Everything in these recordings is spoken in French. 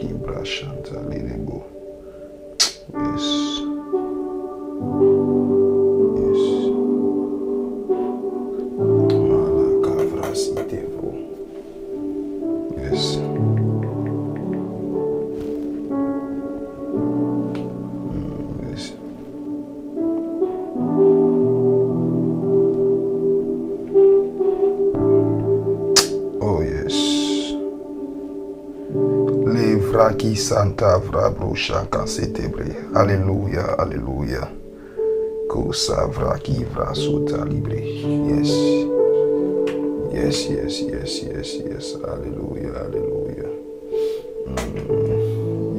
Kibra Chanta Lirebo. Yes. Yes. Malakavra Sitevo. Yes. Yes. Oh yes. Levraki Santa Vrabro Shaka Setebre. Alléluia, Alléluia. Kosavraki Vrasuta Libre. Yes. Yes, yes, yes, yes, yes. Alléluia, Alléluia.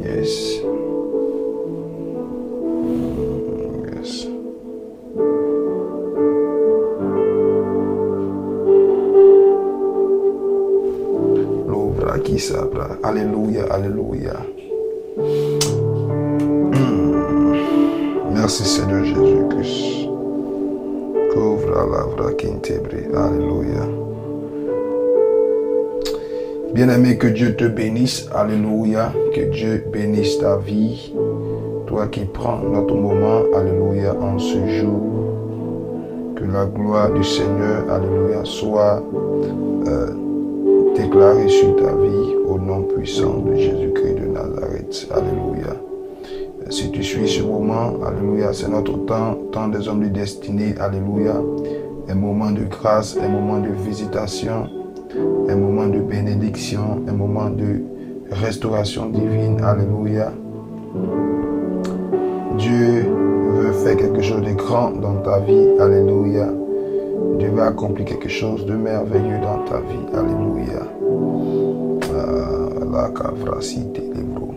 Yes. Yes. Lovraki Sabra. Alléluia, Alléluia. Merci Seigneur Jésus-Christ. Couvre la vraquintébré. Alléluia. Bien-aimé, que Dieu te bénisse. Alléluia. Que Dieu bénisse ta vie. Toi qui prends notre moment. Alléluia. En ce jour. Que la gloire du Seigneur. Alléluia. Soit déclarée sur ta vie. Au nom puissant de Jésus-Christ de Nazareth. Alléluia. Si tu suis ce moment, alléluia, c'est notre temps des hommes de destinée, alléluia, un moment de grâce, un moment de visitation, un moment de bénédiction, un moment de restauration divine, alléluia. Dieu veut faire quelque chose de grand dans ta vie, alléluia. Dieu va accomplir quelque chose de merveilleux dans ta vie, alléluia. La cavracité, les bros.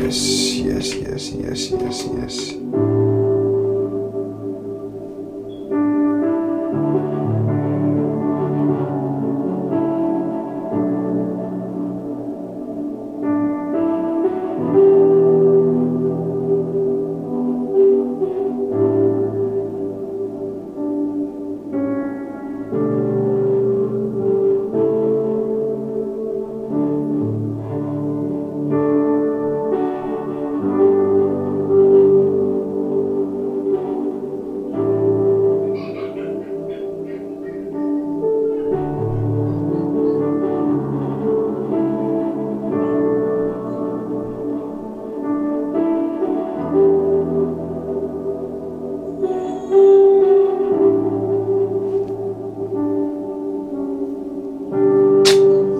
Yes, yes, yes, yes, yes, yes.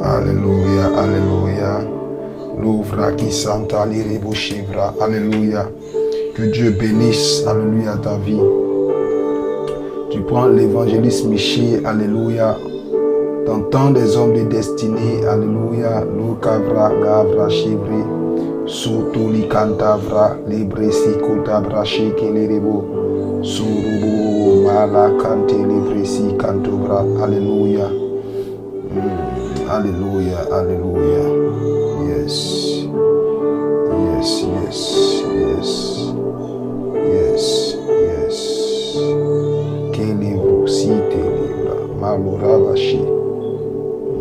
Alléluia, Alléluia. L'ouvra qui santa l'irebo chivra. Alléluia. Que Dieu bénisse, alléluia, ta vie. Tu prends l'évangéliste Michel, alléluia. T'entends des hommes de destinée, alléluia. L'ocavra, gavra, chivre. Sotoli cantavra, libresi kotabra, sheke l'irebo. Surubo, mala, cante, libresi, cantobra. Alléluia. Alléluia, Alléluia. Yes. Yes, yes, yes. Yes, yes. Que livre, si te livra. Maloravashi.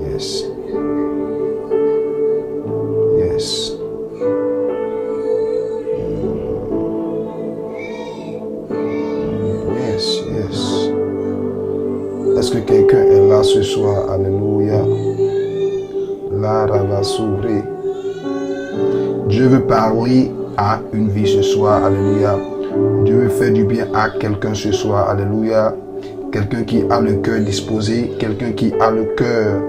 Yes. Yes. Yes, yes. Est-ce que quelqu'un est là ce soir? Alléluia. L'ara va s'ouvrir. Dieu veut parler à une vie ce soir, alléluia. Dieu veut faire du bien à quelqu'un ce soir, alléluia. Quelqu'un qui a le cœur disposé, quelqu'un qui a le cœur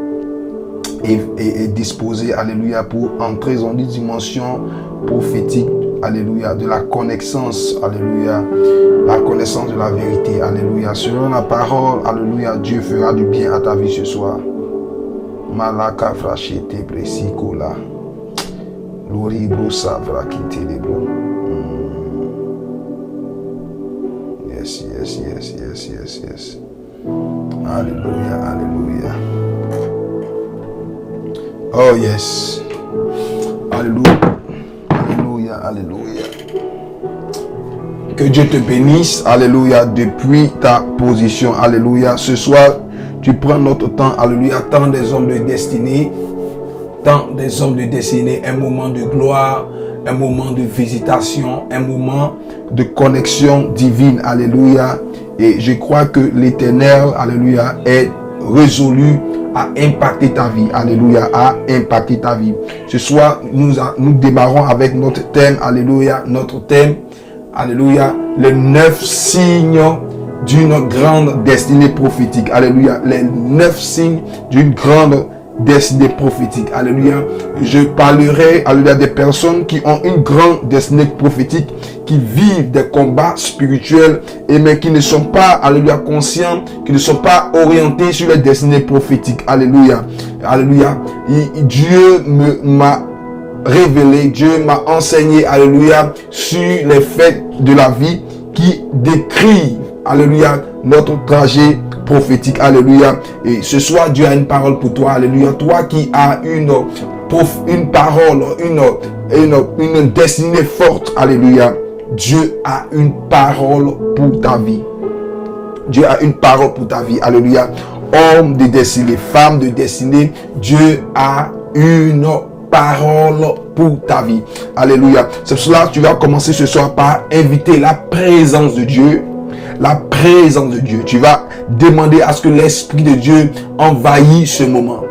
est disposé, alléluia, pour entrer dans une dimension prophétique, alléluia, de la connaissance, alléluia, la connaissance de la vérité, alléluia. Selon la parole, alléluia, Dieu fera du bien à ta vie ce soir. Malaka frachete bresikola. Loribro savra kitelebro. Yes, yes, yes, yes, yes, yes. Alléluia, alléluia. Oh yes. Alléluia. Alléluia, alléluia. Que Dieu te bénisse, alléluia, depuis ta position, alléluia. Ce soir, tu prends notre temps, alléluia, tant des hommes de destinée, un moment de gloire, un moment de visitation, un moment de connexion divine, alléluia. Et je crois que l'Éternel, alléluia, est résolu à impacter ta vie, alléluia, à impacter ta vie. Ce soir, nous démarrons avec notre thème, alléluia, alléluia, les 9 signes d'une grande destinée prophétique, alléluia, les 9 signes d'une grande destinée prophétique, alléluia. Je parlerai, alléluia, des personnes qui ont une grande destinée prophétique, qui vivent des combats spirituels, mais qui ne sont pas, alléluia, conscients, qui ne sont pas orientés sur les destinées prophétiques, alléluia, alléluia. Dieu m'a révélé, Dieu m'a enseigné, alléluia, sur les faits de la vie qui décrivent, alléluia, notre trajet prophétique, alléluia. Et ce soir, Dieu a une parole pour toi, alléluia. Toi qui as une parole, une destinée forte, alléluia. Dieu a une parole pour ta vie. Dieu a une parole pour ta vie, alléluia. Homme de destinée, femme de destinée, Dieu a une parole pour ta vie, alléluia. C'est pour cela que tu vas commencer ce soir par inviter la présence de Dieu. La présence de Dieu. Tu vas demander à ce que l'Esprit de Dieu envahisse ce moment.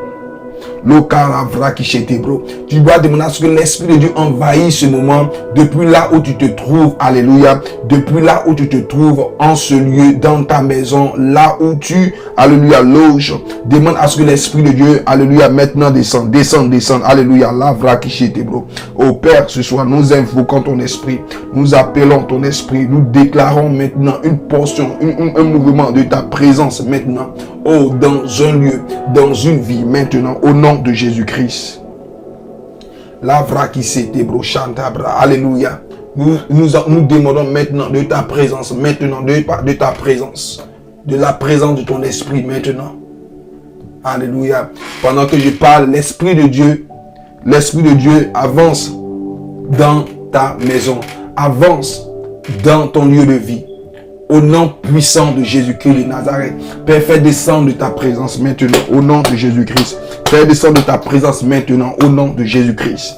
Tu dois demander à ce que l'Esprit de Dieu envahisse ce moment depuis là où tu te trouves, alléluia, depuis là où tu te trouves en ce lieu, dans ta maison, là où tu, alléluia, loges. Demande à ce que l'Esprit de Dieu, alléluia, maintenant descende, alléluia, oh Père, ce soir, nous invoquons ton Esprit, nous appelons ton Esprit, nous déclarons maintenant une portion, un mouvement de ta présence maintenant, oh, dans un lieu, dans une vie maintenant, au nom de Jésus-Christ. Alléluia. Nous demandons maintenant de ta présence, maintenant de ta présence, de la présence de ton esprit maintenant. Alléluia. Pendant que je parle, l'Esprit de Dieu avance dans ta maison, avance dans ton lieu de vie. Au nom puissant de Jésus-Christ de Nazareth. Père, fais descendre de ta présence maintenant au nom de Jésus-Christ. Fais descendre de ta présence maintenant au nom de Jésus-Christ.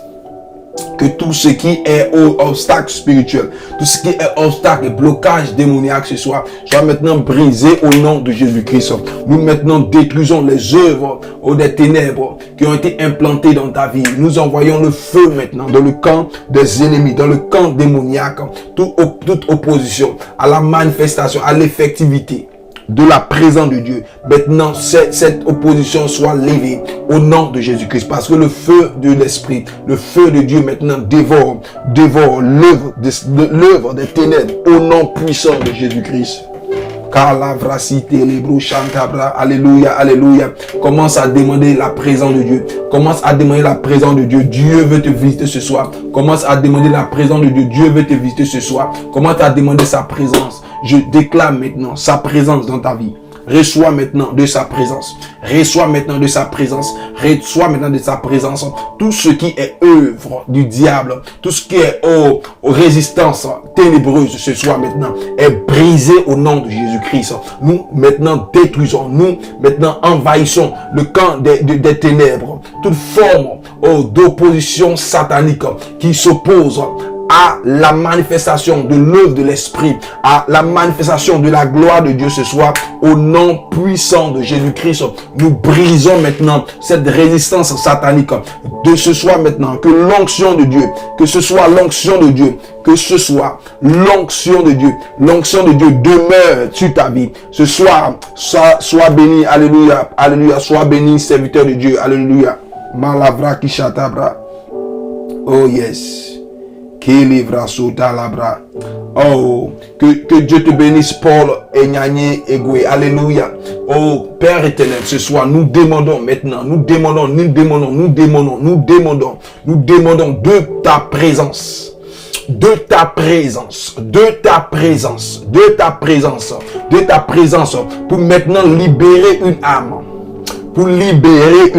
Que tout ce qui est obstacle spirituel, tout ce qui est obstacle et blocage démoniaque ce soir, soit maintenant brisé au nom de Jésus-Christ. Nous maintenant détruisons les œuvres des ténèbres qui ont été implantées dans ta vie. Nous envoyons le feu maintenant dans le camp des ennemis, dans le camp démoniaque, toute opposition à la manifestation, à l'effectivité de la présence de Dieu. Maintenant, cette opposition soit levée au nom de Jésus-Christ. Parce que le feu de l'Esprit, le feu de Dieu maintenant dévore l'œuvre des ténèbres au nom puissant de Jésus-Christ. Alléluia, alléluia. Commence à demander la présence de Dieu. Commence à demander la présence de Dieu. Dieu veut te visiter ce soir. Commence à demander la présence de Dieu. Dieu veut te visiter ce soir. Commence à demander sa présence. Je déclare maintenant sa présence dans ta vie. Reçois maintenant de sa présence. Reçois maintenant de sa présence. Reçois maintenant de sa présence. Tout ce qui est œuvre du diable, tout ce qui est résistance ténébreuse ce soir maintenant est brisé au nom de Jésus-Christ. Nous maintenant détruisons, nous maintenant envahissons le camp des ténèbres. Toute forme d'opposition satanique qui s'oppose à la manifestation de l'œuvre de l'Esprit, à la manifestation de la gloire de Dieu ce soir, au nom puissant de Jésus-Christ, nous brisons maintenant cette résistance satanique de ce soir maintenant, que l'onction de Dieu, que ce soit l'onction de Dieu, que ce soit l'onction de Dieu demeure sur ta vie. Ce soir, sois béni, alléluia, alléluia, sois béni, serviteur de Dieu, alléluia. Malavra kishatabra. Oh yes. Oh, que Dieu te bénisse, Paul et Nyanye Egwe. Alléluia. Oh, Père éternel, ce soir, nous demandons maintenant, nous demandons de ta présence. De ta présence pour maintenant libérer une âme. Pour libérer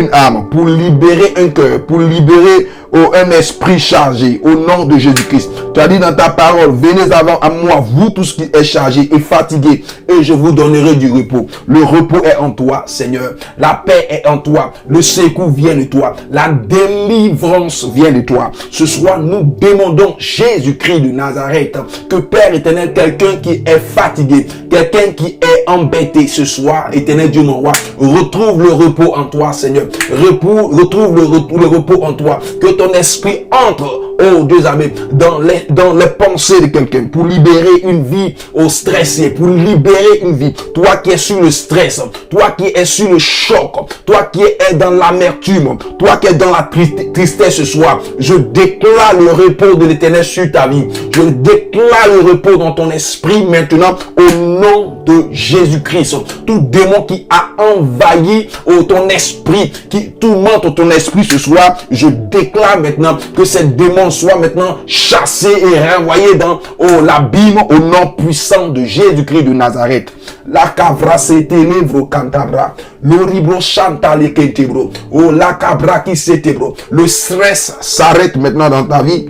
un cœur, pour libérer Oh, un esprit chargé, au nom de Jésus-Christ. Tu as dit dans ta parole, venez avant à moi, vous tous qui êtes chargés et fatigués, et je vous donnerai du repos. Le repos est en toi, Seigneur. La paix est en toi. Le secours vient de toi. La délivrance vient de toi. Ce soir, nous demandons Jésus-Christ de Nazareth, que Père éternel, quelqu'un qui est fatigué, quelqu'un qui est embêté ce soir, éternel Dieu mon roi, retrouve le repos en toi, Seigneur. Retrouve le repos en toi. Que ton esprit entre, oh Dieu aimé, dans les pensées de quelqu'un, pour libérer une vie au stressé, pour libérer une vie. Toi qui es sur le stress, toi qui es sur le choc, toi qui es dans l'amertume, toi qui es dans la tristesse ce soir, je déclare le repos de l'Éternel sur ta vie. Je déclare le repos dans ton esprit maintenant au nom de Jésus-Christ. Tout démon qui a envahi ton esprit, qui tourmente ton esprit ce soir, je déclare maintenant que ces démons soient maintenant chassés et renvoyés dans l'abîme au nom puissant de Jésus-Christ de Nazareth. La cabra s'étélève cantabra, l'oribro chanta les kentebro, la cabra qui s'étébro. Le stress s'arrête maintenant dans ta vie.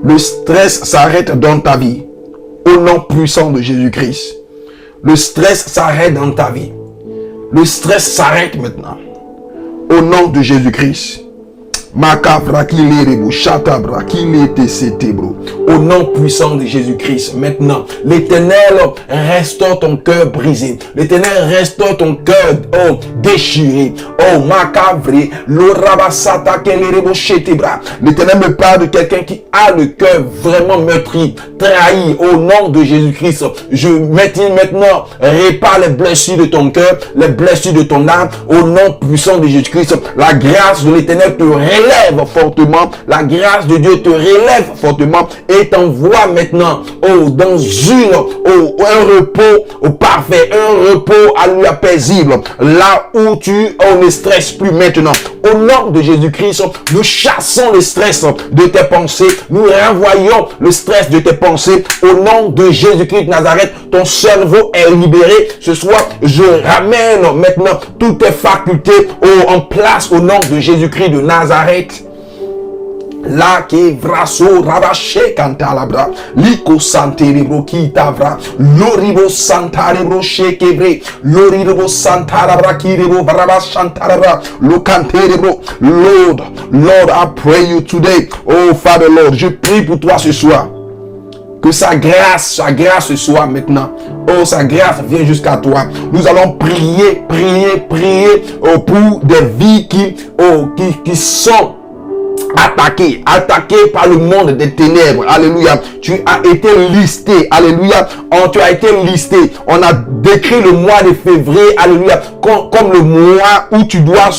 Le stress s'arrête dans ta vie. Au nom puissant de Jésus-Christ. Le stress s'arrête dans ta vie. Le stress s'arrête maintenant. Au nom de Jésus-Christ. Macabra qui l'érebo, chatabra qui l'était sétébro. Au nom puissant de Jésus-Christ, maintenant, l'Éternel restaure ton cœur brisé. L'Éternel restaure ton cœur déchiré. Oh macabre, l'orabasata qui l'érebo chétébra. L'Éternel me parle de quelqu'un qui a le cœur vraiment meurtri, trahi. Au nom de Jésus-Christ, je maintenant répare les blessures de ton cœur, les blessures de ton âme. Au nom puissant de Jésus-Christ, la grâce de l'Éternel te relève fortement, la grâce de Dieu te relève fortement et t'envoie maintenant dans un repos parfait, un repos paisible, là où tu ne stresses plus maintenant. Au nom de Jésus-Christ, nous chassons le stress de tes pensées, nous renvoyons le stress de tes pensées. Au nom de Jésus-Christ de Nazareth, ton cerveau est libéré. Ce soir, je ramène maintenant toutes tes facultés en place au nom de Jésus-Christ de Nazareth. La que vraso rabache cantalabra, liko santerebro qui tavra, loribo santarebro shekebre, loribo santarabra qui rebo vrabas chantarabra, lo canterebro. Lord, I pray you today. Oh Father Lord, je prie pour toi ce soir. Que sa grâce ce soir maintenant. Oh, sa grâce vient jusqu'à toi. Nous allons prier pour des vies qui sont attaqué par le monde des ténèbres. Alléluia. Tu as été listé. Alléluia. Tu as été listé. On a décrit le mois de février. Alléluia. Comme le mois où tu dois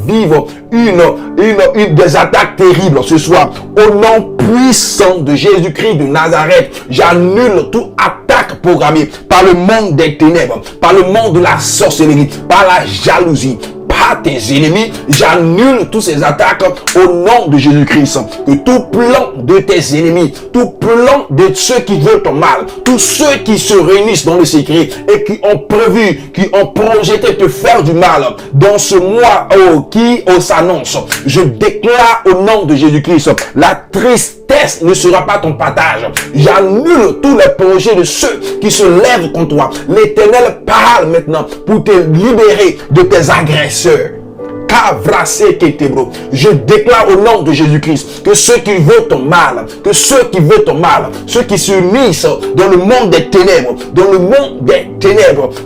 vivre une des attaques terribles ce soir. Au nom puissant de Jésus-Christ de Nazareth, j'annule toute attaque programmée par le monde des ténèbres, par le monde de la sorcellerie, par la jalousie, par tes ennemis. J'annule toutes ces attaques au nom de Jésus-Christ. Que tout plan de tes ennemis, tout plan de ceux qui veulent ton mal, tous ceux qui se réunissent dans le secret et qui ont prévu, qui ont projeté te faire du mal dans ce mois qui s'annonce, je déclare au nom de Jésus-Christ, la tristesse ne sera pas ton partage. J'annule tous les projets de ceux qui se lèvent contre toi. L'Éternel parle maintenant pour te libérer de tes agresseurs. Je déclare au nom de Jésus-Christ que ceux qui veulent ton mal, ceux qui se unissent dans le monde des ténèbres,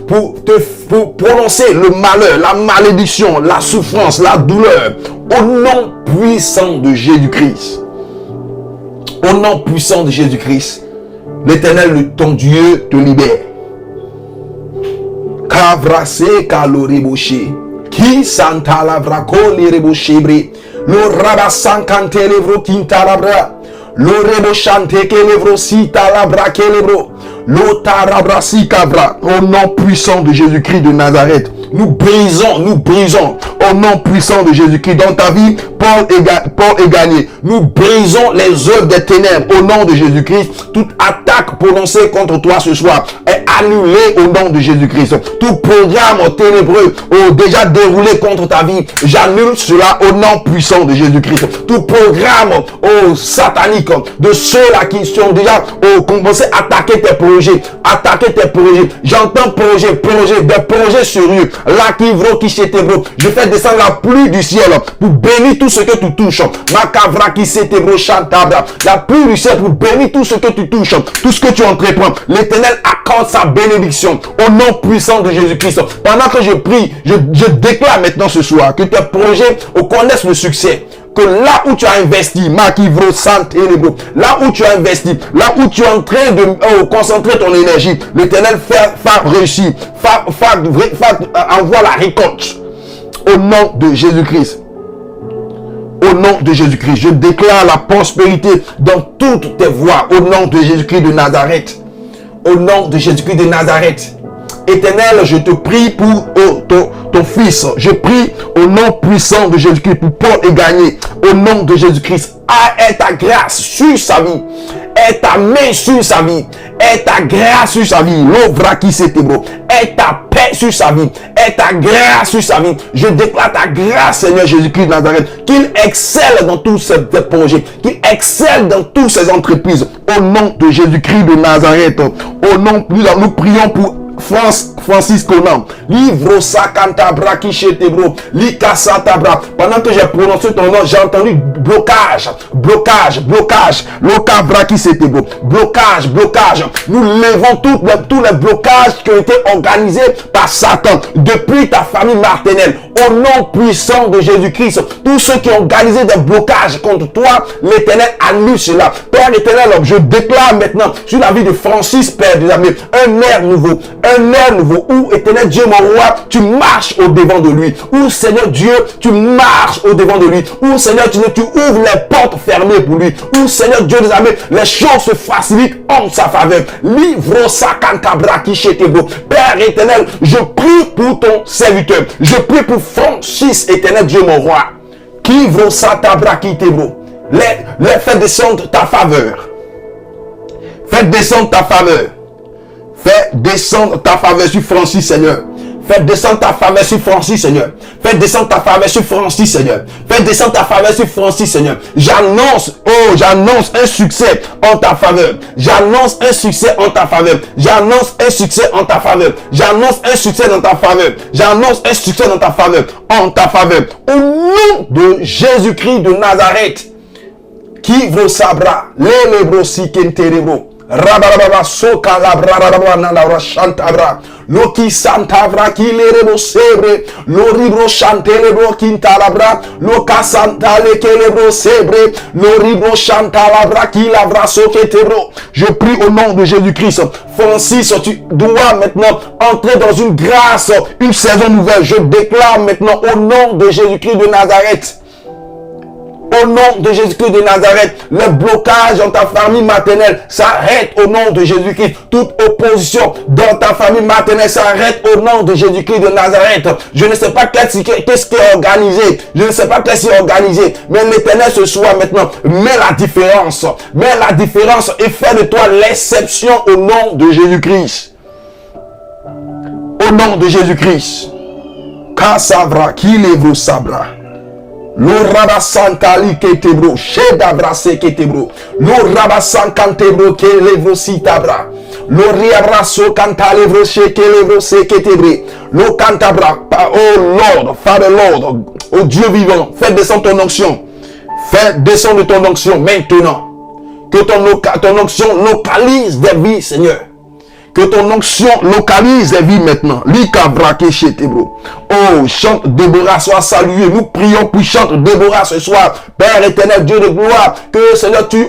pour prononcer le malheur, la malédiction, la souffrance, la douleur, au nom puissant de Jésus-Christ. Au nom puissant de Jésus-Christ, l'Éternel, ton Dieu, te libère. Kavrase kaloriboshe. Qui santa lavra coli reboshebre, lo rabasan cante levro quinta labra, lo rebochante que levro sita labra que levro, lo tarabra si cabra. Au nom puissant de Jésus-Christ de Nazareth, nous brisons au nom puissant de Jésus-Christ. Dans ta vie, Paul est gagné. Nous brisons les œuvres des ténèbres au nom de Jésus-Christ. Toute attaque prononcée contre toi ce soir est annulé au nom de Jésus-Christ. Tout programme ténébreux déjà déroulé contre ta vie, j'annule cela au nom puissant de Jésus-Christ. Tout programme satanique de ceux-là qui sont déjà commencé à attaquer tes projets, j'entends projet, des projets sérieux, là qui s'étébro, je fais descendre la pluie du ciel pour bénir tout ce que tu touches, Makavra qui s'étébro, chantabra, la pluie du ciel pour bénir tout ce que tu touches, tout ce que tu entreprends. L'Éternel accorde sa bénédiction au nom puissant de Jésus-Christ. Pendant que je prie, je déclare maintenant ce soir que tes projets connaissent le succès. Que là où tu as investi, là où tu as investi, là où tu es en train de concentrer ton énergie, l'Éternel va réussir, envoie la récolte au nom de Jésus-Christ. Au nom de Jésus-Christ, je déclare la prospérité dans toutes tes voies. Au nom de Jésus-Christ de Nazareth. Au nom de Jésus-Christ de Nazareth. Éternel, je te prie pour ton fils. Je prie au nom puissant de Jésus-Christ pour Paul et Gagné. Au nom de Jésus-Christ, aie ta grâce sur sa vie. Aie ta main sur sa vie. Aie ta grâce sur sa vie. L'ovra qui s'étébro. Aie ta paix sur sa vie. Aie ta grâce sur sa vie. Je déclare ta grâce, Seigneur Jésus-Christ de Nazareth. Qu'il excelle dans tous ses projets. Qu'il excelle dans toutes ses entreprises. Au nom de Jésus-Christ de Nazareth. Au nom, nous prions pour Francis Conan, livre sa cantabra qui chetebro, likasa tabra. Pendant que j'ai prononcé ton nom, j'ai entendu blocage, lokabra qui chetebro, blocage. Nous levons tous les blocages qui ont été organisés par Satan depuis ta famille maternelle. Au nom puissant de Jésus-Christ, tous ceux qui ont organisé des blocages contre toi, l'Éternel annule cela. Père éternel, je déclare maintenant sur la vie de Francis, Père des amis, un air nouveau, où, éternel Dieu mon roi, tu marches au devant de lui, où Seigneur Dieu, tu marches au devant de lui, où Seigneur tu ouvres les portes fermées pour lui, où Seigneur Dieu des amis, les choses se facilitent en sa faveur. Livre sa cantabra qui chetebo. Père éternel, je prie pour ton serviteur, je prie pour Francis, éternel Dieu mon roi, qui vro sa tabra qui tebo. Les fais descendre ta faveur. Fais descendre ta faveur. Fais descendre ta faveur sur Francis, Seigneur. Fais descendre ta faveur sur Francis, Seigneur. Fais descendre ta faveur sur Francis, Seigneur. Fais descendre ta faveur sur Francis, Seigneur. J'annonce un succès en ta faveur. J'annonce un succès en ta faveur. J'annonce un succès en ta faveur. J'annonce un succès dans ta faveur. J'annonce un succès dans ta faveur. En ta faveur. Au nom de Jésus-Christ de Nazareth. Qui vous sabra, les lebrosi kenterebro. Rabarababa soka labra nandara chantabra. Loki santavra ki lerebo sebre. Loribro chantelebro kintalabra. Loka santale kelebro sebre. Loribro chantalabra ki labra soketebro. Je prie au nom de Jésus-Christ. Francis, tu dois maintenant entrer dans une grâce, une saison nouvelle. Je déclare maintenant au nom de Jésus-Christ de Nazareth. Au nom de Jésus-Christ de Nazareth, le blocage dans ta famille maternelle s'arrête au nom de Jésus-Christ. Toute opposition dans ta famille maternelle s'arrête au nom de Jésus-Christ de Nazareth. Je ne sais pas qu'est-ce qui est organisé. Je ne sais pas qu'est-ce qui est organisé. Mais l'Éternel ce soir maintenant met la différence. Met la différence et fait de toi l'exception au nom de Jésus-Christ. Au nom de Jésus-Christ. Kasavra, kilevro sabra. Lo rabasantali ketebro, shedabra se ketebro. Lo rabasankantebro kelevro sitabra. Lo riabraso cantalevro shekelevro se ketebre. Lo cantabra. Oh Lord, Father Lord, oh Dieu vivant, fais descendre ton onction. Fais descendre ton onction maintenant. Que ton onction localise des vies, Seigneur. Que ton onction localise les vies maintenant. Oh, chante Déborah, sois salué. Nous prions pour chante Déborah ce soir. Père éternel, Dieu de gloire, que Seigneur, tu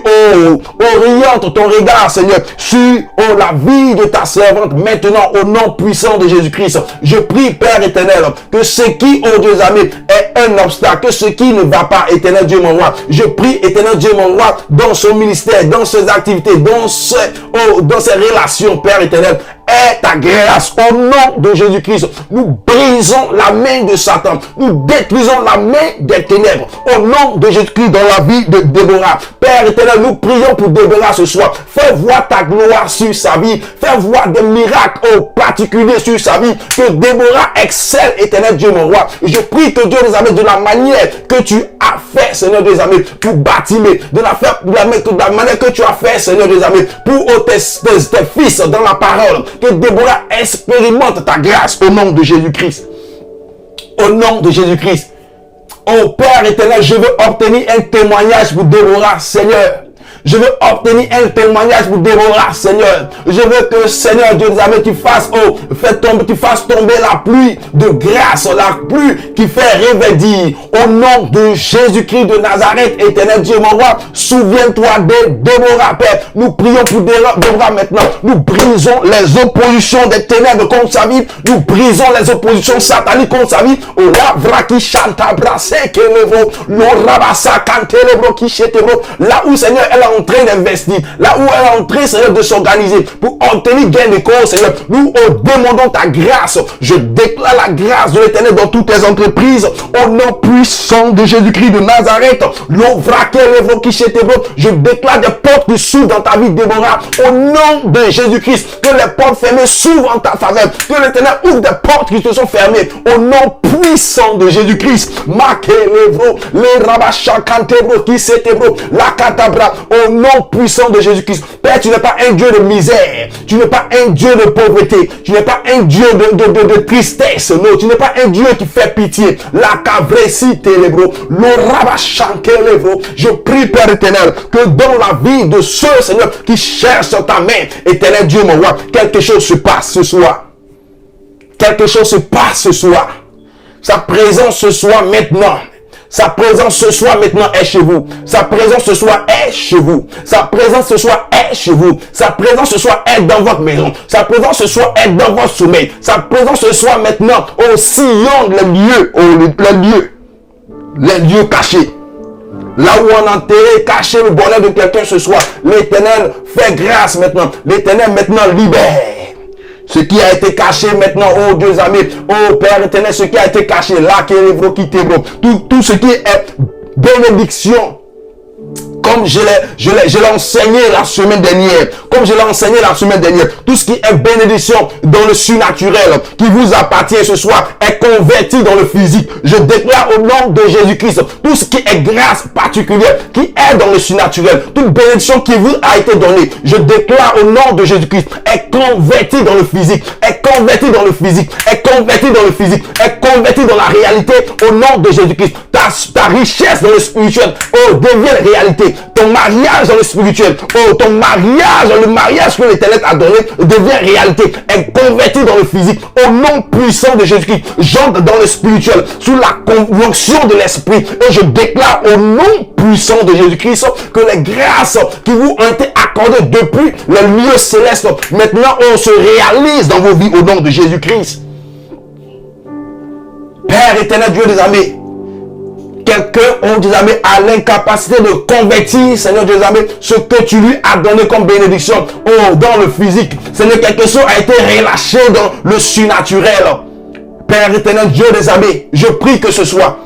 orientes ton regard, Seigneur, sur la vie de ta servante maintenant au nom puissant de Jésus-Christ. Je prie, Père éternel, que ce qui, oh Dieu amis, est un obstacle, que ce qui ne va pas, éternel Dieu mon roi, je prie, éternel Dieu mon roi, dans son ministère, dans ses activités, dans ses relations, Père éternel, est ta grâce. Au nom de Jésus-Christ, nous brisons la main de Satan. Nous détruisons la main des ténèbres. Au nom de Jésus-Christ, dans la vie de Déborah. Père éternel, nous prions pour Déborah ce soir. Fais voir ta gloire sur sa vie. Fais voir des miracles particuliers sur sa vie. Que Déborah excelle, éternel Dieu mon roi. Je prie que Dieu les amène de la manière que tu as fait, Seigneur des amis, pour bâtir, de la manière que tu as fait, Seigneur des amis, pour tes fils dans la parole. Que Déborah expérimente ta grâce au nom de Jésus-Christ. Au nom de Jésus-Christ. Oh Père éternel, je veux obtenir un témoignage pour Déborah, Seigneur. Je veux obtenir un témoignage pour Déborah, Seigneur. Je veux que, Seigneur Dieu des armées, tu fasses tomber la pluie de grâce, la pluie qui fait revêtir. Au nom de Jésus-Christ de Nazareth, éternel Dieu mon roi, souviens-toi de Déborah, Père. Nous prions pour Déborah maintenant. Nous brisons les oppositions des ténèbres contre sa vie. Nous brisons les oppositions sataniques contre sa vie. Oh la vraki chanta brasse kelevro, lo rabassa cantelevro qui chetevro. Là où, Seigneur, elle est en train d'investir, là où elle est en train, Seigneur, de s'organiser pour obtenir gain de cause, Seigneur, nous demandons ta grâce. Je déclare la grâce de l'Éternel dans toutes tes entreprises, au nom puissant de Jésus-Christ de Nazareth. Je déclare des portes qui s'ouvrent dans ta vie, Déborah, au nom de Jésus-Christ. Que les portes fermées s'ouvrent en ta faveur, que l'Éternel ouvre des portes qui se sont fermées, au nom puissant de Jésus-Christ. Le rabachakantebro qui s'étebro, la catabra, au nom puissant de Jésus-Christ. Père, tu n'es pas un Dieu de misère. Tu n'es pas un Dieu de pauvreté. Tu n'es pas un Dieu de tristesse. Non, tu n'es pas un Dieu qui fait pitié. La cavresi telebro, le rabachankelebro. Je prie, Père éternel, que dans la vie de ceux, Seigneur, qui cherchent ta main, éternel Dieu, mon roi, quelque chose se passe ce soir. Quelque chose se passe ce soir. Sa présence ce soir maintenant. Sa présence ce soir maintenant est chez vous. Sa présence ce soir est chez vous. Sa présence ce soir est chez vous. Sa présence ce soir est dans votre maison. Sa présence ce soir est dans votre sommeil. Sa présence ce soir maintenant au sillon les lieux cachés. Là où on a enterré, caché le bonheur de quelqu'un ce soir. L'Éternel fait grâce maintenant. L'Éternel maintenant libère. Ce qui a été caché maintenant, oh Dieu amis, oh Père éternel, ce qui a été caché, là, tout ce qui est bénédiction, comme je l'ai enseigné la semaine dernière, tout ce qui est bénédiction dans le surnaturel, qui vous appartient ce soir, est converti dans le physique. Je déclare au nom de Jésus-Christ, tout ce qui est grâce particulière, qui est dans le surnaturel, toute bénédiction qui vous a été donnée, je déclare au nom de Jésus-Christ, est converti dans le physique, est converti dans le physique, est converti dans le physique, est converti dans la réalité, au nom de Jésus-Christ. Ta richesse dans le spirituel, oh, devient réalité. Ton mariage dans le spirituel, oh, ton mariage, le mariage que l'Éternel a donné, devient réalité, est converti dans le physique, au nom puissant de Jésus-Christ. J'entre dans le spirituel, sous la conjonction de l'esprit, et je déclare au nom puissant de Jésus-Christ que les grâces qui vous ont été accordées depuis le lieu céleste, maintenant on se réalise dans vos vies au nom de Jésus-Christ. Père éternel, Dieu des armées, quelqu'un, on dit, a l'incapacité de convertir, Seigneur Dieu, ce que tu lui as donné comme bénédiction, oh, dans le physique. Seigneur, quelque chose a été relâché dans le surnaturel. Père éternel, Dieu des armées, je prie que ce soit,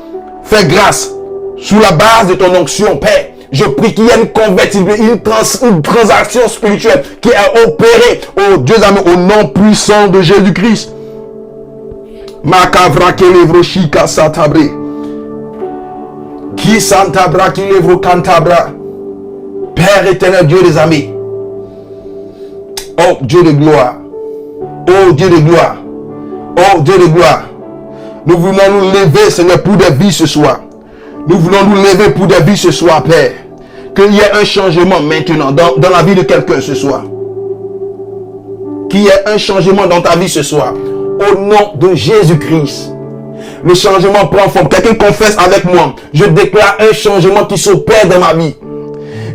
fais grâce, sous la base de ton onction, Père. Je prie qu'il y ait une convertibilité, une transaction spirituelle qui est opérée, oh Dieu des armées, au nom puissant de Jésus-Christ. Makavra kelevroshika satabre. Qui santabra, qui lèvre cantabra. Père éternel, Dieu des amis. Oh Dieu de gloire. Oh Dieu de gloire. Oh Dieu de gloire. Nous voulons nous lever, Seigneur, pour des vies ce soir. Nous voulons nous lever pour des vies ce soir, Père. Qu'il y ait un changement maintenant dans la vie de quelqu'un ce soir. Qu'il y ait un changement dans ta vie ce soir. Au nom de Jésus-Christ. Le changement prend forme. Quelqu'un confesse avec moi. Je déclare un changement qui s'opère dans ma vie.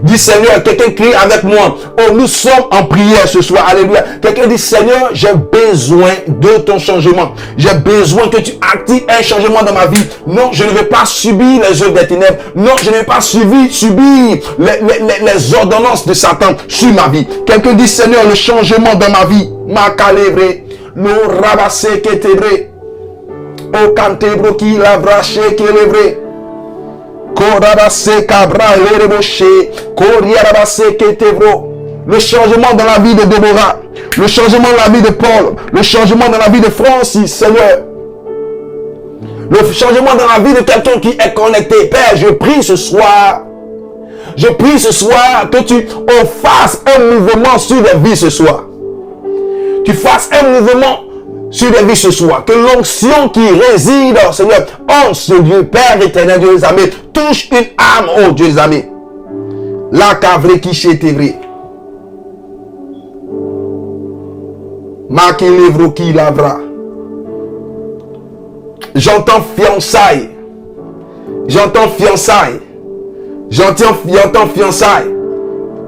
Dis Seigneur, quelqu'un crie avec moi. Oh, nous sommes en prière ce soir. Alléluia. Quelqu'un dit Seigneur, j'ai besoin de ton changement. J'ai besoin que tu actives un changement dans ma vie. Non, je ne vais pas subir les œuvres des ténèbres. Non, je ne vais pas subir les ordonnances de Satan sur ma vie. Quelqu'un dit Seigneur, le changement dans ma vie. Ma calibre. Lo rabasse que tebre. O cantebro qui lavrache que levre. Korabase cabra lereboché. Koriarabase que tebro. Le changement dans la vie de Déborah. Le changement dans la vie de Paul. Le changement dans la vie de Francis, Seigneur. Le changement dans la vie de quelqu'un qui est connecté. Père, je prie ce soir. Je prie ce soir que tu fasses un mouvement sur les vies ce soir. Tu fasses un mouvement sur les vies ce soir. Que l'onction qui réside, Seigneur, en ce Dieu, Père éternel, Dieu des armées, touche une âme, oh Dieu des armées. La cavre qui chétévré. Ma qui livre qui lavra. J'entends fiançailles. J'entends fiançailles. J'entends fiançailles.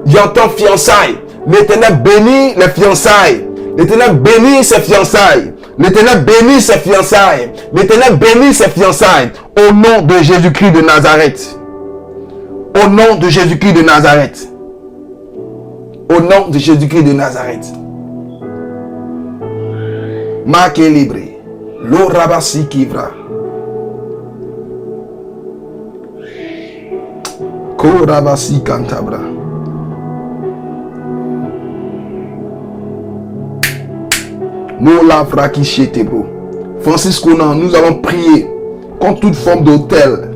J'entends fiançailles. L'Éternel bénit les fiançailles. L'Éternel bénit ses fiançailles. L'Éternel bénit ses fiançailles. L'Éternel bénit ses fiançailles. Au nom de Jésus-Christ de Nazareth. Au nom de Jésus-Christ de Nazareth. Au nom de Jésus-Christ de Nazareth. Ma qui est libre. Lo rabasi kivra. Ko rabasi cantabra. Mola fraki chetebro. Francis Conan, nous allons prier contre toute forme d'autel.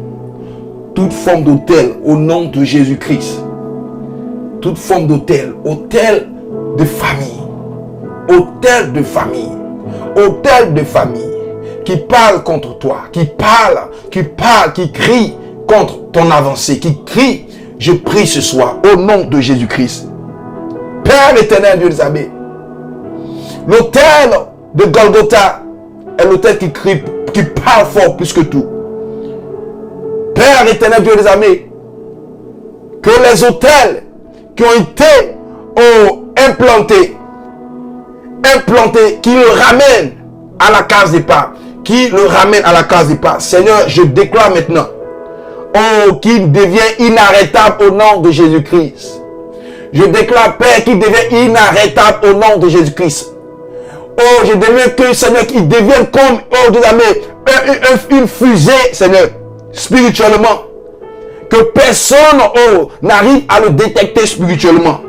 Toute forme d'autel au nom de Jésus-Christ. Toute forme d'autel. Autel de famille. Autel de famille. Autel de famille. Qui parle contre toi. Qui crie contre ton avancée. Qui crie. Je prie ce soir au nom de Jésus-Christ. Père éternel Dieu des armées. L'autel de Golgotha est l'autel qui crie, qui parle fort plus que tout. Père éternel Dieu des armées, que les autels qui ont été implantés, qui le ramènent à la case départ, Seigneur, je déclare maintenant, qu'il devient inarrêtable au nom de Jésus-Christ. Je déclare, Père, qu'il devient inarrêtable au nom de Jésus-Christ. Oh, je demande que, Seigneur, qu'il devienne comme, oh Dieu d'armée, une fusée, Seigneur, spirituellement. Que personne, n'arrive à le détecter spirituellement.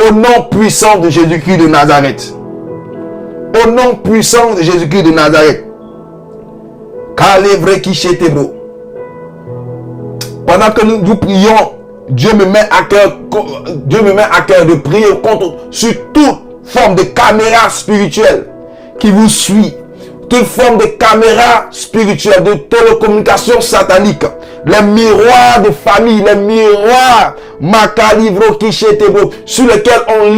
Au nom puissant de Jésus-Christ de Nazareth. Au nom puissant de Jésus-Christ de Nazareth. Calevre qui chétebro. Pendant que nous prions, Dieu me met à cœur de prier sur toute forme de caméra spirituelle qui vous suit, toute forme de caméra spirituelle, de télécommunication satanique, les miroirs de famille, les miroirs macalivro qui chétebro, sur lesquels on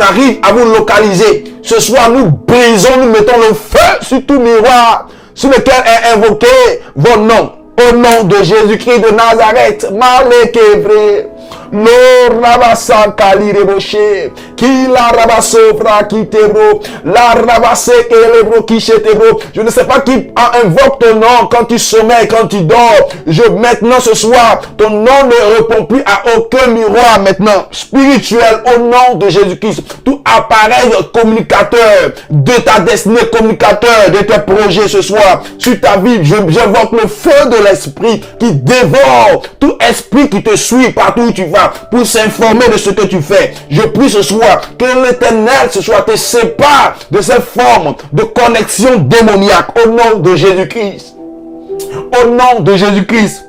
arrive à vous localiser. Ce soir, nous brisons, nous mettons le feu sur tout miroir sur lequel est invoqué vos noms. Au nom de Jésus-Christ de Nazareth, Malekevre, lo rabasa kalireboche, qui la rabasofra qui tebro, la rabase kelebro qui chetebro. Je ne sais pas qui invoque ton nom quand tu sommeilles, quand tu dors. Maintenant ce soir, ton nom ne répond plus à aucun miroir maintenant spirituel au nom de Jésus-Christ. Tout appareil communicateur de ta destinée, communicateur de tes projets ce soir, sur ta vie, j'invoque le feu de l'esprit qui dévore tout esprit qui te suit partout où tu vas pour s'informer de ce que tu fais. Je prie ce soir que l'Éternel ce soir te sépare de cette forme de connexion démoniaque au nom de Jésus-Christ. Au nom de Jésus-Christ.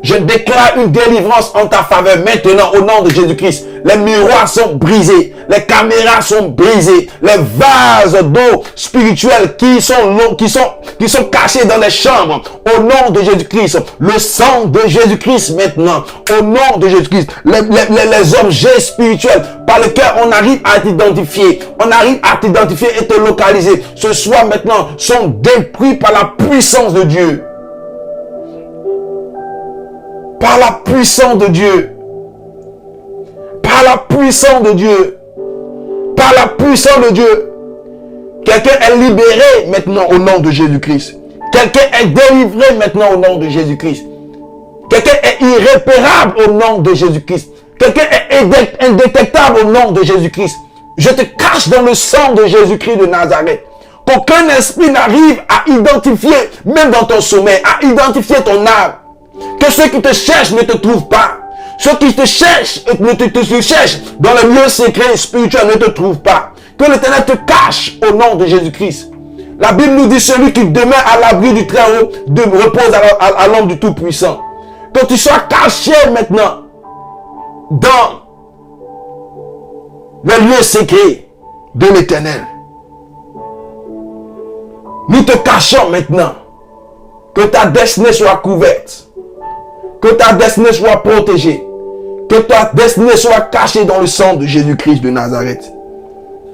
Je déclare une délivrance en ta faveur maintenant au nom de Jésus-Christ. Les miroirs sont brisés, les caméras sont brisées, les vases d'eau spirituels qui sont cachés dans les chambres au nom de Jésus-Christ. Le sang de Jésus-Christ maintenant au nom de Jésus-Christ. Les objets spirituels par lesquels on arrive à t'identifier, et te localiser, ce soir maintenant sont détruits par la puissance de Dieu. Par la puissance de Dieu. Par la puissance de Dieu. Par la puissance de Dieu. Quelqu'un est libéré maintenant au nom de Jésus-Christ. Quelqu'un est délivré maintenant au nom de Jésus-Christ. Quelqu'un est irréparable au nom de Jésus-Christ. Quelqu'un est indétectable au nom de Jésus-Christ. Je te cache dans le sang de Jésus-Christ de Nazareth. Qu'aucun esprit n'arrive à identifier, même dans ton sommeil, à identifier ton âme. Que ceux qui te cherchent ne te trouvent pas. Ceux qui te cherchent, te cherchent dans le lieu secret spirituel ne te trouvent pas. Que l'Éternel te cache au nom de Jésus-Christ. La Bible nous dit celui qui demeure à l'abri du Très-Haut repose à l'ombre du Tout-Puissant. Que tu sois caché maintenant dans le lieu secret de l'Éternel. Nous te cachons maintenant. Que ta destinée soit couverte. Que ta destinée soit protégée. Que ta destinée soit cachée dans le sang de Jésus-Christ de Nazareth.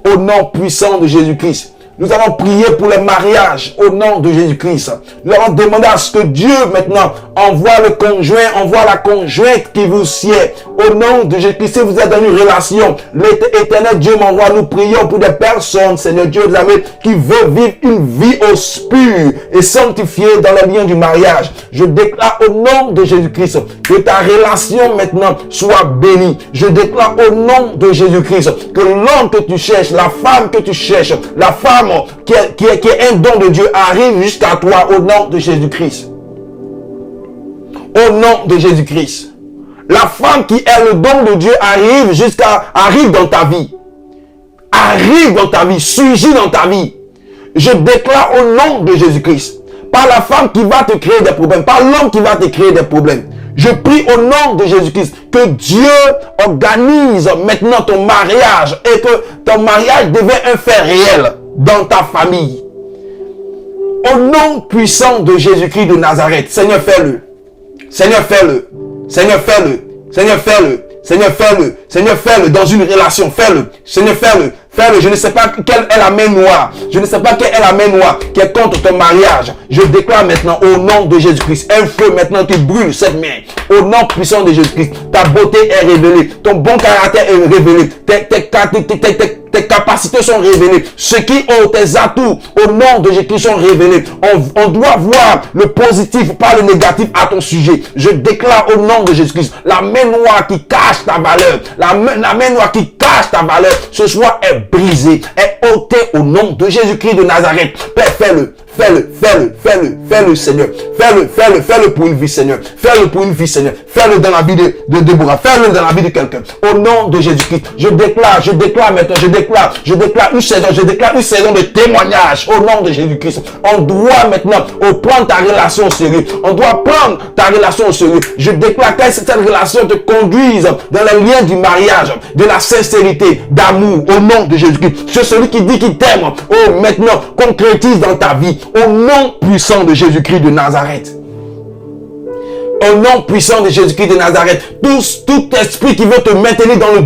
Au nom puissant de Jésus-Christ. Nous allons prier pour les mariages au nom de Jésus-Christ. Nous allons demander à ce que Dieu maintenant envoie le conjoint, envoie la conjointe qui vous sied. Au nom de Jésus-Christ, si vous êtes dans une relation, l'Éternel Dieu m'envoie, nous prions pour des personnes, Seigneur Dieu de l'armée, qui veulent vivre une vie pure et sanctifiée dans le lien du mariage. Je déclare au nom de Jésus-Christ que ta relation maintenant soit bénie. Je déclare au nom de Jésus-Christ que l'homme que tu cherches, la femme que tu cherches, la femme qui est un don de Dieu arrive jusqu'à toi au nom de Jésus-Christ. Au nom de Jésus-Christ. La femme qui est le don de Dieu arrive dans ta vie. Arrive dans ta vie, surgit dans ta vie. Je déclare au nom de Jésus-Christ. Pas la femme qui va te créer des problèmes, pas l'homme qui va te créer des problèmes. Je prie au nom de Jésus-Christ que Dieu organise maintenant ton mariage et que ton mariage devienne un fait réel dans ta famille. Au nom puissant de Jésus-Christ de Nazareth, Seigneur, fais-le. Seigneur, fais-le. Seigneur, fais-le. Seigneur, fais-le. Seigneur, fais-le. Seigneur, fais-le dans une relation. Fais-le. Seigneur, fais-le. Fais-le. Je ne sais pas quelle est la main noire. Je ne sais pas quelle est la main noire qui est contre ton mariage. Je déclare maintenant au nom de Jésus-Christ un feu maintenant qui brûle cette main. Au nom puissant de Jésus-Christ, ta beauté est révélée. Ton bon caractère est révélé. Tes capacités sont révélées. Ce qui ont tes atouts au nom de Jésus sont révélés. On doit voir le positif, pas le négatif à ton sujet. Je déclare au nom de Jésus-Christ, la main noire qui cache ta valeur, la main noire qui cache ta valeur, ce soir est brisée, est ôtée au nom de Jésus-Christ de Nazareth. Père, fais-le. Fais-le, Seigneur. Fais-le pour une vie, Seigneur. Fais-le pour une vie, Seigneur. Fais-le dans la vie de Déborah. Fais-le dans la vie de quelqu'un. Au nom de Jésus-Christ, je déclare maintenant, je déclare une saison de témoignage au nom de Jésus-Christ. On doit maintenant prendre ta relation au sérieux. On doit prendre ta relation au sérieux. Je déclare que cette relation te conduise dans le lien du mariage, de la sincérité, d'amour, au nom de Jésus-Christ. C'est celui qui dit qu'il t'aime. Oh, maintenant, concrétise dans ta vie. Au nom puissant de Jésus-Christ de Nazareth. Au nom puissant de Jésus-Christ de Nazareth, tout esprit qui veut te maintenir dans le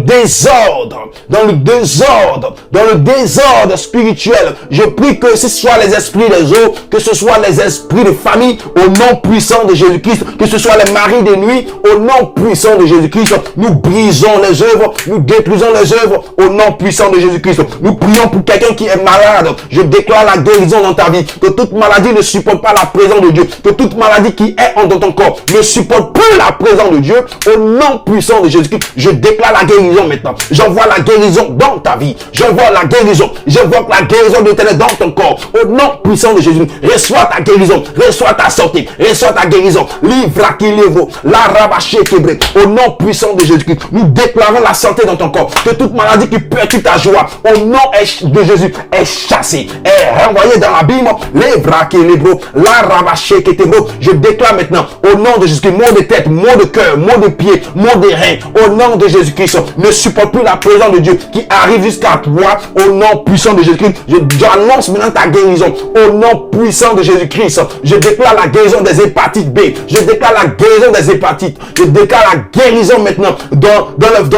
désordre spirituel, je prie que ce soit les esprits des eaux, que ce soit les esprits de famille, au nom puissant de Jésus-Christ, que ce soit les maris de nuit, au nom puissant de Jésus-Christ, nous brisons les œuvres, nous détruisons les œuvres, au nom puissant de Jésus-Christ. Nous prions pour quelqu'un qui est malade, je déclare la guérison dans ta vie, que toute maladie ne supporte pas la présence de Dieu, que toute maladie qui est dans ton corps ne supporte plus la présence de Dieu, au nom puissant de Jésus-Christ, je déclare la guérison maintenant. J'envoie la guérison dans ta vie. J'envoie la guérison. J'envoie la guérison de l'Éternel dans ton corps. Au nom puissant de Jésus, reçois ta guérison, reçois ta santé, reçois ta guérison. Livre qui livre, la rabaché kébré. Au nom puissant de Jésus-Christ, nous déclarons la santé dans ton corps. Que toute maladie qui perturbe ta joie, au nom de Jésus, est chassée, est renvoyée dans l'abîme. Livre qui livre, la rabaché kébré. Je déclare maintenant, au nom de Jésus-Christ, mot de tête, mot de cœur, mot de pied, mot de rein, au nom de Jésus-Christ, ne supporte plus la présence de Dieu qui arrive jusqu'à toi, au nom puissant de Jésus-Christ. J'annonce maintenant ta guérison, au nom puissant de Jésus-Christ. Je déclare la guérison des hépatites B, je déclare la guérison des hépatites, je déclare la guérison maintenant dans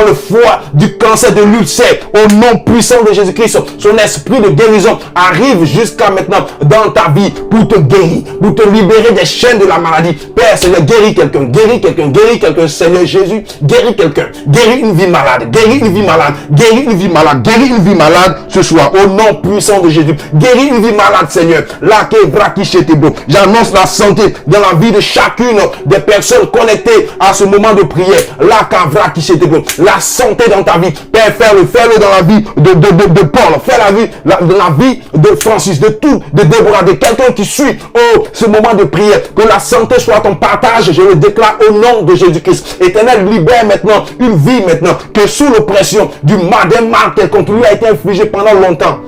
le foie du cancer, de l'ulcère, au nom puissant de Jésus-Christ. Son esprit de guérison arrive jusqu'à maintenant dans ta vie pour te guérir, pour te libérer des chaînes de la maladie. Père, Seigneur, guéris guéris quelqu'un, Seigneur Jésus, guéris quelqu'un, guéris une vie malade, guéris une vie malade, guéris une vie malade, guéris une vie malade ce soir, au nom puissant de Jésus, guéris une vie malade, Seigneur. J'annonce la santé dans la vie de chacune des personnes connectées à ce moment de prière. La santé dans ta vie, Père, fais-le dans la vie de Paul, fais dans la vie de Francis, de Déborah, de quelqu'un qui suit ce moment de prière, que la santé soit ton partage, je le déclare au nom de Jésus-Christ. Éternel, libère maintenant une vie maintenant, que sous l'oppression du mal, d'un mal tel contre lui a été infligé pendant longtemps.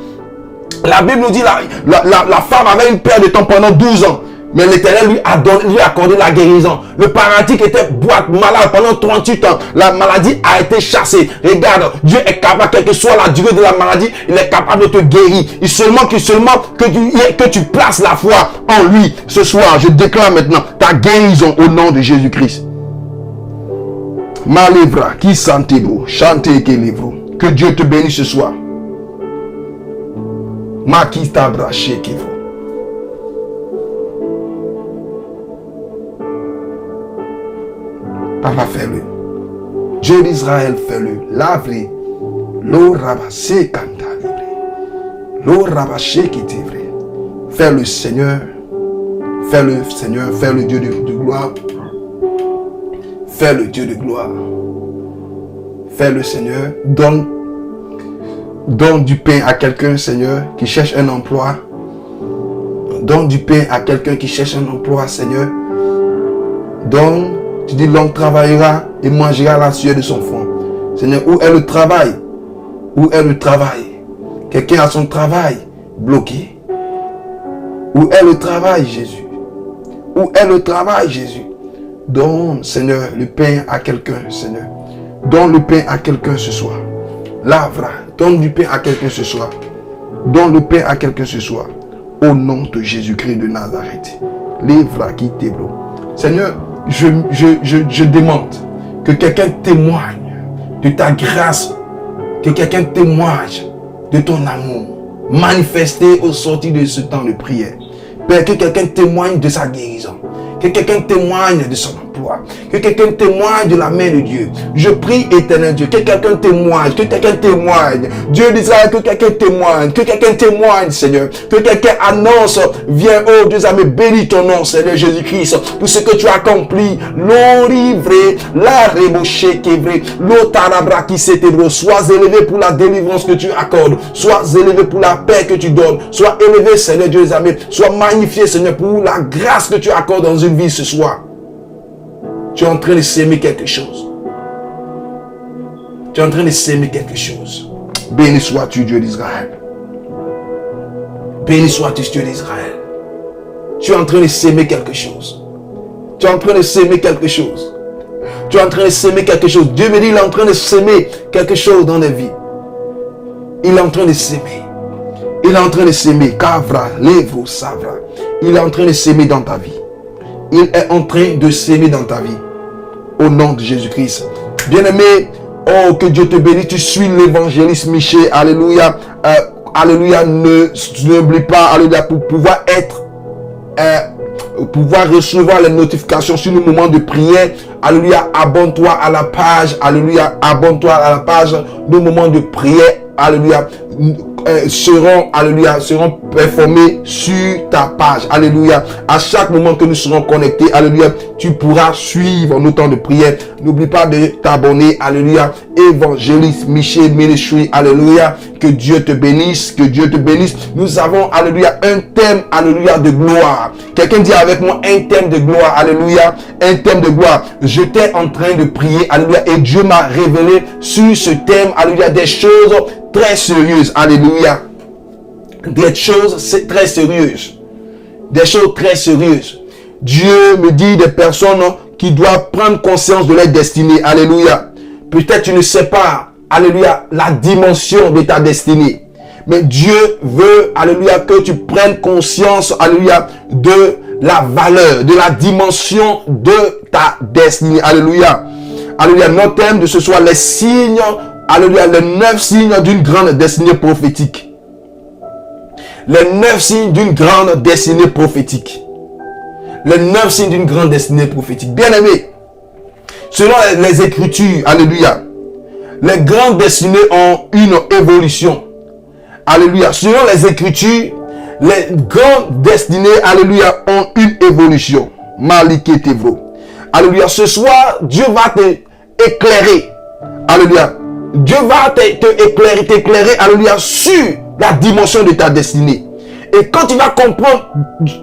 La Bible nous dit la femme avait une perte de temps pendant 12 ans. Mais l'Éternel lui a accordé la guérison. Le paralytique était malade pendant 38 ans. La maladie a été chassée. Regarde, Dieu est capable, quelle que soit la durée de la maladie, il est capable de te guérir. Il seulement que tu places la foi en lui. Ce soir, je déclare maintenant ta guérison au nom de Jésus-Christ. Malevra, qui santez-vous, chantez que livre. Que Dieu te bénisse ce soir. Makita braché qui vous. Papa, fais-le. Dieu d'Israël, fais-le. Lave-le. L'eau rabassé canta libre. L'eau rabassé qui t'est vrai. Fais-le, Seigneur. Fais-le, Seigneur. Fais-le, Dieu de gloire. Fais-le, Dieu de gloire. Fais-le, Seigneur. Donne du pain à quelqu'un, Seigneur, qui cherche un emploi. Donne du pain à quelqu'un qui cherche un emploi, Seigneur. Tu dis, l'homme travaillera et mangera la sueur de son front. Seigneur, où est le travail? Où est le travail? Quelqu'un a son travail bloqué. Où est le travail, Jésus? Où est le travail, Jésus? Donne, Seigneur, le pain à quelqu'un, Seigneur. Donne le pain à quelqu'un ce soir. Lavra, donne du pain à quelqu'un ce soir. Donne le pain à quelqu'un ce soir. Au nom de Jésus-Christ de Nazareth. Livra qui t'éblo. Seigneur, je demande que quelqu'un témoigne de ta grâce, que quelqu'un témoigne de ton amour manifesté au sortir de ce temps de prière. Père, que quelqu'un témoigne de sa guérison, que quelqu'un témoigne de son emploi, que quelqu'un témoigne de la main de Dieu. Je prie, éternel Dieu, que quelqu'un témoigne, Dieu d'Israël, que quelqu'un témoigne, Seigneur, que quelqu'un annonce, viens, oh Dieu, me bénis ton nom, Seigneur Jésus-Christ, pour ce que tu as accompli. L'orivré, la rébauché qui est vrai, l'otarabra qui s'est élevé, sois élevé pour la délivrance que tu accordes, sois élevé pour la paix que tu donnes, sois élevé, Seigneur Dieu, sois magnifié, Seigneur, pour la grâce que tu accordes dans une vie ce soir. Tu es en train de s'aimer quelque chose. Tu es en train de s'aimer quelque chose. Béni sois-tu, Dieu d'Israël. Béni sois-tu, Dieu d'Israël. Tu es en train de s'aimer quelque chose. Tu es en train de s'aimer quelque chose. Tu es en train de s'aimer quelque chose. Dieu me dit, il est en train de s'aimer quelque chose dans la vie. Il est en train de s'aimer. Il est en train de s'aimer. Kavra, levo, savra. Il est en train de s'aimer dans ta vie. Il est en train de s'aimer dans ta vie. Au nom de Jésus-Christ. Bien-aimé, oh, que Dieu te bénisse. Tu suis l'évangéliste Michel. Alléluia. Alléluia. N'oublie pas, alléluia, pour pouvoir pouvoir recevoir les notifications sur le moment de prière. Alléluia. Abonne-toi à la page. Alléluia. Abonne-toi à la page de moment de prière. Alléluia. Seront performés sur ta page. Alléluia. À chaque moment que nous serons connectés, alléluia, tu pourras suivre nos temps de prière. N'oublie pas de t'abonner. Alléluia. Évangéliste Michel Ministry. Alléluia. Que Dieu te bénisse. Que Dieu te bénisse. Nous avons, alléluia, un thème, alléluia, de gloire. Quelqu'un dit avec moi un thème de gloire. Alléluia. Un thème de gloire. J'étais en train de prier. Alléluia. Et Dieu m'a révélé sur ce thème, alléluia, des choses très sérieuses. Alléluia. Des choses très sérieuses. Des choses très sérieuses. Dieu me dit des personnes qui doivent prendre conscience de leur destinée. Alléluia. Peut-être tu ne sais pas, alléluia, la dimension de ta destinée. Mais Dieu veut, alléluia, que tu prennes conscience, alléluia, de la valeur, de la dimension de ta destinée. Alléluia. Alléluia. Notre thème de ce soir, les signes, alléluia, les 9 signes d'une grande destinée prophétique. Les 9 signes d'une grande destinée prophétique. les 9 signes d'une grande destinée prophétique. Bien-aimés, selon les Écritures, alléluia, les grandes destinées ont une évolution. Alléluia. Selon les Écritures, les grandes destinées, alléluia, ont une évolution. Malike Tevro. Alléluia. Ce soir, Dieu va t'éclairer. Alléluia. Dieu va t'éclairer, alléluia, sur la dimension de ta destinée. Et quand tu vas comprendre,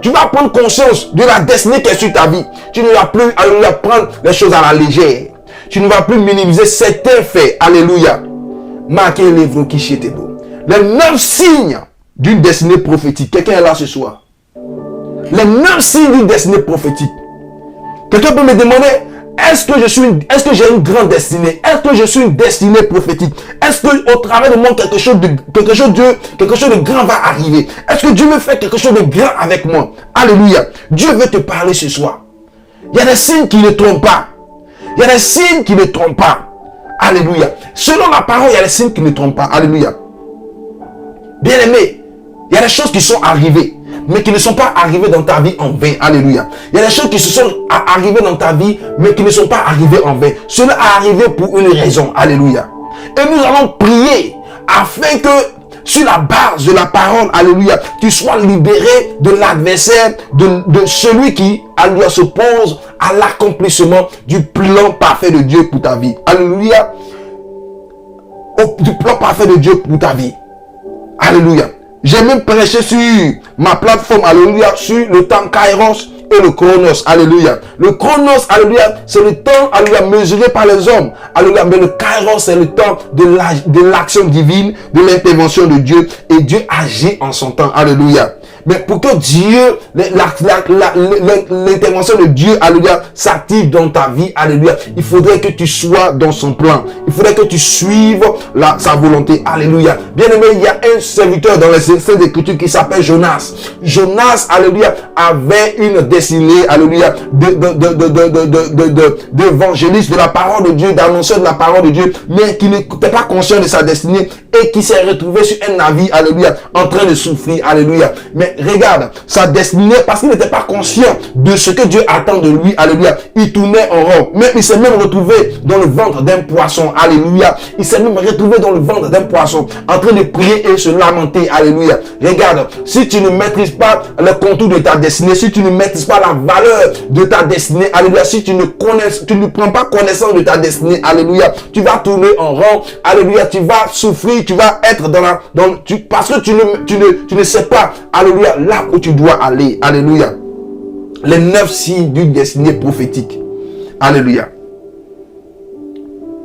tu vas prendre conscience de la destinée qui est sur ta vie. Tu ne vas plus, alléluia, prendre les choses à la légère. Tu ne vas plus minimiser certains faits. Alléluia. Marquez les livres qui chez beau. Les 9 signes d'une destinée prophétique. Quelqu'un est là ce soir. Les 9 signes d'une destinée prophétique. Quelqu'un peut me demander, est-ce que j'ai une grande destinée? Est-ce que je suis une destinée prophétique? Est-ce que au travers de moi quelque chose de grand va arriver? Est-ce que Dieu veut faire quelque chose de grand avec moi? Alléluia. Dieu veut te parler ce soir. Il y a des signes qui ne trompent pas. Il y a des signes qui ne trompent pas. Alléluia. Selon la parole, il y a des signes qui ne trompent pas. Alléluia. Bien aimé, il y a des choses qui sont arrivées, mais qui ne sont pas arrivées dans ta vie en vain. Alléluia. Il y a des choses qui se sont arrivées dans ta vie, mais qui ne sont pas arrivées en vain. Cela est arrivé pour une raison. Alléluia. Et nous allons prier afin que, sur la base de la parole, alléluia, tu sois libéré de l'adversaire, de celui qui, alléluia, s'oppose à l'accomplissement du plan parfait de Dieu pour ta vie. Alléluia. Du plan parfait de Dieu pour ta vie. Alléluia. J'ai même prêché sur ma plateforme, alléluia, sur le temps Kairos et le Chronos. Alléluia. Le Chronos, alléluia, c'est le temps, alléluia, mesuré par les hommes. Alléluia. Mais le Kairos, c'est le temps de l'action divine, de l'intervention de Dieu. Et Dieu agit en son temps. Alléluia. Mais pour que Dieu, l'intervention de Dieu, alléluia, s'active dans ta vie, alléluia, il faudrait que tu sois dans son plan. Il faudrait que tu suives sa volonté, alléluia. Bien aimé, il y a un serviteur dans les Saintes Écritures qui s'appelle Jonas. Jonas, alléluia, avait une destinée, alléluia, d'évangéliste de la parole de Dieu, d'annonceur de la parole de Dieu, mais qui n'était pas conscient de sa destinée et qui s'est retrouvé sur un navire, alléluia, en train de souffrir, alléluia. Mais regarde, sa destinée, parce qu'il n'était pas conscient de ce que Dieu attend de lui, alléluia, il tournait en rond. Mais il s'est même retrouvé dans le ventre d'un poisson, alléluia. Il s'est même retrouvé dans le ventre d'un poisson, en train de prier et se lamenter, alléluia. Regarde, si tu ne maîtrises pas le contour de ta destinée, si tu ne maîtrises pas la valeur de ta destinée, alléluia, si tu ne prends pas connaissance de ta destinée, alléluia, tu vas tourner en rond, alléluia, tu vas souffrir, tu vas être parce que tu ne sais pas, alléluia, là où tu dois aller, alléluia. Les 9 signes d'une destinée prophétique, alléluia.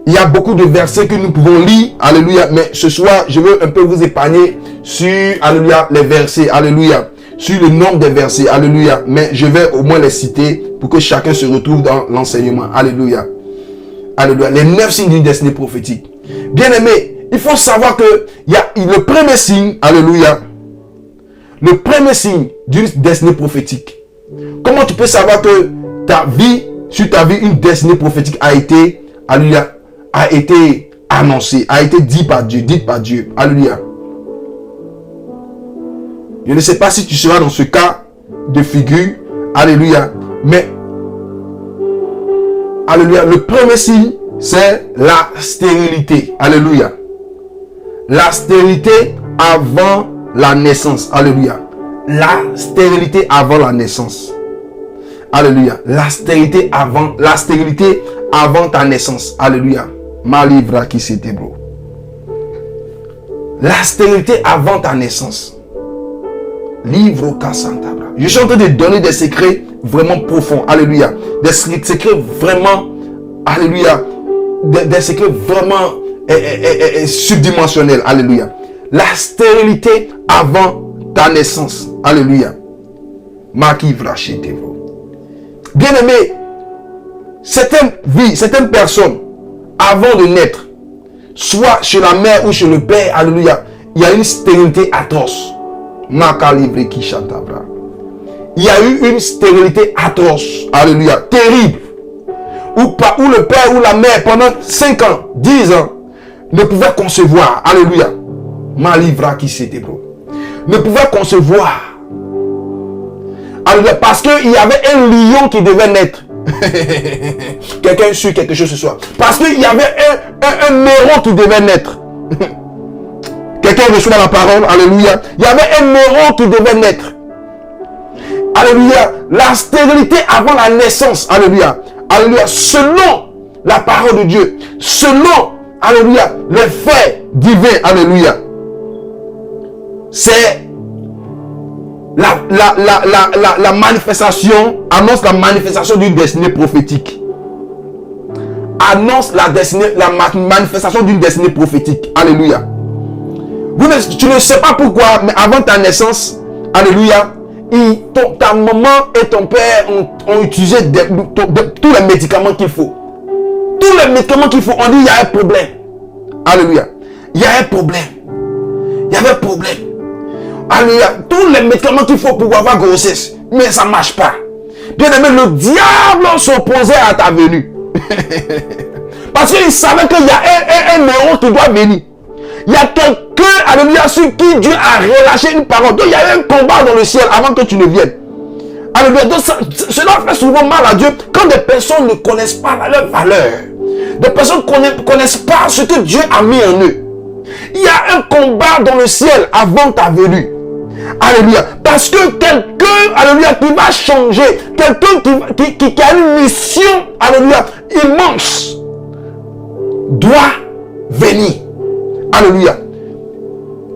Il y a beaucoup de versets que nous pouvons lire, alléluia, mais ce soir, je veux un peu vous épargner sur, alléluia, les versets, alléluia, sur le nombre des versets, alléluia, mais je vais au moins les citer pour que chacun se retrouve dans l'enseignement, alléluia. Alléluia, les 9 signes d'une destinée prophétique. Bien aimé, il faut savoir que il y a le premier signe, alléluia, le premier signe d'une destinée prophétique. Comment tu peux savoir que sur ta vie, une destinée prophétique a été, alléluia, a été annoncée, a été dite par Dieu, alléluia. Je ne sais pas si tu seras dans ce cas de figure, alléluia, mais, alléluia, le premier signe, c'est la stérilité, alléluia. La stérilité avant la naissance. Alléluia. La stérilité avant la naissance. Alléluia. La stérilité avant ta naissance. Alléluia. Malivra qui c'était bro. La stérilité avant ta naissance. Livre Kassantabra. Je suis en train de donner des secrets vraiment profonds. Alléluia. Des secrets vraiment. Alléluia. Des secrets vraiment subdimensionnel, alléluia. La stérilité avant ta naissance, alléluia. Bien aimé, certaines personnes, avant de naître, soit chez la mère ou chez le père, alléluia, il y a une stérilité atroce. Il y a eu une stérilité atroce, alléluia, terrible. Où le père ou la mère, pendant 5 ans, 10 ans, ne pouvait concevoir, alléluia, Malivra qui c'était bro, ne pouvait concevoir, Alléluia. Parce qu'il y avait un lion qui devait naître. Quelqu'un suit quelque chose ce soir. Parce qu'il y avait un héros qui devait naître. Quelqu'un reçoit la parole. Alléluia. Il y avait un héros qui devait naître. Alléluia. La stérilité avant la naissance. Alléluia. Alléluia. Selon la parole de Dieu. Selon, alléluia, les faits divins. Alléluia. C'est la manifestation, annonce la manifestation d'une destinée prophétique. Annonce la manifestation d'une destinée prophétique. Alléluia. Tu ne sais pas pourquoi, mais avant ta naissance, alléluia, ta maman et ton père ont utilisé tous les médicaments qu'il faut. Tous les médicaments qu'il faut. On dit il y a un problème. Alléluia. Il y a un problème. Il y avait un problème. Alléluia. Tous les médicaments qu'il faut pour avoir grossesse. Mais ça ne marche pas. Bien aimé, le diable s'opposait à ta venue. Parce qu'il savait qu'il y a un héros qui doit venir. Il y a quelqu'un, alléluia, sur qui Dieu a relâché une parole. Donc il y a un combat dans le ciel avant que tu ne viennes. Alléluia. Donc cela fait souvent mal à Dieu quand des personnes ne connaissent pas leur valeur. Des personnes ne connaissent pas ce que Dieu a mis en eux. Il y a un combat dans le ciel avant ta venue. Alléluia. Parce que quelqu'un, alléluia, qui va changer, quelqu'un qui a une mission, alléluia, immense, doit venir. Alléluia.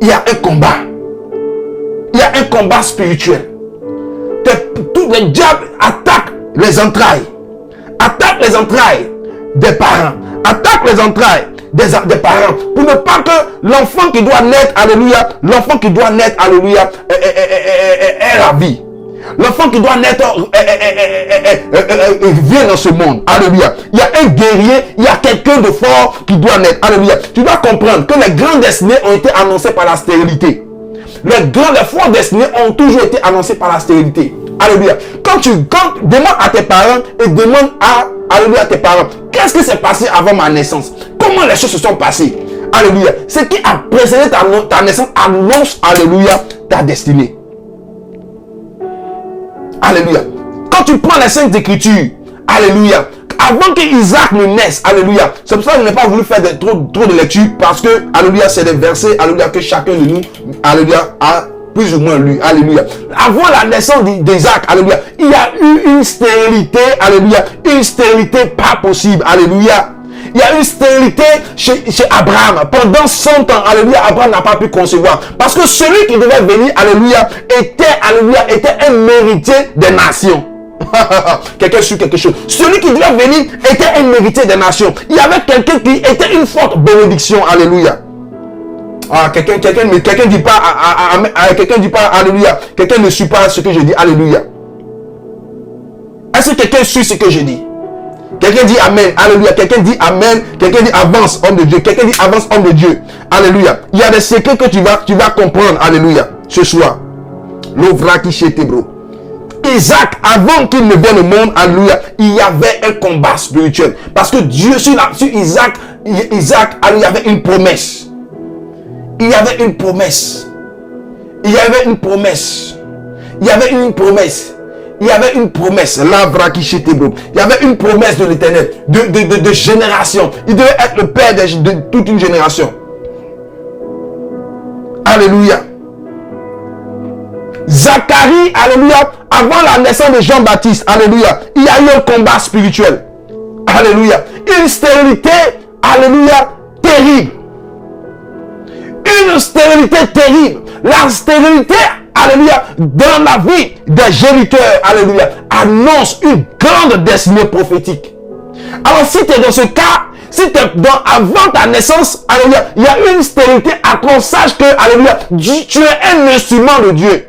Il y a un combat. Il y a un combat spirituel. Tous les diables attaquent les entrailles. Attaquent les entrailles des parents. Attaquent les entrailles des parents. Pour ne pas que l'enfant qui doit naître, alléluia, l'enfant qui doit naître, alléluia, ait la vie. L'enfant qui doit naître vient dans ce monde. Alléluia. Il y a un guerrier, il y a quelqu'un de fort qui doit naître. Alléluia. Tu dois comprendre que les grandes destinées ont été annoncées par la stérilité. Les fortes destinées ont toujours été annoncées par la stérilité. Alléluia. Quand demande à tes parents et demande à tes parents, qu'est-ce qui s'est passé avant ma naissance? Comment les choses se sont passées? Alléluia. Ce qui a précédé ta naissance annonce, alléluia, ta destinée. Alléluia. Quand tu prends les Saintes Écritures, alléluia, avant qu'Isaac ne naisse, alléluia, c'est pour ça que je n'ai pas voulu faire trop de lecture, parce que, alléluia, c'est des versets, alléluia, que chacun de nous, alléluia, a plus ou moins lu, alléluia. Avant la naissance d'Isaac, alléluia, il y a eu une stérilité, alléluia, une stérilité pas possible, alléluia. Il y a une stérilité chez Abraham. Pendant 100 ans, alléluia, Abraham n'a pas pu concevoir. Parce que celui qui devait venir, alléluia, était un héritier des nations. Quelqu'un sur quelque chose. Celui qui devait venir était un héritier des nations. Il y avait quelqu'un qui était une forte bénédiction, alléluia. Ah, quelqu'un dit pas, quelqu'un dit pas, alléluia. Quelqu'un ne suit pas ce que je dis, alléluia. Est-ce que quelqu'un suit ce que je dis? Quelqu'un dit Amen. Alléluia. Quelqu'un dit Amen. Quelqu'un dit avance, homme de Dieu. Quelqu'un dit avance, homme de Dieu. Alléluia. Il y a des secrets que tu vas comprendre. Alléluia. Ce soir. L'ovra qui chez bro. Isaac, avant qu'il ne vienne au monde, alléluia, il y avait un combat spirituel. Parce que Dieu, sur Isaac, alléluia, il y avait une promesse. Il y avait une promesse. Il y avait une promesse. Il y avait une promesse. Il y avait une promesse, il y avait une promesse de l'Éternel, de génération. Il devait être le père de toute une génération. Alléluia. Zacharie, alléluia, avant la naissance de Jean-Baptiste, alléluia, il y a eu un combat spirituel. Alléluia. Une stérilité, alléluia, terrible. Une stérilité terrible. La stérilité, alléluia, dans la vie des géniteurs, alléluia, annonce une grande destinée prophétique. Alors si tu es dans ce cas, si tu es avant ta naissance, alléluia, il y a une stérilité à qu'on sache que, alléluia, tu es un instrument de Dieu.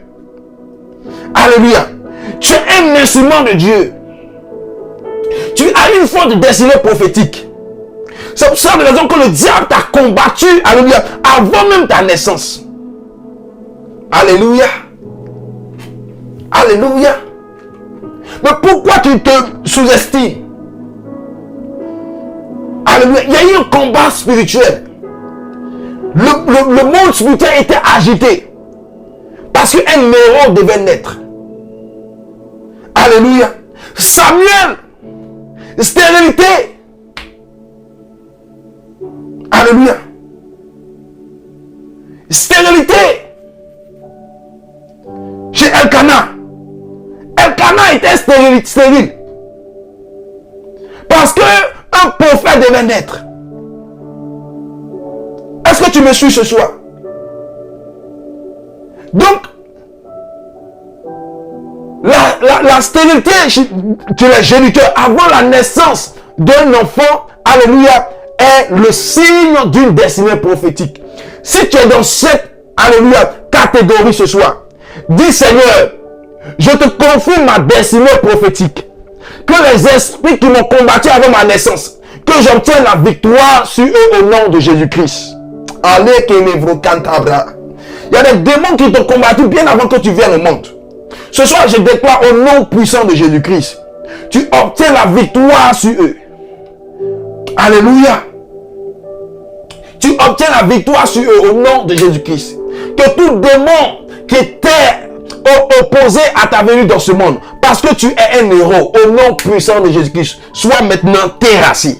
Alléluia. Tu es un instrument de Dieu. Tu as une forte destinée prophétique. C'est pour ça que le diable t'a combattu, alléluia, avant même ta naissance. Alléluia. Alléluia. Mais pourquoi tu te sous-estimes? Alléluia. Il y a eu un combat spirituel. Le monde spirituel était agité. Parce qu'un héros devait naître. Alléluia. Samuel, stérilité. Alléluia. Stérilité. Chez Elkana. Elkana était stérile. Parce que un prophète devait naître. Est-ce que tu me suis ce soir? Donc, la stérilité chez les géniteurs avant la naissance d'un enfant, alléluia, est le signe d'une destinée prophétique. Si tu es dans cette, alléluia, catégorie ce soir, dis Seigneur, je te confie ma destinée prophétique. Que les esprits qui m'ont combattu avant ma naissance, que j'obtienne la victoire sur eux au nom de Jésus-Christ. Allez, il y a des démons qui t'ont combattu bien avant que tu viennes au monde. Ce soir, je déclare au nom puissant de Jésus-Christ. Tu obtiens la victoire sur eux. Alléluia. Tu obtiens la victoire sur eux au nom de Jésus-Christ. Que tout démon qui était opposé à ta venue dans ce monde, parce que tu es un héros, au nom puissant de Jésus-Christ, soit maintenant terrassé.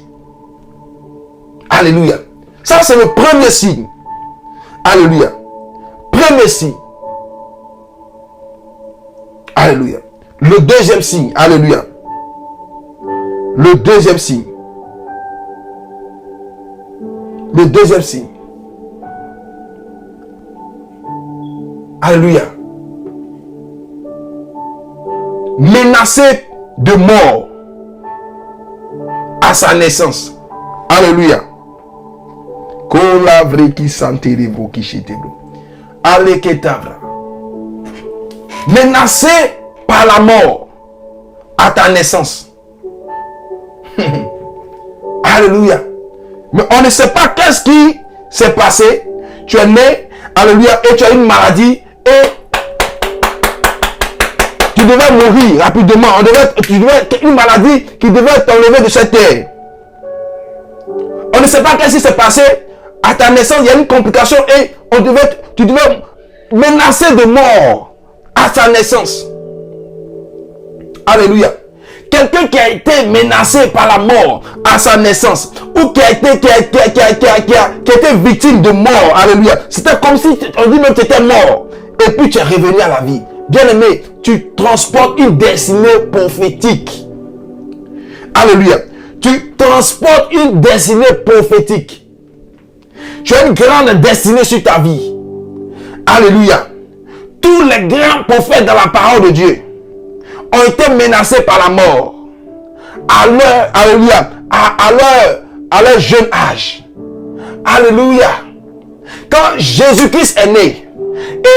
Alléluia. Ça, c'est le premier signe. Alléluia. Premier signe. Alléluia. Le deuxième signe. Alléluia. Le deuxième signe. Le deuxième signe. Alléluia. Menacé de mort à sa naissance. Alléluia. Menacé par la mort à ta naissance. Alléluia. Mais on ne sait pas qu'est-ce qui s'est passé. Tu es né, alléluia, et tu as une maladie et tu devais mourir rapidement. Une maladie qui devait t'enlever de cette terre. On ne sait pas qu'est-ce qui s'est passé. À ta naissance, il y a une complication et tu devais menacer de mort à sa naissance. Alléluia. Quelqu'un qui a été menacé par la mort à sa naissance ou qui a été victime de mort. Alléluia. C'était comme si on dit même que tu étais mort et puis tu es revenu à la vie. Bien-aimé, tu transportes une destinée prophétique. Alléluia. Tu transportes une destinée prophétique. Tu as une grande destinée sur ta vie. Alléluia. Tous les grands prophètes dans la parole de Dieu ont été menacés par la mort. Alléluia. À leur jeune âge. Alléluia. Quand Jésus-Christ est né,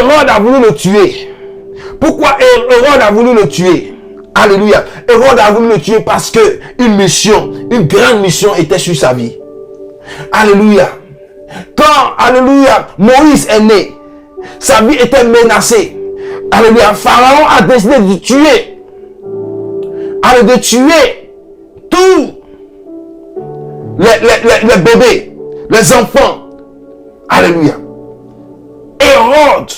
Hérode a voulu le tuer. Pourquoi Hérode a voulu le tuer? Alléluia. Hérode a voulu le tuer parce que une grande mission était sur sa vie. Alléluia. Quand, alléluia, Moïse est né, sa vie était menacée. Alléluia. Pharaon a décidé de tuer. De tuer tous les bébés, les enfants. Alléluia. Hérode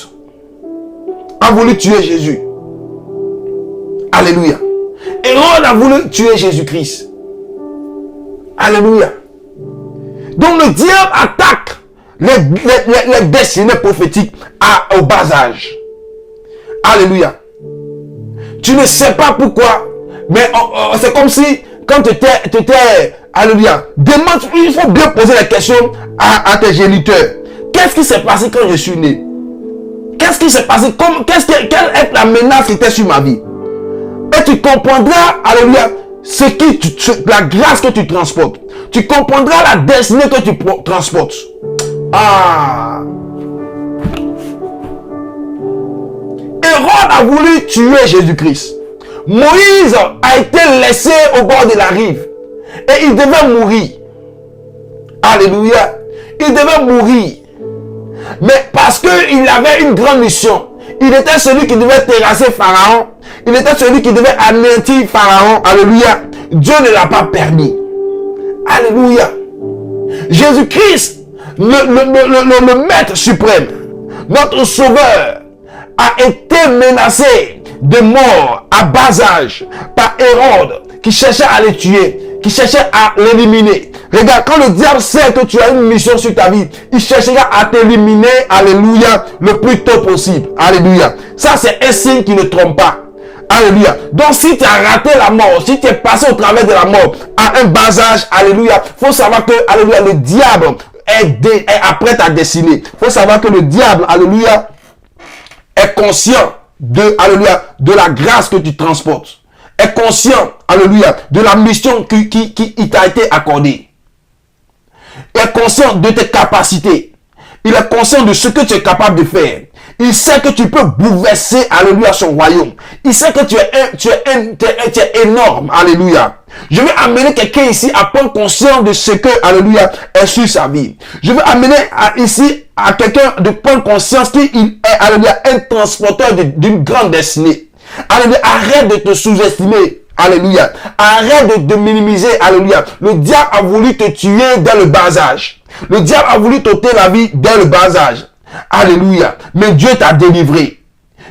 a voulu tuer Jésus. Alléluia. Hérode a voulu tuer Jésus-Christ. Alléluia. Donc le diable attaque les destinées prophétiques au bas âge. Alléluia. Tu ne sais pas pourquoi, mais c'est comme si quand tu étais, alléluia, demande, il faut bien poser la question à tes géniteurs. Qu'est-ce qui s'est passé quand je suis né? Qu'est-ce qui s'est passé? Quelle est la menace qui était sur ma vie? Et tu comprendras, alléluia, la grâce que tu transportes. Tu comprendras la destinée que tu transportes. Hérode a voulu tuer Jésus-Christ. Moïse a été laissé au bord de la rive. Et il devait mourir. Alléluia. Il devait mourir. Mais parce qu'il avait une grande mission. Il était celui qui devait terrasser Pharaon. Il était celui qui devait anéantir Pharaon. Alléluia. Dieu ne l'a pas permis. Alléluia. Jésus-Christ, le Maître suprême, notre Sauveur, a été menacé de mort à bas âge par Hérode, qui cherchait à les tuer, qui cherchait à l'éliminer. Regarde, quand le diable sait que tu as une mission sur ta vie, il cherchera à t'éliminer, alléluia, le plus tôt possible. Alléluia. Ça, c'est un signe qui ne trompe pas. Alléluia. Donc, si tu as raté la mort, si tu es passé au travers de la mort à un bas âge, alléluia, faut savoir que, alléluia, le diable est après ta destinée. Faut savoir que le diable, alléluia, est conscient de, alléluia, de la grâce que tu transportes. Est conscient, alléluia, de la mission qui t'a été accordée. Est conscient de tes capacités. Il est conscient de ce que tu es capable de faire. Il sait que tu peux bouleverser, alléluia, son royaume. Il sait que tu es énorme, alléluia. Je vais amener quelqu'un ici à prendre conscience de ce que, alléluia, est sur sa vie. Je vais amener ici à quelqu'un de prendre conscience qu'il est, alléluia, un transporteur d'une grande destinée. Alléluia, arrête de te sous-estimer. Alléluia. Arrête de minimiser. Alléluia. Le diable a voulu te tuer dès le bas âge. Le diable a voulu t'ôter la vie dès le bas âge. Alléluia. Mais Dieu t'a délivré.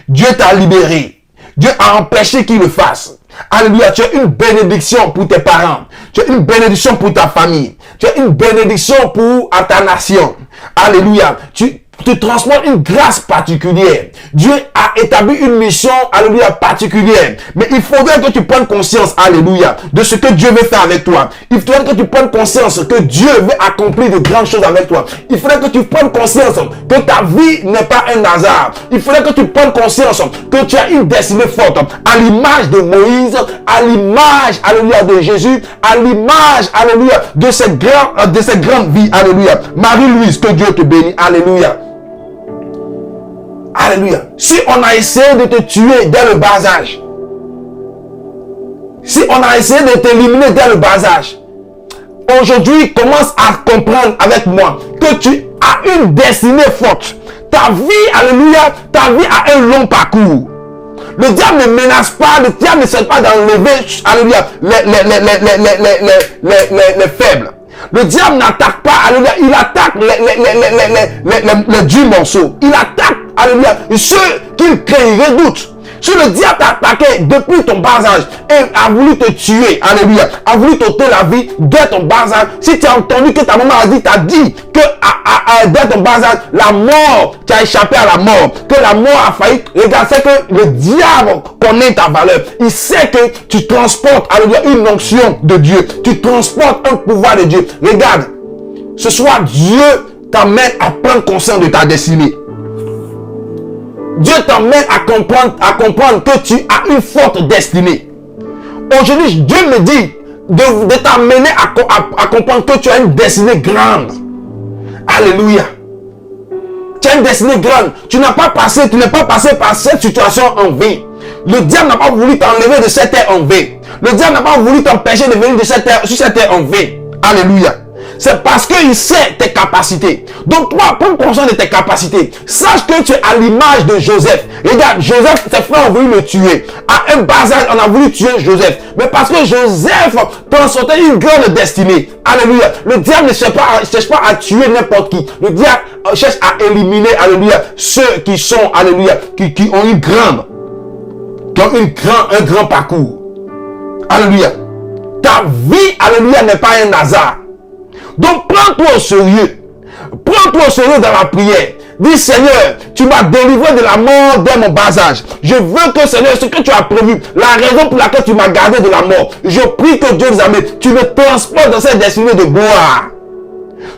Dieu t'a libéré. Dieu a empêché qu'il le fasse. Alléluia. Tu as une bénédiction pour tes parents. Tu as une bénédiction pour ta famille. Tu as une bénédiction pour ta nation. Alléluia. Tu transportes une grâce particulière. Dieu a établi une mission, alléluia, particulière. Mais il faudrait que tu prennes conscience, alléluia, de ce que Dieu veut faire avec toi. Il faudrait que tu prennes conscience que Dieu veut accomplir de grandes choses avec toi. Il faudrait que tu prennes conscience que ta vie n'est pas un hasard. Il faudrait que tu prennes conscience que tu as une destinée forte. À l'image de Moïse, à l'image, alléluia, de Jésus, à l'image, alléluia, de cette grande vie, alléluia. Marie-Louise, que Dieu te bénisse, alléluia. Alléluia. Si on a essayé de te tuer dès le bas âge, si on a essayé de t'éliminer dès le bas âge, aujourd'hui, commence à comprendre avec moi que tu as une destinée forte. Ta vie, alléluia, ta vie a un long parcours. Le diable ne menace pas, le diable ne cherche pas d'enlever, alléluia, les faibles. Le diable n'attaque pas, alléluia, il attaque les 10 morceaux. Il attaque, alléluia, ceux qui créeraient doute. Si le diable t'a attaqué depuis ton bas âge et a voulu te tuer, alléluia, a voulu t'ôter la vie dès ton bas âge, si tu as entendu que ta maman t'a dit que dès ton bas âge, la mort, tu as échappé à la mort, que la mort a failli, regarde, c'est que le diable connaît ta valeur. Il sait que tu transportes, alléluia, une onction de Dieu. Tu transportes un pouvoir de Dieu. Regarde, ce soir, Dieu t'amène à prendre conscience de ta destinée. Dieu t'emmène à comprendre que tu as une forte destinée. Aujourd'hui, Dieu me dit de t'amener à comprendre que tu as une destinée grande. Alléluia. Tu as une destinée grande. Tu n'es pas passé par cette situation en vain. Le diable n'a pas voulu t'enlever de cette terre en vain. Le diable n'a pas voulu t'empêcher de venir sur cette terre en vain. Alléluia. C'est parce qu'il sait tes capacités. Donc toi, prends conscience de tes capacités. Sache que tu es à l'image de Joseph. Regarde, Joseph, ses frères ont voulu le tuer. À un bas âge, on a voulu tuer Joseph. Mais parce que Joseph transportait une grande destinée. Alléluia. Le diable ne cherche pas à tuer n'importe qui. Le diable cherche à éliminer, alléluia, ceux qui sont, alléluia, qui ont un grand parcours. Alléluia. Ta vie, alléluia, n'est pas un hasard. Donc, prends-toi au sérieux. Prends-toi au sérieux dans la prière. Dis, Seigneur, tu m'as délivré de la mort dès mon bas âge. Je veux que, Seigneur, ce que tu as prévu, la raison pour laquelle tu m'as gardé de la mort, je prie que Dieu nous amène. Tu me transportes dans cette destinée de gloire.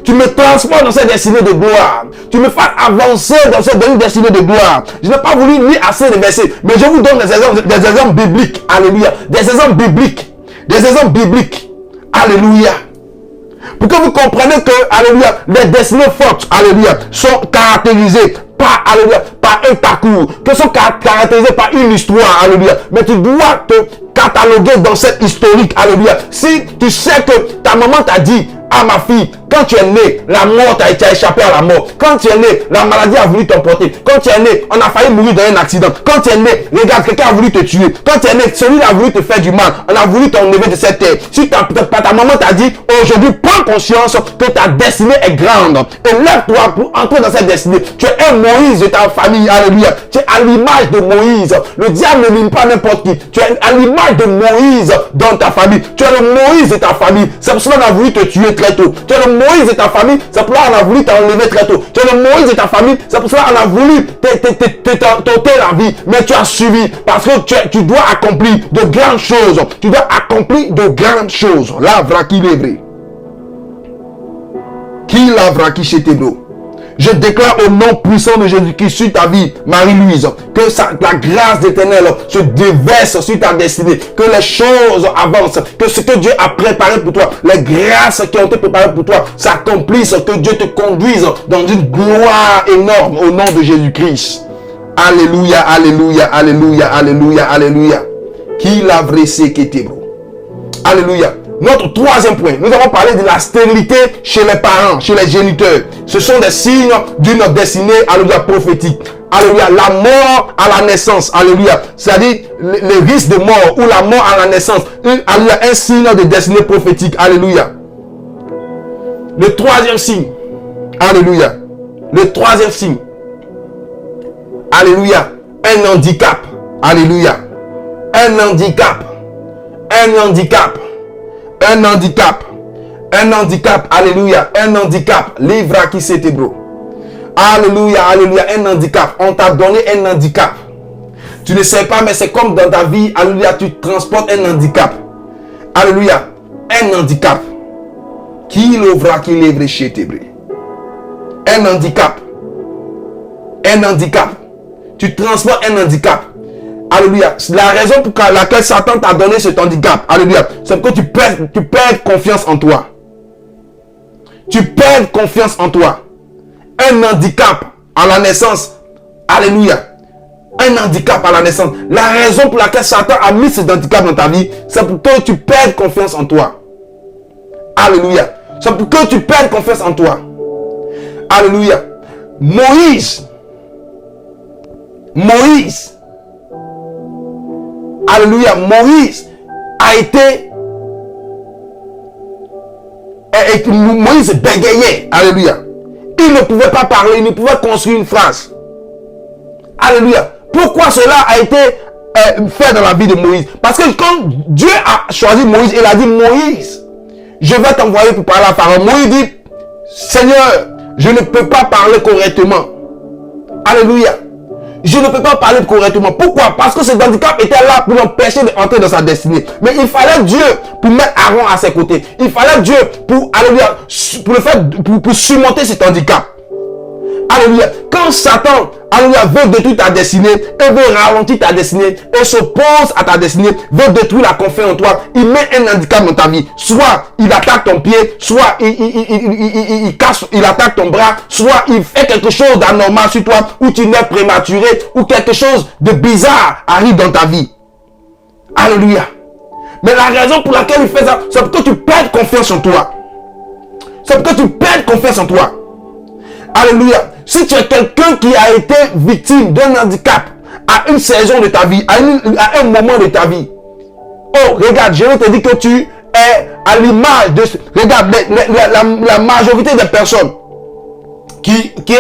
Tu me transportes dans cette destinée de gloire. Tu me fasses avancer dans cette destinée de gloire. Je n'ai pas voulu lire assez de versets, mais je vous donne des exemples bibliques. Alléluia. Des exemples bibliques. Des exemples bibliques. Alléluia. Pour que vous compreniez que, alléluia, les destinées fortes, alléluia, sont caractérisées par, alléluia, par un parcours, que sont caractérisées par une histoire, alléluia. Mais tu dois te cataloguer dans cette historique, alléluia. Si tu sais que ta maman t'a dit, Ah ma fille, quand tu es né, la mort t'a échappé à la mort. Quand tu es né, la maladie a voulu t'emporter. Quand tu es né, on a failli mourir dans un accident. Quand tu es né, regarde, quelqu'un a voulu te tuer. Quand tu es né, celui-là a voulu te faire du mal. On a voulu t'enlever de cette terre. Si ta maman t'a dit, aujourd'hui, prends conscience que ta destinée est grande. Et lève-toi pour entrer dans cette destinée. Tu es un Moïse de ta famille. Alléluia. Tu es à l'image de Moïse. Le diable ne mine pas n'importe qui. Tu es à l'image de Moïse dans ta famille. Tu es le Moïse de ta famille. C'est pour cela qu'on a voulu te tuer très tôt. Tu es le Moïse de ta famille. C'est pour cela qu'on a voulu t'enlever très tôt. Tu es le Moïse de ta famille. C'est pour cela qu'on a voulu t'ôter la vie. Mais tu as suivi. Parce que tu dois accomplir de grandes choses. Tu dois accomplir de grandes choses. La vraki levré. Qui la vraki chez Tébro. Je déclare au nom puissant de Jésus-Christ sur ta vie, Marie-Louise, que la grâce d'Éternel se déverse sur ta destinée, que les choses avancent, que ce que Dieu a préparé pour toi, les grâces qui ont été préparées pour toi s'accomplissent, que Dieu te conduise dans une gloire énorme au nom de Jésus-Christ. Alléluia, alléluia, alléluia, alléluia, alléluia. Qui l'a vressé qui était beau. Alléluia. Notre troisième point, nous avons parlé de la stérilité chez les parents, chez les géniteurs. Ce sont des signes d'une destinée, alléluia, prophétique. Alléluia, la mort à la naissance, alléluia. C'est-à-dire le risque de mort ou la mort à la naissance. Alléluia, un signe de destinée prophétique, alléluia. Le troisième signe, alléluia. Le troisième signe, alléluia, un handicap, alléluia. Un handicap, un handicap. Un handicap. Un handicap. Alléluia. Un handicap. Livra qui c'était bro. Alléluia. Alléluia. Un handicap. On t'a donné un handicap. Tu ne sais pas, mais c'est comme dans ta vie. Alléluia. Tu transportes un handicap. Alléluia. Un handicap. Qui l'ouvra qui livre chez tes bro. Un handicap. Un handicap. Tu transportes un handicap. Alléluia. La raison pour laquelle Satan t'a donné cet handicap, alléluia, c'est que tu perds confiance en toi. Tu perds confiance en toi. Un handicap à la naissance, alléluia. Un handicap à la naissance. La raison pour laquelle Satan a mis cet handicap dans ta vie, c'est pour que tu perds confiance en toi. Alléluia. C'est pour que tu perds confiance en toi. Alléluia. Moïse. Alléluia, Moïse a été... Moïse bégayait. Alléluia. Il ne pouvait pas parler, il ne pouvait construire une phrase. Alléluia. Pourquoi cela a été fait dans la vie de Moïse? Parce que quand Dieu a choisi Moïse, il a dit, Moïse, je vais t'envoyer pour parler à Pharaon. Moïse dit, Seigneur, je ne peux pas parler correctement. Alléluia. Je ne peux pas parler correctement. Pourquoi? Parce que cet handicap était là pour l'empêcher d'entrer dans sa destinée. Mais il fallait Dieu pour mettre Aaron à ses côtés. Il fallait Dieu pour, alléluia, pour surmonter cet handicap. Alléluia. Quand Satan, alléluia, veut détruire ta destinée, et veut ralentir ta destinée, et s'oppose à ta destinée, veut détruire la confiance en toi, il met un handicap dans ta vie. Soit il attaque ton pied, soit il attaque ton bras, soit il fait quelque chose d'anormal sur toi, ou tu nais prématuré, ou quelque chose de bizarre arrive dans ta vie. Alléluia. Mais la raison pour laquelle il fait ça, c'est pour que tu perdes confiance en toi. C'est pour que tu perdes confiance en toi. Alléluia. Si tu es quelqu'un qui a été victime d'un handicap à une saison de ta vie, à un moment de ta vie. Oh, regarde, je vais te dire que tu es à l'image de... Regarde, la majorité des personnes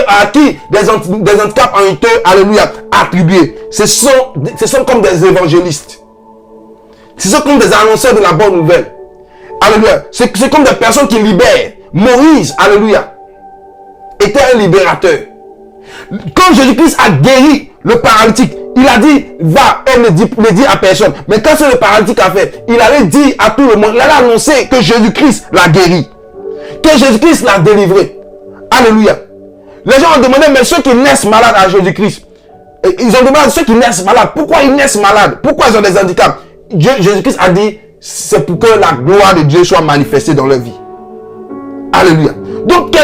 à qui des handicaps ont été, alléluia, attribués, ce sont comme des évangélistes. Ce sont comme des annonceurs de la bonne nouvelle. Alléluia. C'est comme des personnes qui libèrent. Moïse, alléluia, était un libérateur. Quand Jésus-Christ a guéri le paralytique, il a dit, va, et ne dit à personne. Mais quand le paralytique a fait, il allait dire à tout le monde, il allait annoncer que Jésus-Christ l'a guéri, que Jésus-Christ l'a délivré. Alléluia. Les gens ont demandé, mais ceux qui naissent malades à Jésus-Christ, ils ont demandé ceux qui naissent malades, pourquoi ils naissent malades? Pourquoi ils ont des handicaps? Jésus-Christ a dit, c'est pour que la gloire de Dieu soit manifestée dans leur vie. Alléluia. Donc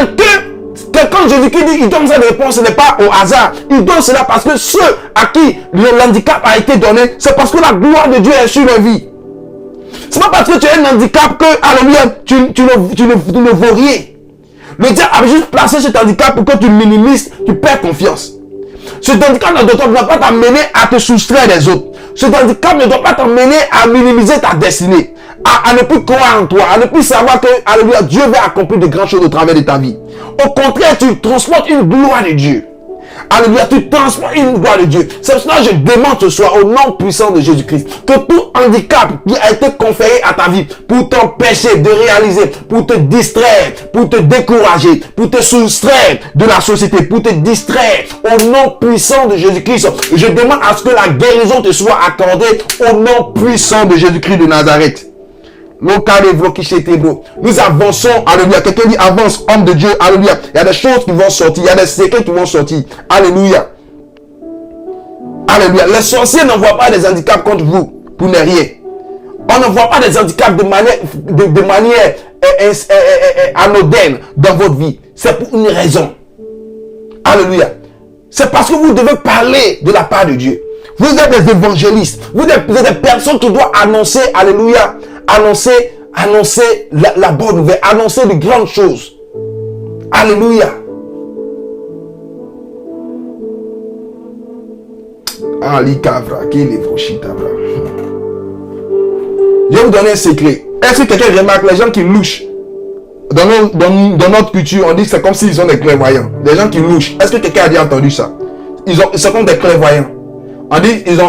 quand Jésus-Christ dit, il donne cette réponse, ce n'est pas au hasard. Il donne cela parce que ceux à qui l'handicap a été donné, c'est parce que la gloire de Dieu est sur leur vie. C'est pas parce que tu as un handicap que, alléluia, tu ne vaux rien. Le diable a juste placé cet handicap pour que tu minimises, tu perds confiance. Cet handicap ne doit pas t'amener à te soustraire des autres. Cet handicap ne doit pas t'amener à minimiser ta destinée, à ne plus croire en toi, à ne plus savoir que, alléluia, Dieu va accomplir de grandes choses au travers de ta vie. Au contraire, tu transportes une gloire de Dieu. Alléluia, tu transportes une gloire de Dieu. C'est pour cela que je demande ce soir au nom puissant de Jésus-Christ que tout handicap qui a été conféré à ta vie pour t'empêcher de réaliser, pour te distraire, pour te décourager, pour te soustraire de la société, pour te distraire, au nom puissant de Jésus-Christ, je demande à ce que la guérison te soit accordée au nom puissant de Jésus-Christ de Nazareth. Nous avançons, alléluia. Quelqu'un dit avance, homme de Dieu, alléluia. Il y a des choses qui vont sortir, il y a des secrets qui vont sortir, alléluia. Alléluia. Les sorciers n'envoient pas des handicaps contre vous pour ne rien. On ne voit pas des handicaps de manière anodine dans votre vie. C'est pour une raison. Alléluia. C'est parce que vous devez parler de la part de Dieu. Vous êtes des évangélistes. Vous êtes des personnes qui doivent annoncer, alléluia, annoncer la bonne nouvelle, annoncer de grandes choses. Alléluia. Je vais vous donner un secret. Est-ce que quelqu'un remarque les gens qui louchent dans notre culture, on dit que c'est comme s'ils ont des clairvoyants. Des gens qui louchent. Est-ce que quelqu'un a déjà entendu ça? C'est comme des clairvoyants. On dit ils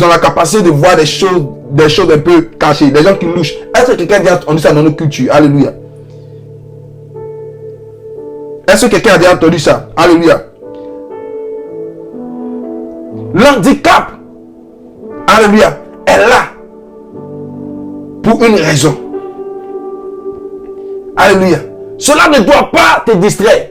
ont la capacité de voir des choses un peu cachées. Des gens qui louchent. Est-ce que quelqu'un a déjà entendu ça dans notre culture? Alléluia. Est-ce que quelqu'un a déjà entendu ça? Alléluia. L'handicap, alléluia, est là pour une raison. Alléluia. Cela ne doit pas te distraire.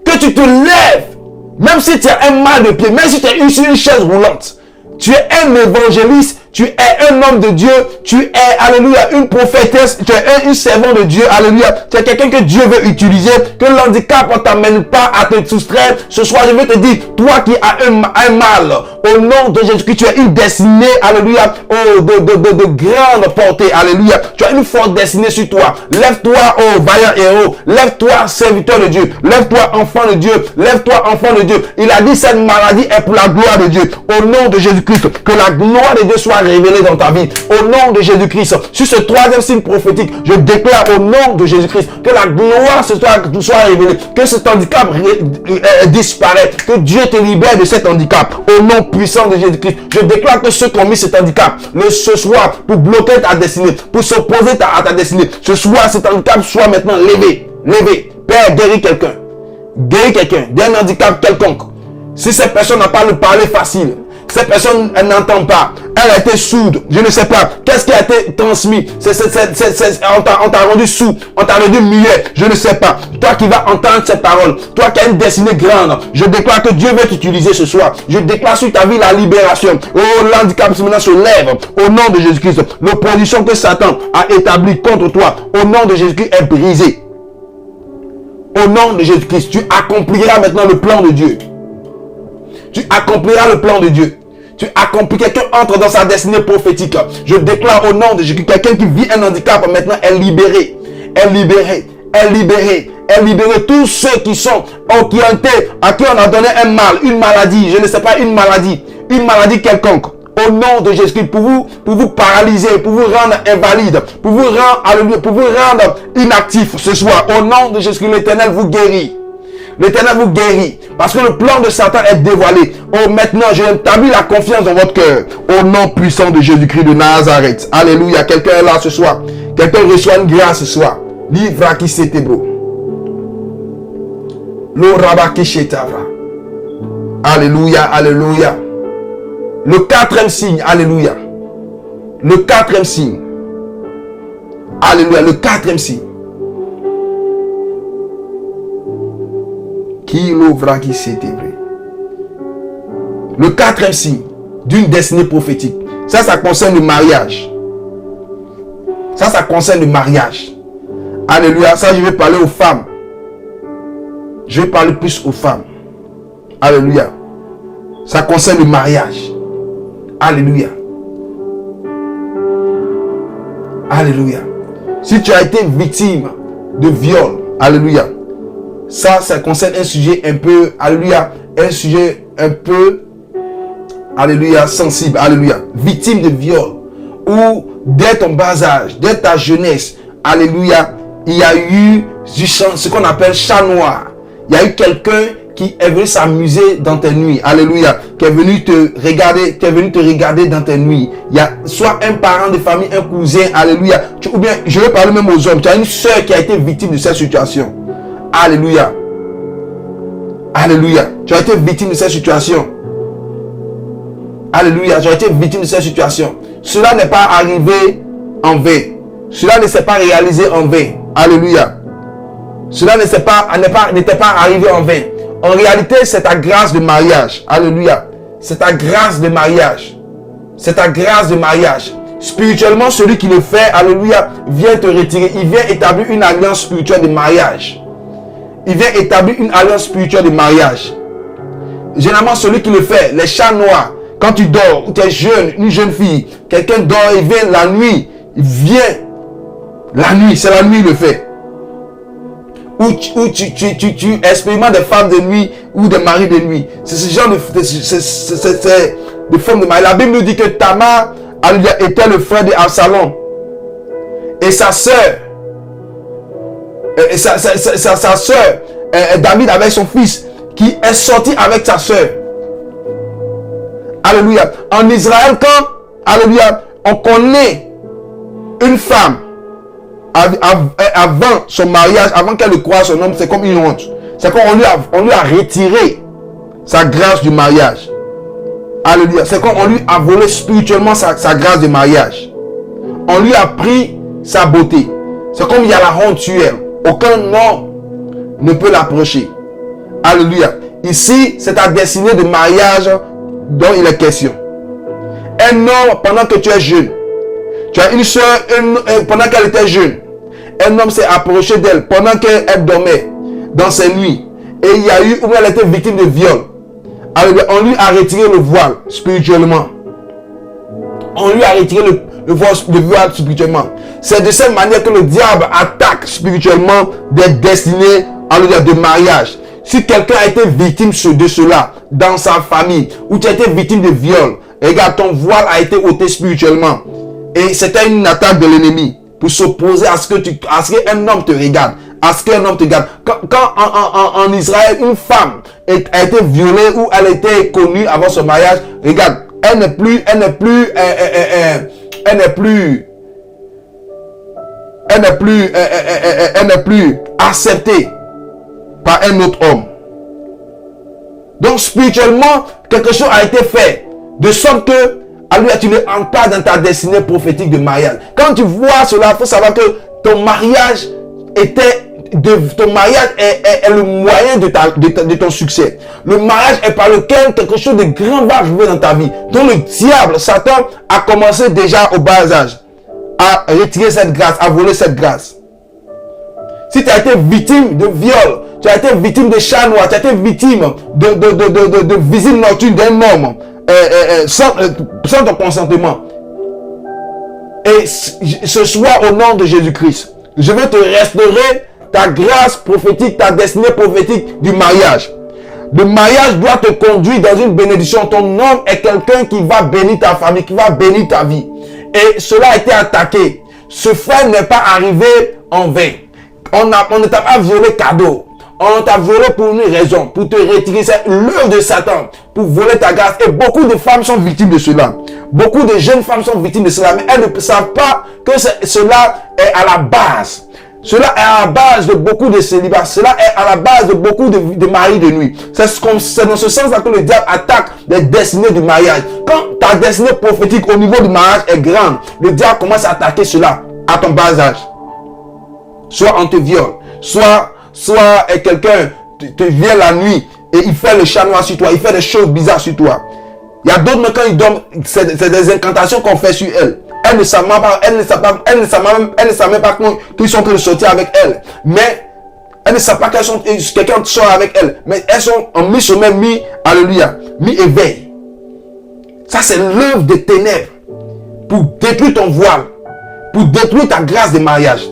Que tu te lèves, même si tu as un mal de pied, même si tu es sur une chaise roulante, tu es un évangéliste, tu es un homme de Dieu, tu es, alléluia, une prophétesse, tu es un servant de Dieu, alléluia. Tu es quelqu'un que Dieu veut utiliser, que l'handicap ne t'amène pas à te soustraire. Ce soir, je veux te dire, toi qui as un mal, au nom de Jésus-Christ, tu as une destinée, alléluia, de grande portée, alléluia. Tu as une forte destinée sur toi. Lève-toi, oh vaillant héros, lève-toi, serviteur de Dieu, lève-toi, enfant de Dieu, lève-toi, enfant de Dieu. Il a dit, cette maladie est pour la gloire de Dieu. Au nom de Jésus-Christ, que la gloire de Dieu soit révélée dans ta vie. Au nom de Jésus-Christ, sur ce troisième signe prophétique, je déclare au nom de Jésus-Christ que la gloire soit révélée, que cet handicap disparaît, que Dieu te libère de cet handicap. Au nom puissant de Jésus-Christ, je déclare que ceux qui ont mis cet handicap ce soir pour bloquer ta destinée, pour s'opposer à ta destinée, ce soir cet handicap soit maintenant levé. Père, guéris quelqu'un d'un handicap quelconque. Si cette personne n'a pas le parler facile, cette personne, elle n'entend pas, elle a été sourde, je ne sais pas, qu'est-ce qui a été transmis, on t'a rendu sourd, on t'a rendu muet, je ne sais pas. Toi qui vas entendre cette parole, toi qui as une destinée grande, je déclare que Dieu veut t'utiliser ce soir. Je déclare sur ta vie la libération. Oh, l'handicap maintenant se lève au nom de Jésus-Christ. L'opposition que Satan a établie contre toi, au nom de Jésus-Christ, est brisée. Au nom de Jésus-Christ, tu accompliras maintenant le plan de Dieu. Tu accompliras le plan de Dieu. Tu accomplis, quelqu'un entre dans sa destinée prophétique. Je déclare au nom de Jésus, quelqu'un qui vit un handicap maintenant est libéré. Est libéré. Est libéré. Est libéré. Tous ceux qui sont, qui ont été, à qui on a donné un mal, une maladie, je ne sais pas, une maladie quelconque. Au nom de Jésus-Christ, pour vous paralyser, pour vous rendre invalide, pour vous rendre inactif ce soir. Au nom de Jésus-Christ, l'Éternel vous guérit. L'Éternel vous guérit. Parce que le plan de Satan est dévoilé. Oh, maintenant, je établis la confiance dans votre cœur. Au nom puissant de Jésus-Christ de Nazareth. Alléluia. Quelqu'un est là ce soir. Quelqu'un reçoit une grâce ce soir. Livra qui c'était beau. Alléluia. Alléluia. Le quatrième signe. Alléluia. Le quatrième signe. Alléluia. Le quatrième signe. Le quatrième signe d'une destinée prophétique. Ça concerne le mariage. Ça concerne le mariage. Alléluia. Ça, je vais parler aux femmes. Je vais parler plus aux femmes. Alléluia. Ça concerne le mariage. Alléluia. Alléluia. Si tu as été victime de viol, alléluia. Ça concerne un sujet un peu, alléluia, un sujet un peu, alléluia, sensible, alléluia. Victime de viol, ou dès ton bas âge, dès ta jeunesse, alléluia, il y a eu ce qu'on appelle chat noir. Il y a eu quelqu'un qui est venu s'amuser dans tes nuits, alléluia, qui est venu te regarder dans tes nuits. Il y a soit un parent de famille, un cousin, alléluia, ou bien, je vais parler même aux hommes, tu as une soeur qui a été victime de cette situation. Alléluia. Alléluia. Tu as été victime de cette situation. Alléluia. Tu as été victime de cette situation. Cela n'est pas arrivé en vain. Cela ne s'est pas réalisé en vain. Alléluia. Cela n'était pas arrivé en vain. En réalité, c'est ta grâce de mariage. Alléluia. C'est ta grâce de mariage. C'est ta grâce de mariage. Spirituellement, celui qui le fait, alléluia, vient te retirer. Il vient établir une alliance spirituelle de mariage. Il vient établir une alliance spirituelle de mariage. Généralement, celui qui le fait, les chats noirs, quand tu dors, ou tu es jeune, une jeune fille, quelqu'un dort, il vient la nuit, il vient la nuit, c'est la nuit il le fait. Ou tu expérimentes des femmes de nuit ou des maris de nuit. C'est ce genre de forme de mari. La Bible nous dit que Tamar était le frère d'Absalom. Et sa sœur, David avec son fils, qui est sorti avec sa sœur. Alléluia. En Israël, quand, alléluia, on connaît une femme avant son mariage, avant qu'elle ne croie son homme, c'est comme une honte. C'est comme on lui a retiré sa grâce du mariage. Alléluia. C'est comme on lui a volé spirituellement sa grâce de mariage. On lui a pris sa beauté. C'est comme il y a la honte sur elle. Aucun homme ne peut l'approcher. Alléluia. Ici, c'est ta destinée de mariage dont il est question. Un homme, pendant que tu es jeune, tu as une soeur, pendant qu'elle était jeune, un homme s'est approché d'elle pendant qu'elle dormait dans ses nuits. Et il y a eu, où elle était victime de viol. Alléluia. On lui a retiré le voile spirituellement. On lui a retiré le voile spirituellement. C'est de cette manière que le diable attaque spirituellement des destinées, alléluia, de mariage. Si quelqu'un a été victime de cela dans sa famille, ou tu as été victime de viol, regarde, ton voile a été ôté spirituellement. Et c'était une attaque de l'ennemi pour s'opposer à ce qu'un homme te regarde, à ce qu'un homme te regarde. Quand en Israël, une femme a été violée ou elle était connue avant son mariage, regarde, elle n'est plus acceptée par un autre homme. Donc spirituellement, quelque chose a été fait de sorte que tu ne entres pas dans ta destinée prophétique de mariage. Quand tu vois cela, il faut savoir que ton mariage est le moyen de ton succès. Le mariage est par lequel quelque chose de grand va arriver dans ta vie. Donc le diable, Satan, a commencé déjà au bas âge à retirer cette grâce, à voler cette grâce. Si tu as été victime de viol, tu as été victime de chat noir, tu as été victime de visite nocturne d'un homme sans ton consentement. Et ce soir, au nom de Jésus-Christ, je veux te restaurer ta grâce prophétique, ta destinée prophétique du mariage. Le mariage doit te conduire dans une bénédiction. Ton homme est quelqu'un qui va bénir ta famille, qui va bénir ta vie. Et cela a été attaqué. Ce fait n'est pas arrivé en vain. On ne t'a pas violé cadeau. On t'a volé pour une raison, pour te retirer. C'est l'œuvre de Satan, pour voler ta grâce. Et beaucoup de femmes sont victimes de cela. Beaucoup de jeunes femmes sont victimes de cela. Mais elles ne savent pas que cela est à la base. Cela est à la base de beaucoup de célibats. Cela est à la base de beaucoup de maris de nuit. C'est dans ce sens-là que le diable attaque les destinées du mariage. Quand ta destinée prophétique au niveau du mariage est grande, le diable commence à attaquer cela à ton bas âge. Soit on te viole, soit quelqu'un te vient la nuit et il fait le chat noir sur toi, il fait des choses bizarres sur toi. Il y a d'autres, quand ils dorment, c'est des incantations qu'on fait sur elles. Elles ne savent même pas qu'ils sont en train de sortir avec elles. Mais elles ne savent pas quelqu'un sort avec elles. Mais elles sont en mi-sommeil, alléluia, mi-éveil. Ça, c'est l'œuvre des ténèbres pour détruire ton voile, pour détruire ta grâce de mariage.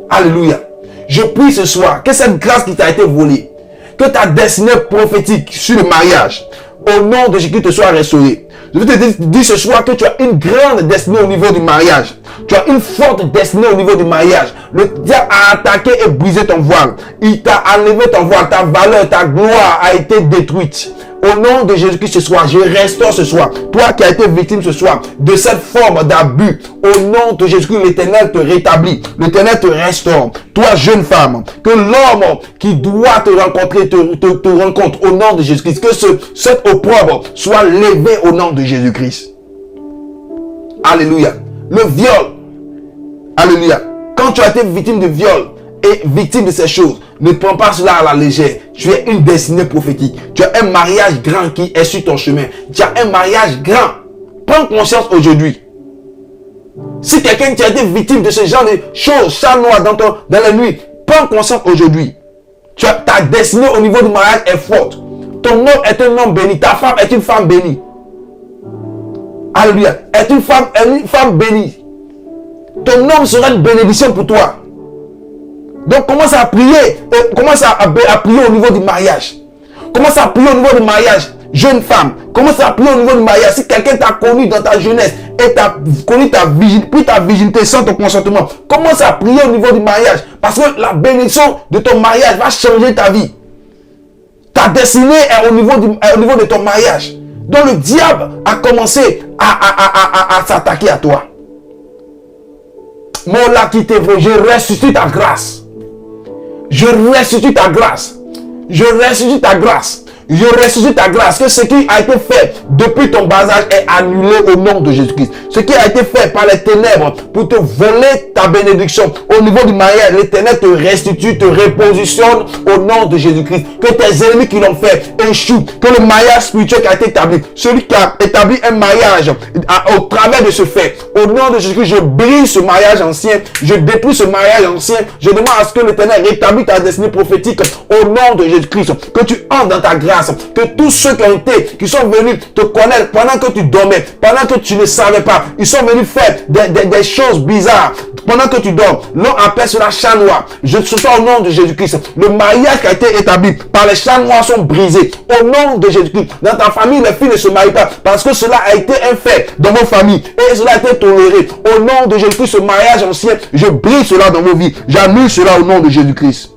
Alléluia. Je prie ce soir que cette grâce qui t'a été volée, que ta destinée prophétique sur le mariage, au nom de Jésus, te soit restaurée. Je veux te dire ce soir que tu as une grande destinée au niveau du mariage. Tu as une forte destinée au niveau du mariage. Le diable a attaqué et brisé ton voile. Il t'a enlevé ton voile. Ta valeur, ta gloire a été détruite. Au nom de Jésus-Christ ce soir, je restaure ce soir. Toi qui as été victime ce soir de cette forme d'abus, au nom de Jésus-Christ, l'Éternel te rétablit. L'Éternel te restaure. Toi, jeune femme, que l'homme qui doit te rencontrer te rencontre au nom de Jésus-Christ. Que cet opprobre soit levé au nom de Jésus-Christ. Alléluia. Le viol. Alléluia. Quand tu as été victime de viol et victime de ces choses, ne prends pas cela à la légère. Tu es une destinée prophétique. Tu as un mariage grand qui est sur ton chemin. Tu as un mariage grand. Prends conscience aujourd'hui. Si quelqu'un qui a été victime de ce genre de choses, chat noir dans la nuit, prends conscience aujourd'hui. Ta destinée au niveau du mariage est forte. Ton homme est un homme béni. Ta femme est une femme bénie. Alléluia. Est une femme bénie. Ton homme sera une bénédiction pour toi. Donc commence à prier. Commence à prier au niveau du mariage. Commence à prier au niveau du mariage. Jeune femme, commence à prier au niveau du mariage. Si quelqu'un t'a connu dans ta jeunesse et t'a connu ta virginité sans ton consentement, commence à prier au niveau du mariage. Parce que la bénédiction de ton mariage va changer ta vie. Ta destinée est au niveau de ton mariage. Donc le diable a commencé à s'attaquer à toi. Mon lac je ressuscite ta grâce. Je ressuscite ta grâce. Je ressuscite ta grâce. Je ressuscite ta grâce. Que ce qui a été fait depuis ton bas âge est annulé au nom de Jésus-Christ. Ce qui a été fait par les ténèbres pour te voler ta bénédiction au niveau du mariage, l'Éternel te restitue, te repositionne au nom de Jésus-Christ. Que tes ennemis qui l'ont fait échouent. Que le mariage spirituel qui a été établi, celui qui a établi un mariage au travers de ce fait, au nom de Jésus-Christ, je brise ce mariage ancien. Je détruis ce mariage ancien. Je demande à ce que l'Éternel rétablisse ta destinée prophétique au nom de Jésus-Christ. Que tu entres dans ta grâce. Que tous ceux qui sont venus te connaître pendant que tu dormais, pendant que tu ne savais pas, ils sont venus faire des choses bizarres pendant que tu dors, l'on appelle cela chat noir. Je te sois au nom de Jésus-Christ. Le mariage qui a été établi par les chats noirs sont brisés au nom de Jésus-Christ. Dans ta famille, les filles ne se marient pas parce que cela a été un fait dans vos familles et cela a été toléré. Au nom de Jésus-Christ, ce mariage ancien, je brise cela dans vos vies. J'annule cela au nom de Jésus-Christ.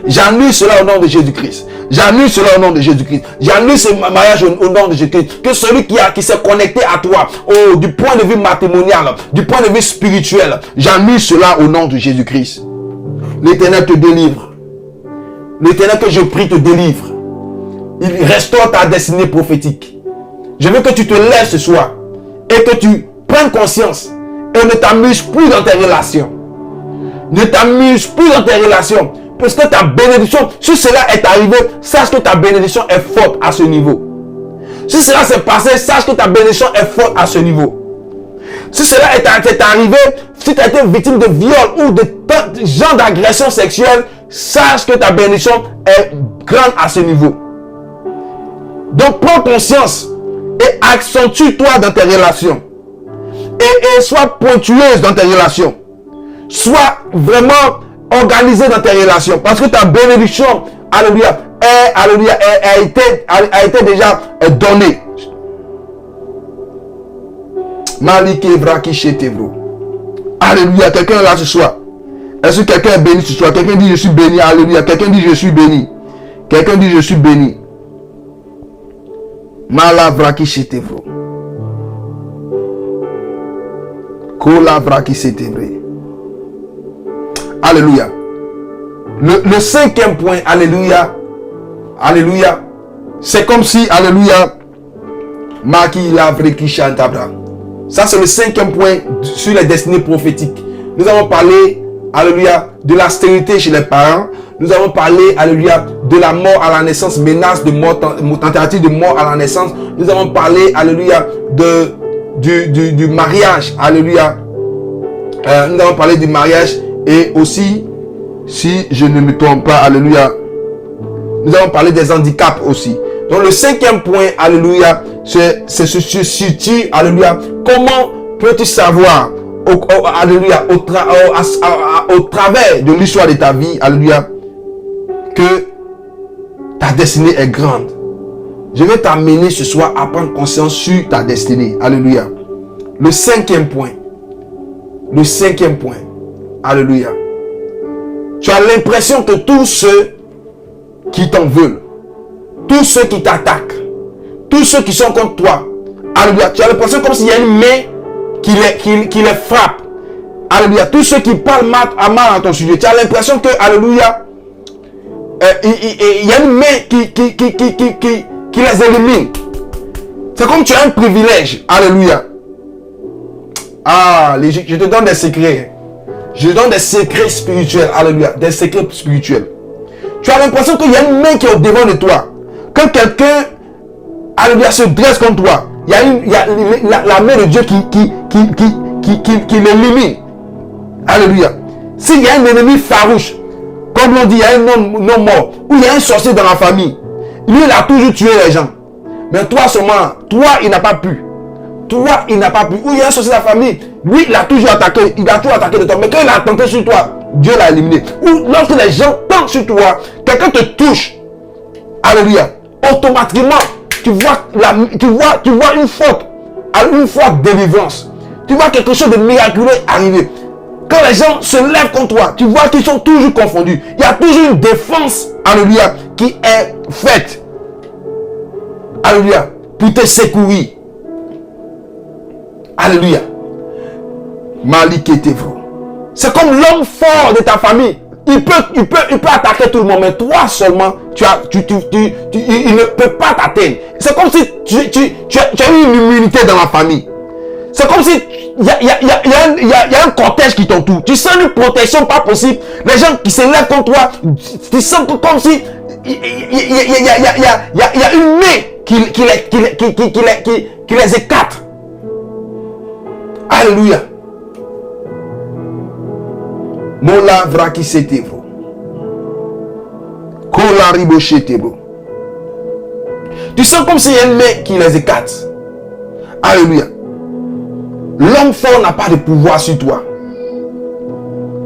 J'annule cela au nom de Jésus-Christ. J'annule cela au nom de Jésus-Christ. J'annule ce mariage au nom de Jésus-Christ. Que celui qui s'est connecté à toi, du point de vue matrimonial, du point de vue spirituel, j'annule cela au nom de Jésus-Christ. L'Éternel te délivre. L'Éternel que je prie te délivre. Il restaure ta destinée prophétique. Je veux que tu te lèves ce soir et que tu prennes conscience et ne t'amuses plus dans tes relations. Ne t'amuse plus dans tes relations. Parce que ta bénédiction, si cela est arrivé, sache que ta bénédiction est forte à ce niveau. Si cela s'est passé, sache que ta bénédiction est forte à ce niveau. Si cela est arrivé, si tu as été victime de viol ou de genre d'agression sexuelle, sache que ta bénédiction est grande à ce niveau. Donc prends conscience et accentue-toi dans tes relations. Et sois ponctueuse dans tes relations. Sois vraiment organisé dans tes relations. Parce que ta bénédiction, alléluia, a été déjà donnée. Alléluia. Quelqu'un est là ce soir. Est-ce que quelqu'un est béni ce soir? Quelqu'un dit je suis béni. Alléluia. Quelqu'un dit je suis béni. Quelqu'un dit je suis béni. Malavraki chetevro. Kolavraki chetevre. Alléluia. Le cinquième point, alléluia, alléluia, c'est comme si, alléluia, Maki Lavreki Chantabra. Ça, c'est le cinquième point sur les destinées prophétiques. Nous avons parlé, alléluia, de la stérilité chez les parents. Nous avons parlé, alléluia, de la mort à la naissance, menace de mort, tentative de mort à la naissance. Nous avons parlé, alléluia, du mariage, alléluia. Nous avons parlé du mariage. Et aussi, si je ne me trompe pas, alléluia, nous avons parlé des handicaps aussi. Donc le cinquième point, alléluia, c'est ce situe, alléluia, comment peux-tu savoir alléluia, au travers de l'histoire de ta vie, alléluia, que ta destinée est grande. Je vais t'amener ce soir à prendre conscience sur ta destinée. Alléluia. Le cinquième point. Alléluia. Tu as l'impression que tous ceux qui t'en veulent, tous ceux qui t'attaquent, tous ceux qui sont contre toi, alléluia, tu as l'impression comme s'il y a une main qui les frappe. Alléluia. Tous ceux qui parlent mal à ton sujet, tu as l'impression que, alléluia, il y a une main qui les élimine. C'est comme tu as un privilège. Alléluia. Ah, je te donne des secrets. Je te donne des secrets spirituels. Alléluia. Des secrets spirituels. Tu as l'impression qu'il y a une main qui est au devant de toi. Quand quelqu'un, alléluia, se dresse contre toi, il y a la main de Dieu qui l'élimine. Alléluia. S'il y a un ennemi farouche, comme l'on dit, il y a un homme non mort, ou il y a un sorcier dans la famille, lui, il a toujours tué les gens. Mais toi seulement, toi, il n'a pas pu. Toi, il n'a pas pu. Ou il y a un sorcier dans la famille, lui, il a toujours attaqué. Il a toujours attaqué de toi. Mais quand il a tenté sur toi, Dieu l'a éliminé. Ou lorsque les gens tentent sur toi, quelqu'un te touche. Alléluia. Automatiquement, tu vois une forte délivrance. Tu vois quelque chose de miraculeux arriver. Quand les gens se lèvent contre toi, tu vois qu'ils sont toujours confondus. Il y a toujours une défense, alléluia, qui est faite. Alléluia. Pour te secourir. Alléluia. Maliketevro. C'est comme l'homme fort de ta famille. Il peut attaquer tout le monde, mais toi seulement, il ne peut pas t'atteindre. C'est comme si tu as eu une immunité dans la famille. C'est comme si il y a un cortège qui t'entoure. Tu sens une protection pas possible. Les gens qui se lèvent contre toi, tu sens comme si il y a une main qui les écarte. Alléluia. Mola vraki setevro. Kola ribochetevro. Tu sens comme s'il y a une main qui les écarte. Alléluia. L'homme fort n'a pas de pouvoir sur toi.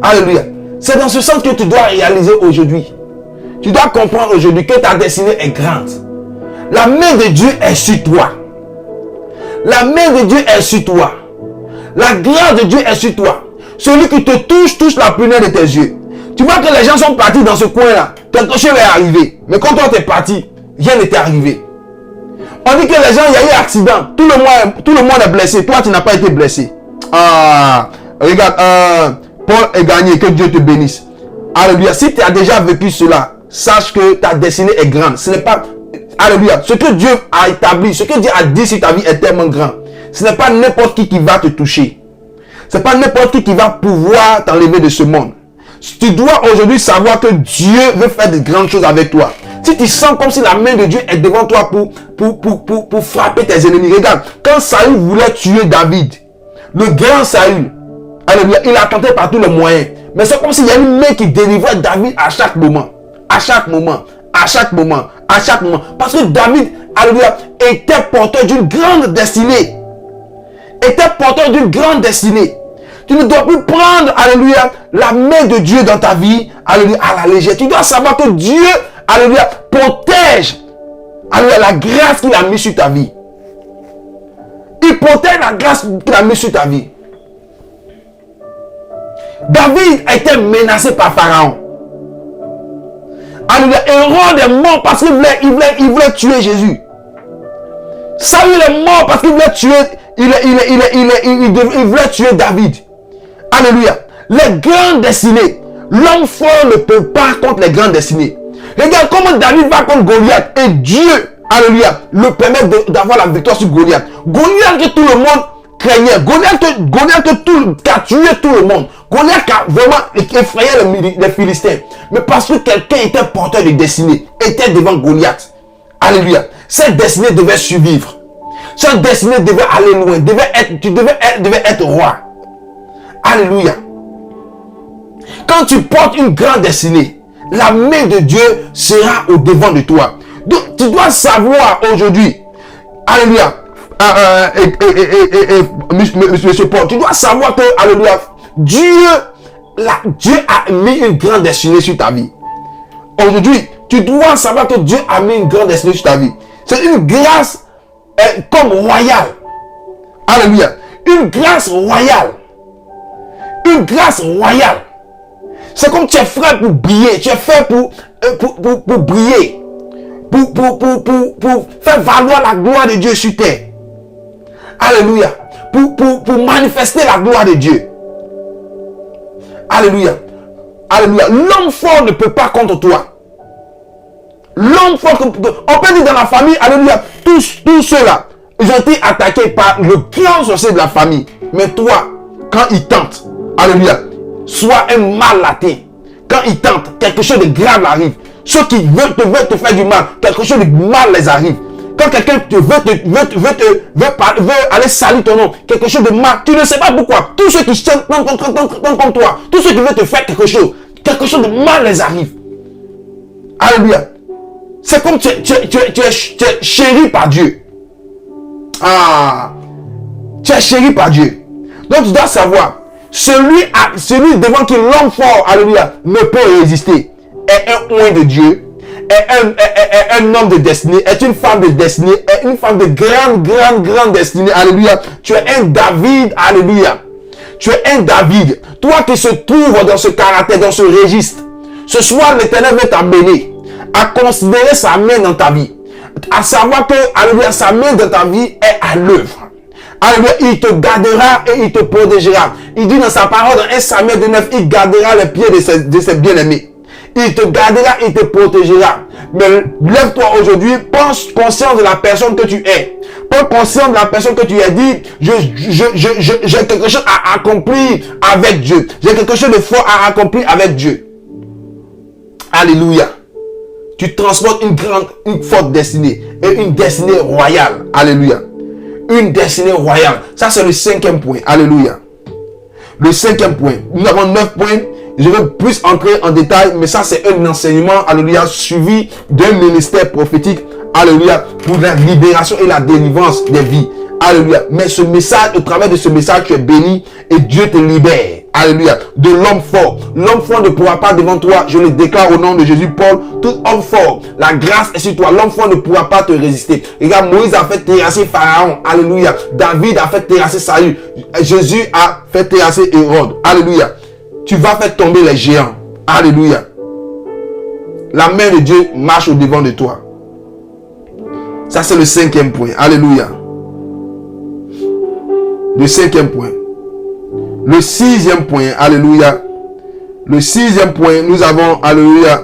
Alléluia. C'est dans ce sens que tu dois réaliser aujourd'hui. Tu dois comprendre aujourd'hui que ta destinée est grande. La main de Dieu est sur toi. La main de Dieu est sur toi. La grâce de Dieu est sur toi. Celui qui te touche la prunelle de tes yeux. Tu vois que les gens sont partis dans ce coin-là. Quelque chose est arrivé. Mais quand toi t'es parti, rien n'était arrivé. On dit que les gens, il y a eu un accident. Tout le monde est blessé. Toi, tu n'as pas été blessé. Ah, regarde, Paul est gagné. Que Dieu te bénisse. Alléluia. Si tu as déjà vécu cela, sache que ta destinée est grande. Ce n'est pas... Alléluia. Ce que Dieu a établi, ce que Dieu a dit sur ta vie est tellement grand. Ce n'est pas n'importe qui va te toucher. Ce n'est pas n'importe qui va pouvoir t'enlever de ce monde. Tu dois aujourd'hui savoir que Dieu veut faire de grandes choses avec toi. Si tu sens comme si la main de Dieu est devant toi pour frapper tes ennemis. Regarde, quand Saül voulait tuer David, le grand Saül, alléluia, il a tenté par tous les moyens. Mais c'est comme s'il y a une main qui délivrait David à chaque moment. À chaque moment. À chaque moment. À chaque moment. Parce que David, alléluia, était porteur d'une grande destinée. Était porteur d'une grande destinée. Tu ne dois plus prendre, alléluia, la main de Dieu dans ta vie, alléluia, à la légère. Tu dois savoir que Dieu, alléluia, protège, alléluia, la grâce qu'il a mise sur ta vie. Il protège la grâce qu'il a mise sur ta vie. David a été menacé par Pharaon. Alléluia, Hérode est mort parce qu'il voulait tuer Jésus. Saül est mort parce qu'il voulait tuer, il voulait tuer David. Alléluia. Les grandes destinées. L'homme fort ne peut pas contre les grandes destinées. Regarde comment David va contre Goliath. Et Dieu, alléluia, le permet d'avoir la victoire sur Goliath. Goliath que tout le monde craignait. Goliath qui a tué tout le monde. Goliath qui a vraiment effrayé les Philistins. Mais parce que quelqu'un était porteur de destinée, était devant Goliath. Alléluia. Cette destinée devait survivre. Cette destinée devait aller loin. Tu devais être roi. Alléluia. Quand tu portes une grande destinée, la main de Dieu sera au devant de toi. Donc, tu dois savoir aujourd'hui, alléluia, Monsieur Paul, tu dois savoir que, alléluia, Dieu a mis une grande destinée sur ta vie. Aujourd'hui, tu dois savoir que Dieu a mis une grande destinée sur ta vie. C'est une grâce comme royale. Alléluia. Une grâce royale. Une grâce royale. C'est comme tu es fait pour briller. Tu es fait pour briller. Pour faire valoir la gloire de Dieu sur terre. Alléluia. Pour manifester la gloire de Dieu. Alléluia. Alléluia. L'homme fort ne peut pas contre toi. L'homme fort, on peut dire dans la famille, alléluia, tous ceux-là, ils ont été attaqués par le grand sorcier de la famille. Mais toi, quand il tente, alléluia, sois un mal laté. Quand il tente, quelque chose de grave arrive. Ceux qui veulent te faire du mal, quelque chose de mal les arrive. Quand quelqu'un veut aller salir ton nom, quelque chose de mal, tu ne sais pas pourquoi. Tous ceux qui chantent comme toi, tous ceux qui veulent te faire quelque chose de mal les arrive. Alléluia. C'est comme tu es chéri par Dieu. Ah, tu es chéri par Dieu. Donc tu dois savoir, celui devant qui l'homme fort, alléluia, ne peut résister, est un oint de Dieu, est un homme de destinée, est une femme de destinée, est une femme de grande destinée, alléluia. Tu es un David, alléluia. Tu es un David. Toi qui se trouves dans ce caractère, dans ce registre, ce soir l'Éternel veut t'amener à considérer sa main dans ta vie, à savoir que, alléluia, sa main dans ta vie est à l'œuvre. Alléluia, il te gardera et il te protégera. Il dit dans sa parole, dans 1 Samuel 9, il gardera les pieds de ses bien-aimés. Il te gardera, il te protégera. Mais lève-toi aujourd'hui, pense conscient de la personne que tu es. Prends conscience de la personne que tu es. Dit, j'ai quelque chose à accomplir avec Dieu. J'ai quelque chose de fort à accomplir avec Dieu. Alléluia. Tu transportes une forte destinée. Et une destinée royale. Alléluia. Une destinée royale. Ça, c'est le 5e point. Alléluia. Le 5e point. Nous avons 9 points. Je vais plus entrer en détail, mais ça, c'est un enseignement, alléluia, suivi d'un ministère prophétique, alléluia, pour la libération et la délivrance des vies. Alléluia. Mais ce message, au travers de ce message, tu es béni et Dieu te libère. Alléluia. De l'homme fort. L'homme fort ne pourra pas devant toi. Je le déclare au nom de Jésus. Paul, tout homme fort, la grâce est sur toi. L'homme fort ne pourra pas te résister. Regarde, Moïse a fait terrasser Pharaon. Alléluia. David a fait terrasser Saül. Jésus a fait terrasser Hérode. Alléluia. Tu vas faire tomber les géants. Alléluia. La main de Dieu marche au devant de toi. Ça, c'est le 5e point. Alléluia. Le 5e point. Le 6e point. Alléluia. Le 6e point, nous avons, alléluia.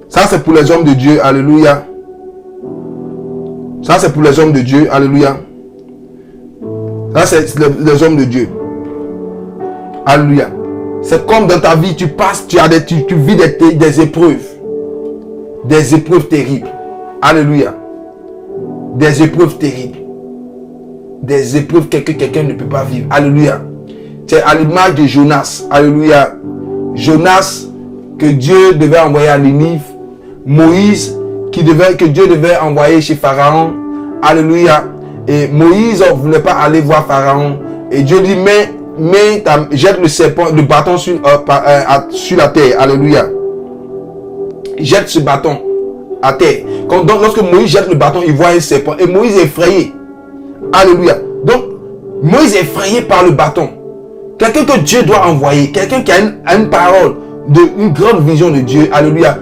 Ça, c'est pour les hommes de Dieu. Alléluia. Ça, c'est pour les hommes de Dieu. Alléluia. Ça, c'est les hommes de Dieu. Alléluia. C'est comme dans ta vie, tu passes, tu vis des épreuves. Des épreuves terribles. Alléluia. Des épreuves terribles. Des épreuves que quelqu'un ne peut pas vivre. Alléluia. C'est à l'image de Jonas. Alléluia. Jonas, que Dieu devait envoyer à Ninive. Moïse, que Dieu devait envoyer chez Pharaon. Alléluia. Et Moïse ne voulait pas aller voir Pharaon. Et Dieu dit, jette le serpent, le bâton sur la terre. Alléluia. Jette ce bâton à terre. Lorsque Moïse jette le bâton, il voit un serpent. Et Moïse est effrayé. Alléluia. Donc, Moïse est effrayé par le bâton. Quelqu'un que Dieu doit envoyer. Quelqu'un qui a une parole, une grande vision de Dieu. Alléluia.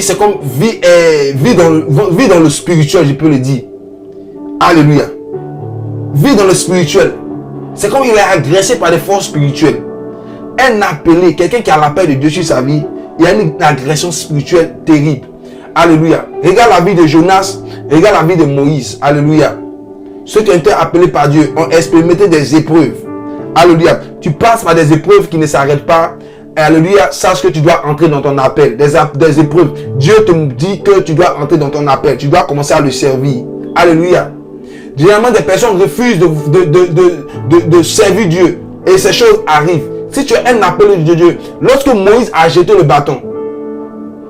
C'est comme vie dans le spirituel, je peux le dire. Alléluia. Vie dans le spirituel. C'est comme il est agressé par des forces spirituelles. Un appelé, quelqu'un qui a l'appel de Dieu sur sa vie, il y a une agression spirituelle terrible. Alléluia. Regarde la vie de Jonas, regarde la vie de Moïse. Alléluia. Ceux qui ont été appelés par Dieu ont expérimenté des épreuves. Alléluia. Tu passes par des épreuves qui ne s'arrêtent pas. Alléluia. Sache que tu dois entrer dans ton appel. Des épreuves. Dieu te dit que tu dois entrer dans ton appel. Tu dois commencer à le servir. Alléluia. Généralement, des personnes refusent de servir Dieu. Et ces choses arrivent. Si tu es un appelé de Dieu, lorsque Moïse a jeté le bâton,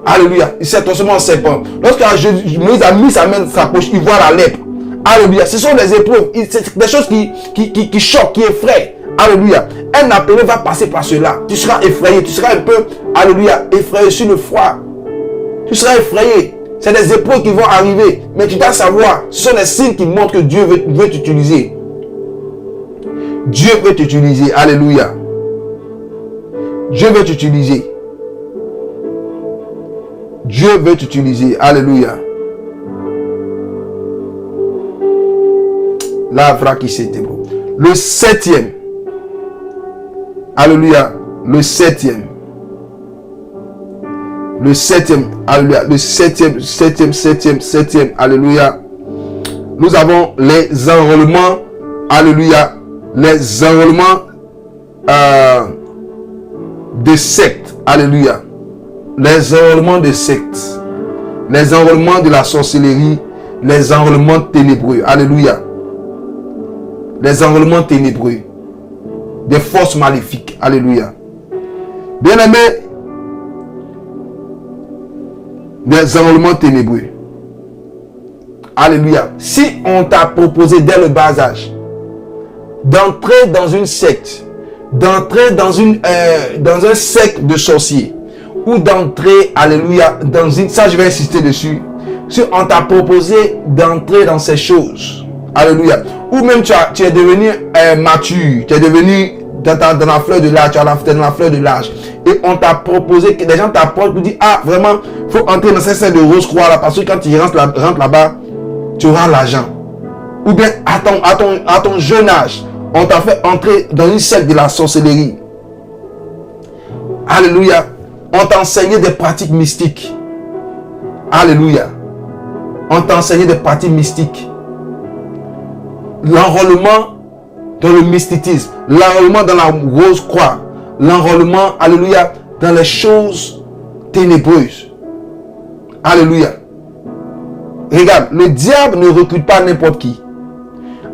Alléluia. Il s'est transformé en serpent. Lorsque Moïse a mis sa main dans sa poche, il voit la lèpre. Alléluia. Ce sont des épreuves. C'est des choses qui choquent, qui effraient. Alléluia. Un appelé va passer par cela. Tu seras effrayé. Tu seras un peu, alléluia, effrayé sur le froid. Tu seras effrayé. C'est des épreuves qui vont arriver. Mais tu dois savoir, ce sont des signes qui montrent que Dieu veut t'utiliser. Dieu veut t'utiliser. Alléluia. Dieu veut t'utiliser. Dieu veut t'utiliser. Alléluia. La vraie c'était beau. Le 7e. Alléluia. Le 7e. Le 7e. Alléluia. Le 7e. Alléluia. Nous avons les enrôlements. Alléluia. Les enrôlements de sectes. Alléluia. Les enrôlements de sectes. Les enrôlements de la sorcellerie. Les enrôlements ténébreux. Alléluia. Les enrôlements ténébreux. Des forces maléfiques. Alléluia. Bien-aimés, des enrôlements ténébreux. Alléluia. Si on t'a proposé dès le bas âge d'entrer dans une secte, d'entrer dans un secte de sorciers, ou d'entrer, alléluia, dans une, ça je vais insister dessus, si on t'a proposé d'entrer dans ces choses, alléluia, ou même tu es devenu mature, tu es devenu dans la fleur de l'âge, tu es dans la fleur de l'âge, et on t'a proposé, que des gens t'apportent pour dire, ah vraiment, il faut entrer dans ces sectes de Rose-Croix là, parce que quand tu rentres là-bas, tu auras l'argent. Ou bien à ton jeune âge, on t'a fait entrer dans une secte de la sorcellerie. Alléluia. On t'a enseigné des pratiques mystiques. Alléluia. On t'a enseigné des pratiques mystiques. L'enrôlement dans le mysticisme. L'enrôlement dans la rose croix. L'enrôlement, alléluia, dans les choses ténébreuses. Alléluia. Regarde, le diable ne recrute pas n'importe qui.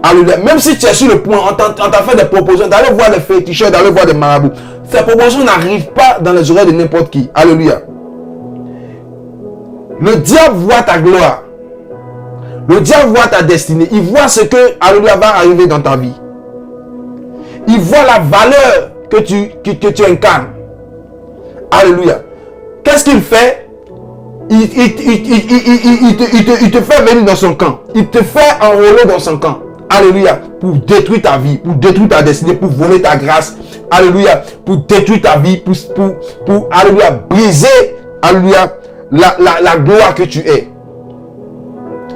Alléluia. Même si tu es sur le point, on t'a fait des propositions d'aller voir des féticheurs, d'aller voir des marabouts. Ces propositions n'arrivent pas dans les oreilles de n'importe qui. Alléluia. Le diable voit ta gloire. Le diable voit ta destinée. Il voit ce que, alléluia, va arriver dans ta vie. Il voit la valeur que tu incarnes. Alléluia. Qu'est-ce qu'il fait? Il te fait venir dans son camp. Il te fait enrôler dans son camp. Alléluia. Pour détruire ta vie, pour détruire ta destinée, pour voler ta grâce. Alléluia. Pour détruire ta vie, pour alléluia, briser, alléluia, la gloire que tu es.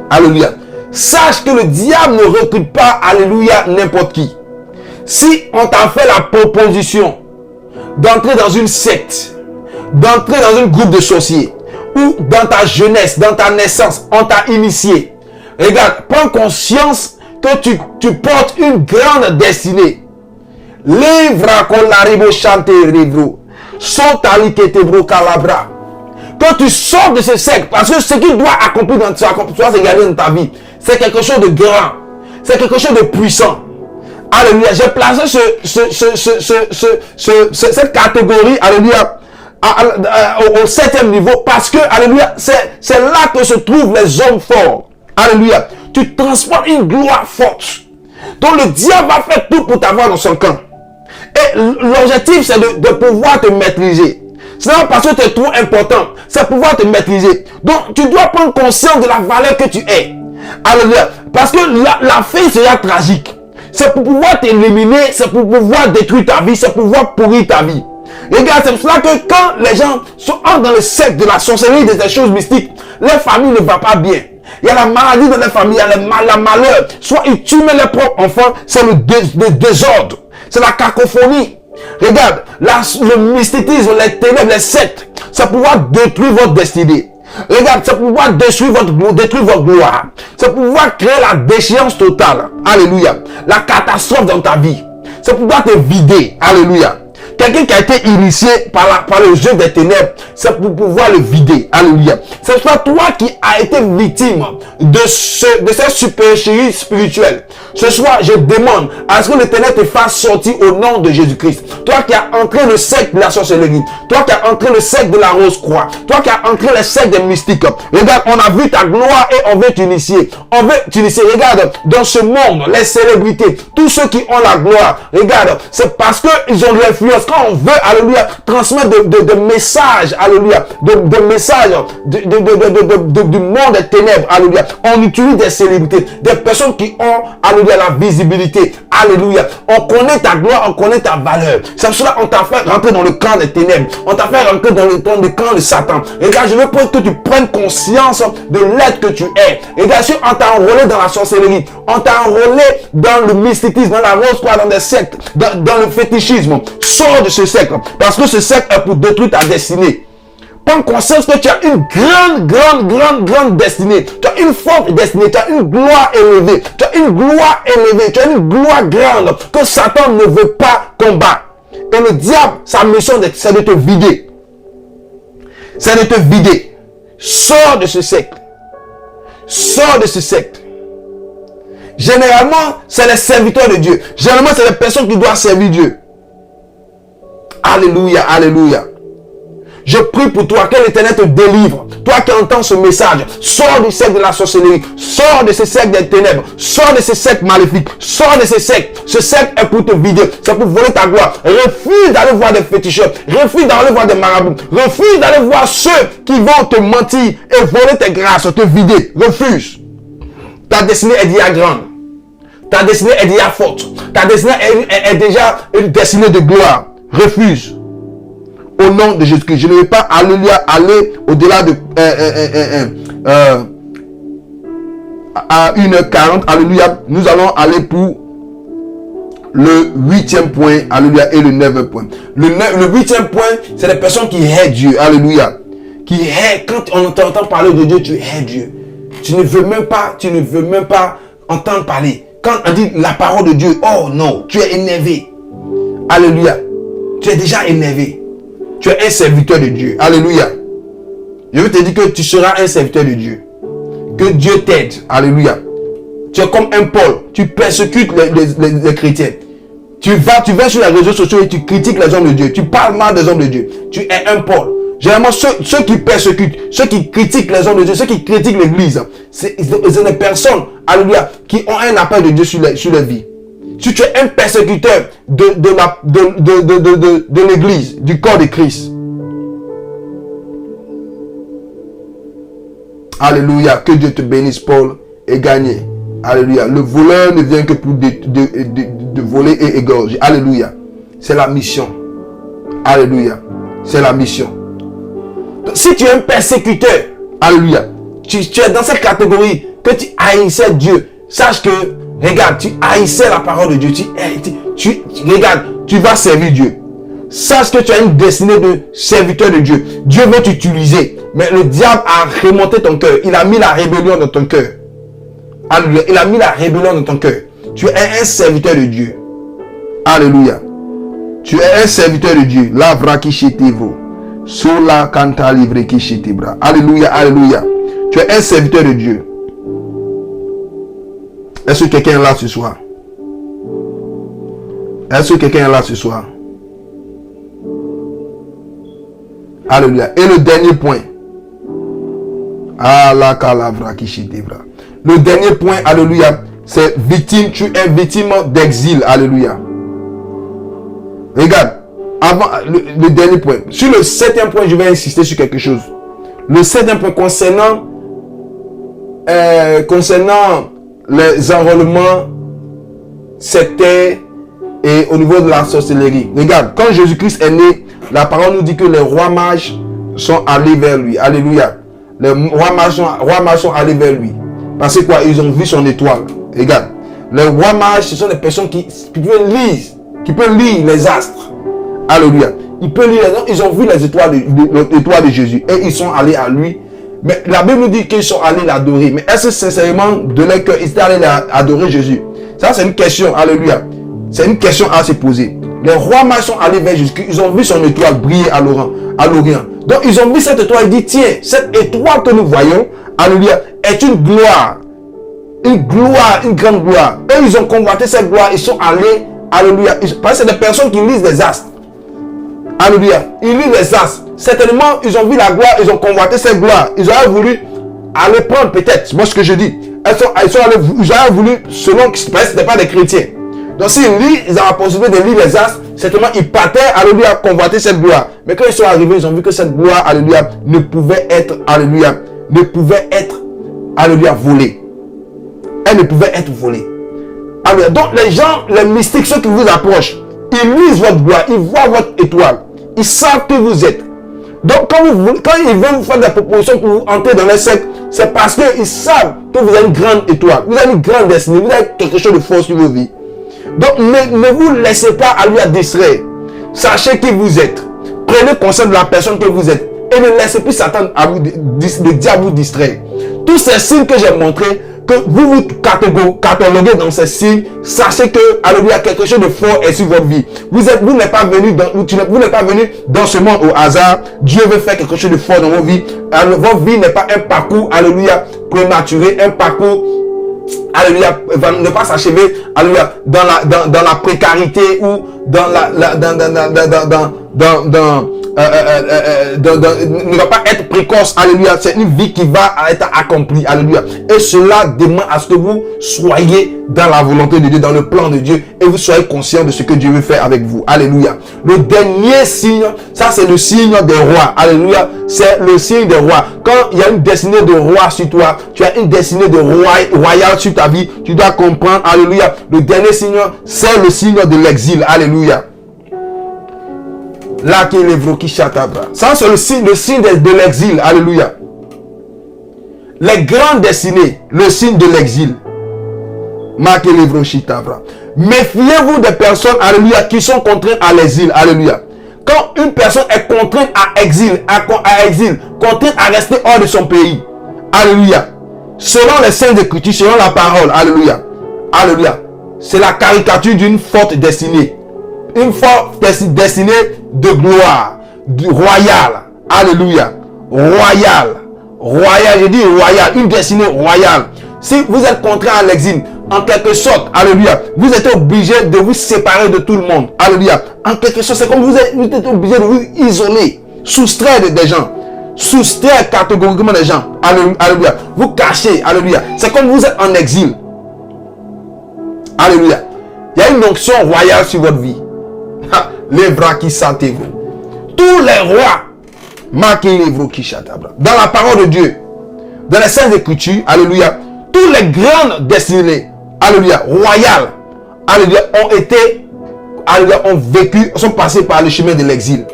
Alléluia. Sache que le diable ne recrute pas, alléluia, n'importe qui. Si on t'a fait la proposition d'entrer dans une secte, d'entrer dans un groupe de sorciers, ou dans ta jeunesse, dans ta naissance, on t'a initié. Regarde, prends conscience que tu portes une grande destinée. Livra con l'aribo chante rivro. Sotali que te bro calabra. Quand tu sors de ce secte, parce que ce qui doit accomplir dans ta vie, c'est quelque chose de grand. C'est quelque chose de puissant. Alléluia. J'ai placé cette catégorie, alléluia, au 7e niveau, parce que, alléluia, c'est là que se trouvent les hommes forts. Alléluia. Tu transportes une gloire forte. Donc le diable va faire tout pour t'avoir dans son camp. Et l'objectif, c'est de pouvoir te maîtriser. Ce n'est pas parce que tu es trop important, c'est pouvoir te maîtriser. Donc tu dois prendre conscience de la valeur que tu es. Alléluia. Parce que la fin sera tragique. C'est pour pouvoir t'éliminer, c'est pour pouvoir détruire ta vie, c'est pour pouvoir pourrir ta vie. Regarde, c'est pour cela que quand les gens entrent dans le secte de la sorcellerie, des choses mystiques, leur famille ne va pas bien. Il y a la maladie dans les familles, il y a la malheur. Soit ils tuent leurs propres enfants, c'est le désordre, c'est la cacophonie. Regarde, le mysticisme, les ténèbres, les sectes, c'est pouvoir détruire votre destinée. Regarde, c'est pouvoir détruire votre gloire. C'est pouvoir créer la déchéance totale. Alléluia. La catastrophe dans ta vie. C'est pouvoir te vider. Alléluia. quelqu'un qui a été initié par le jeu des ténèbres, c'est pour pouvoir le vider. Alléluia. C'est pas toi qui as été victime de cette supercherie spirituelle. Ce soir, je demande à ce que l'Éternel te fasse sortir au nom de Jésus-Christ. Toi qui as entré le secte de la sorcellerie, toi qui as entré le secte de la rose-croix, toi qui as entré le secte des mystiques. Regarde, on a vu ta gloire et on veut t'initier. On veut t'initier. Regarde, dans ce monde, les célébrités, tous ceux qui ont la gloire, regarde, c'est parce qu'ils ont de l'influence. Quand on veut, alléluia, transmettre de messages, alléluia, de messages du monde des ténèbres, alléluia, on utilise des célébrités, des personnes qui ont, alléluia, la visibilité, alléluia. On connaît ta gloire, on connaît ta valeur. C'est pour cela qu'on t'a fait rentrer dans le camp des ténèbres. On t'a fait rentrer dans le camp de Satan. Regarde, je veux pas que tu prennes conscience de l'être que tu es. Regarde, si on t'a enrôlé dans la sorcellerie, on t'a enrôlé dans le mysticisme, dans la rose, dans des sectes, dans le fétichisme, sors de ce secte. Parce que ce secte est pour détruire ta destinée. Prends conscience que tu as une grande destinée. Tu as une forte destinée. Tu as une gloire élevée. Tu as une gloire élevée. Tu as une gloire grande que Satan ne veut pas combattre. Et le diable, sa mission, c'est de te vider. C'est de te vider. Sors de ce secte. Sors de ce secte. Généralement, c'est les serviteurs de Dieu. Généralement, c'est les personnes qui doivent servir Dieu. Alléluia, alléluia. Je prie pour toi, que l'Éternel te délivre. Toi qui entends ce message, sors du secte de la sorcellerie, sors de ce secte des ténèbres, sors de ce secte maléfique, sors de ce secte. Ce secte est pour te vider, c'est pour voler ta gloire. Refuse d'aller voir des féticheurs, refuse d'aller voir des marabouts, refuse d'aller voir ceux qui vont te mentir et voler tes grâces, te vider. Refuse. Ta destinée est déjà grande. Ta destinée est déjà forte. Ta destinée est déjà une destinée de gloire. Refuse. Au nom de Jésus-Christ. Je ne vais pas, alléluia, aller au-delà de à 1h40. Alléluia. Nous allons aller pour le 8e point. Alléluia. Et le 9e point. Le 8e point, c'est les personnes qui haït Dieu. Alléluia. Qui haït. Quand on t'entend parler de Dieu, tu hais Dieu. Tu ne veux même pas entendre parler. Quand on dit la parole de Dieu, oh non, tu es énervé. Alléluia. Tu es déjà énervé. Tu es un serviteur de Dieu. Alléluia. Je veux te dire que tu seras un serviteur de Dieu. Que Dieu t'aide. Alléluia. Tu es comme un Paul. Tu persécutes les chrétiens. Tu vas sur les réseaux sociaux et tu critiques les hommes de Dieu. Tu parles mal des hommes de Dieu. Tu es un Paul. Généralement, ceux qui persécutent, ceux qui critiquent les hommes de Dieu, ceux qui critiquent l'église, c'est des personnes, alléluia, qui ont un appel de Dieu sur leur vie. Si tu es un persécuteur de l'église, du corps de Christ. Alléluia. Que Dieu te bénisse, Paul, et gagner. Alléluia. Le voleur ne vient que pour de voler et égorger. Alléluia. C'est la mission. Alléluia. C'est la mission. Donc, si tu es un persécuteur, alléluia, tu es dans cette catégorie que tu haïssais Dieu, sache que, regarde, tu haïssais la parole de Dieu. Regarde, tu vas servir Dieu. Sache que tu as une destinée de serviteur de Dieu. Dieu veut t'utiliser. Mais le diable a remonté ton cœur. Il a mis la rébellion dans ton cœur. Alléluia. Il a mis la rébellion dans ton cœur. Tu es un serviteur de Dieu. Alléluia. Tu es un serviteur de Dieu. La vrakishetevo. Sola kanta livre kishetebra. Alléluia. Alléluia. Tu es un serviteur de Dieu. Est-ce que quelqu'un est là ce soir? Est-ce que quelqu'un est là ce soir? Alléluia. Et le dernier point. Le dernier point, alléluia, c'est victime. Tu es victime d'exil. Alléluia. Regarde. Avant le dernier point. Sur le 7e point, je vais insister sur quelque chose. Le 7e point concernant les enrôlements sectaires et au niveau de la sorcellerie. Regarde, quand Jésus-Christ est né, la parole nous dit que les rois mages sont allés vers lui. Alléluia. Les rois mages sont allés vers lui. Parce que quoi? Ils ont vu son étoile. Regarde. Les rois mages, ce sont des personnes qui peuvent lire les astres. Alléluia. Ils peuvent lire les astres. Ils ont vu les étoiles l'étoile de Jésus. Et ils sont allés à lui. Mais la Bible nous dit qu'ils sont allés l'adorer. Mais est-ce que sincèrement, de leur cœur, ils étaient allés adorer Jésus? Ça, c'est une question. Alléluia. C'est une question à se poser. Les rois mages sont allés vers Jésus. Ils ont vu son étoile briller à l'Orient. Donc, ils ont vu cette étoile et dit, tiens, cette étoile que nous voyons, alléluia, est une gloire. Une gloire, une grande gloire. Eux, ils ont convoité cette gloire. Ils sont allés, alléluia. Parce que c'est des personnes qui lisent des astres. Alléluia. Ils lisent les astres. Certainement, ils ont vu la gloire, ils ont convoité cette gloire. Ils auraient voulu aller prendre peut-être, moi ce que je dis. Ils auraient voulu, selon que ce n'était pas des chrétiens. Donc s'ils lisent, ils ont la possibilité de lire les astres. Certainement, ils partaient, alléluia, convoiter cette gloire. Mais quand ils sont arrivés, ils ont vu que cette gloire, alléluia, ne pouvait être, alléluia, volée. Elle ne pouvait être volée. Alléluia. Donc les gens, les mystiques, ceux qui vous approchent, ils lisent votre gloire, ils voient votre étoile. Ils savent que vous êtes. Donc quand ils veulent vous faire des propositions pour vous entrer dans les sectes, c'est parce qu'ils savent que vous avez une grande étoile, vous avez une grande destinée, vous avez quelque chose de fort sur vos vies. Donc ne vous laissez pas à lui distraire. Sachez qui vous êtes. Prenez conscience de la personne que vous êtes. Et ne laissez plus Satan le diable vous distraire. Tous ces signes que j'ai montrés, que vous vous cataloguez dans ces signes, sachez que, alléluia, quelque chose de fort est sur votre vie. Vous n'êtes pas venu dans ce monde au hasard. Dieu veut faire quelque chose de fort dans vos vies. Votre vie n'est pas un parcours, alléluia, prématuré, un parcours, alléluia, va ne pas s'achever, alléluia, dans la précarité ou ne va pas être précoce, alléluia. C'est une vie qui va être accomplie, alléluia. Et cela demande à ce que vous soyez dans la volonté de Dieu, dans le plan de Dieu, et vous soyez conscient de ce que Dieu veut faire avec vous, alléluia. Le dernier signe, ça c'est le signe des rois, alléluia. C'est le signe des rois. Quand il y a une destinée de roi sur toi, tu as une destinée de royal sur ta vie, tu dois comprendre, alléluia. Le dernier signe, c'est le signe de l'exil, alléluia. Là qui est l'évroki chatabra. Ça c'est le signe de l'exil. Alléluia. Les grandes destinées, le signe de l'exil. Méfiez-vous des personnes, alléluia, qui sont contraintes à l'exil. Alléluia. Quand une personne est contrainte à exil, contrainte à rester hors de son pays. Alléluia. Selon les saintes écritures, selon la parole. Alléluia. Alléluia. C'est la caricature d'une forte destinée. Une forte destinée de gloire, royale. Alléluia. Royale. Royale, je dis royale. Une destinée royale. Si vous êtes contraint à l'exil, en quelque sorte, alléluia, vous êtes obligé de vous séparer de tout le monde. Alléluia. En quelque sorte, c'est comme vous êtes obligé de vous isoler, soustraire des gens. Soustraire catégoriquement des gens. Alléluia. Vous cachez. Alléluia. C'est comme vous êtes en exil. Alléluia. Il y a une onction royale sur votre vie. Les bras qui sentez-vous. Tous les rois, dans la parole de Dieu, dans les saintes écritures, alléluia, tous les grandes destinées, alléluia, royales, alléluia, ont vécu, sont passés par le chemin de l'exil.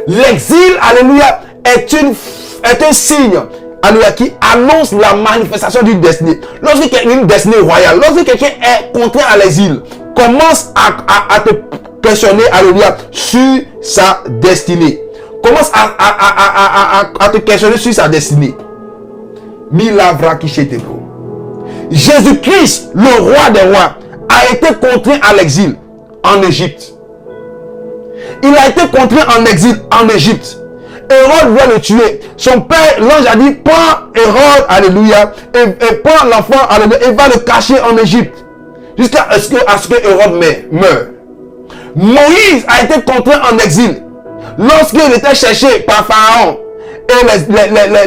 L'exil, alléluia, est un signe, alléluia, qui annonce la manifestation d'une destinée. Lorsque quelqu'un a une destinée royale, lorsque quelqu'un est contraint à l'exil, commence à te questionner, alléluia, sur sa destinée. Commence à te questionner sur sa destinée. Jésus-Christ, le roi des rois, a été contraint à l'exil en Égypte. Il a été contraint en exil en Égypte. Hérode voulait le tuer. Son père, l'ange a dit, prends Hérode, alléluia, et prends l'enfant, alléluia, et va le cacher en Égypte. Jusqu'à ce que Hérode meure. Moïse a été contraint en exil. Lorsqu'il était cherché par Pharaon et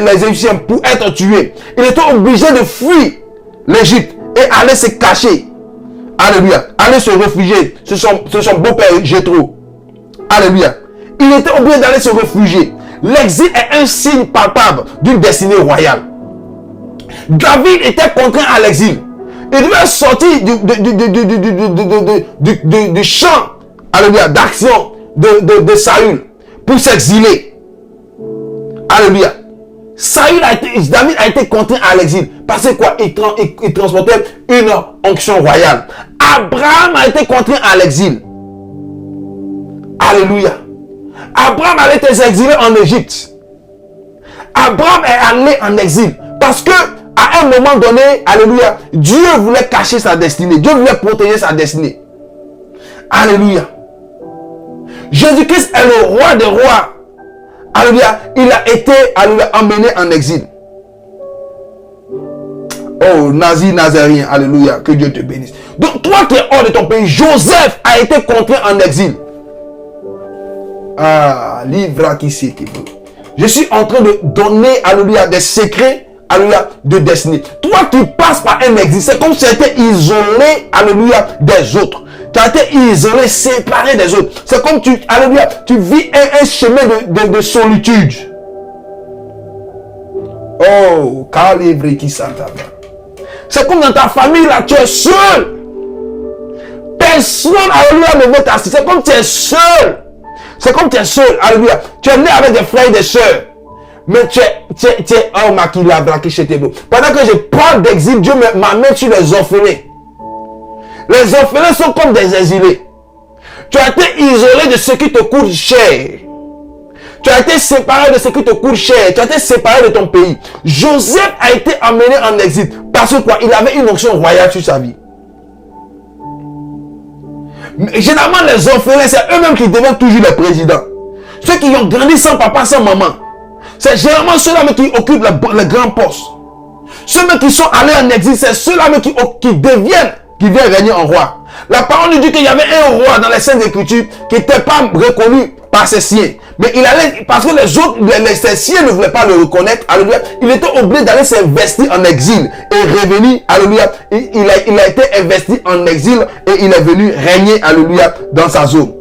les Égyptiens pour être tué, il était obligé de fuir l'Égypte et aller se cacher. Alléluia. Aller se réfugier. C'est son beau-père Jéthro. Alléluia. Il était obligé d'aller se réfugier. L'exil est un signe palpable d'une destinée royale. David était contraint à l'exil. Il devait sortir du champ, alléluia, d'action de Saül pour s'exiler. Alléluia. David a été contraint à l'exil. Parce que quoi? Il transportait une onction royale. Abraham a été contraint à l'exil. Alléluia. Abraham avait été exilé en Égypte. Abraham est allé en exil. Parce que à un moment donné, alléluia, Dieu voulait cacher sa destinée. Dieu voulait protéger sa destinée. Alléluia. Jésus-Christ est le roi des rois. Alléluia. Il a été, alléluia, emmené en exil. Oh, Nazarien, alléluia, que Dieu te bénisse. Donc, toi qui es hors de ton pays, Joseph a été contraint en exil. Ah, livre qui c'est qui veut. Je suis en train de donner, alléluia, des secrets, alléluia, de destinée. Toi qui passes par un exil, c'est comme si tu étais isolé, alléluia, des autres. Tu as été isolé, séparé des autres. C'est comme tu, alléluia, tu vis un chemin de solitude. Oh, calivre qui s'entend. C'est comme dans ta famille, là, tu es seul. Personne, alléluia, ne veut t'assister. C'est comme tu es seul. C'est comme tu es seul, alléluia. Tu es né avec des frères et des sœurs. Mais tu es, oh, Makila, Braki, Chetebo. Pendant que je parle d'exil, Dieu m'amène sur les orphelins. Les orphelins sont comme des exilés. Tu as été isolé de ce qui te coûte cher. Tu as été séparé de ce qui te coûte cher. Tu as été séparé de ton pays. Joseph a été emmené en exil. Parce que quoi? Il avait une onction royale sur sa vie. Mais généralement, les orphelins, c'est eux-mêmes qui deviennent toujours les présidents. Ceux qui ont grandi sans papa, sans maman. C'est généralement ceux-là qui occupent le grand poste. Ceux-là qui sont allés en exil, c'est ceux-là qui viennent régner en roi. La parole nous dit qu'il y avait un roi dans les Saintes Écritures qui n'était pas reconnu par ses siens. Mais il allait, parce que les autres, ses siens ne voulaient pas le reconnaître, alléluia, il était obligé d'aller s'investir en exil et revenir, alléluia, il a été investi en exil et il est venu régner, alléluia, dans sa zone.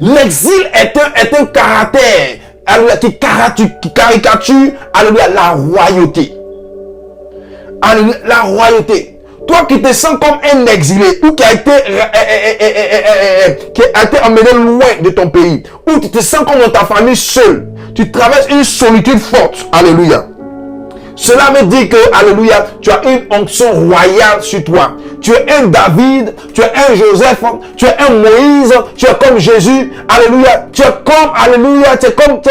L'exil est un caractère, alléluia, qui caricature, alléluia, la royauté. Alléluia, la royauté. Toi qui te sens comme un exilé ou qui a été emmené loin de ton pays, ou tu te sens comme dans ta famille seul, tu traverses une solitude forte. Alléluia. Cela veut dire que, alléluia, tu as une onction royale sur toi. Tu es un David, tu es un Joseph, tu es un Moïse, tu es comme Jésus. Alléluia. Tu es comme, alléluia, tu es comme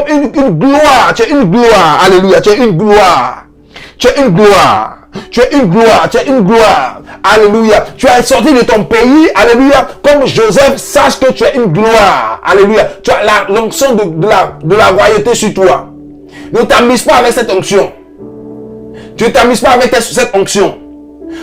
une gloire. Tu es une gloire. Alléluia. Tu es une gloire. Tu es une gloire. Tu es une gloire, tu es une gloire. Alléluia. Tu es sorti de ton pays. Alléluia. Comme Joseph, sache que tu es une gloire. Alléluia. Tu as l'onction de la royauté sur toi. Ne t'amuse pas avec cette onction. Tu ne t'amuses pas avec cette onction.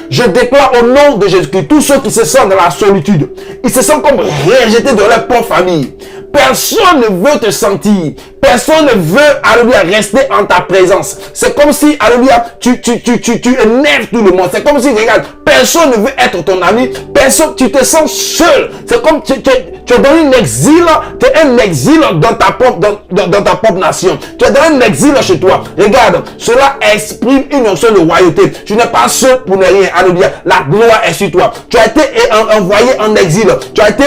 Je déclare au nom de Jésus-Christ, tous ceux qui se sentent dans la solitude, ils se sentent comme rejetés de leur propre famille. Personne ne veut te sentir. Personne ne veut, alléluia, rester en ta présence. C'est comme si, alléluia, tu énerves tout le monde. C'est comme si, regarde, personne ne veut être ton ami. Personne, tu te sens seul. C'est comme tu es dans un exil. Tu es un exil dans ta propre nation. Tu es dans un exil chez toi. Regarde, cela exprime une notion de royauté. Tu n'es pas seul pour ne rien. Alléluia. La gloire est sur toi. Tu as été envoyé en exil. Tu as été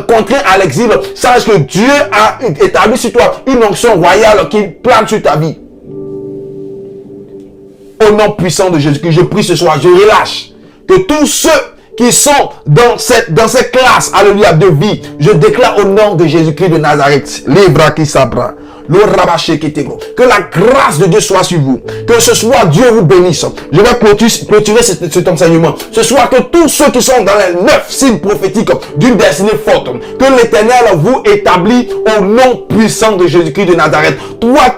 contraint à l'exil. Sache que Dieu a établi sur toi une onction royale qui plane sur ta vie. Au nom puissant de Jésus-Christ, je prie ce soir, je relâche que tous ceux qui sont dans cette classe, alléluia, de vie, je déclare au nom de Jésus-Christ de Nazareth, Libra qui sabra, le rabaché qui était, que la grâce de Dieu soit sur vous, que ce soir Dieu vous bénisse. Je vais clôturer cet enseignement. Ce soir, que tous ceux qui sont dans les 9 signes prophétiques d'une destinée forte, que l'Éternel vous établit au nom puissant de Jésus-Christ de Nazareth. Toi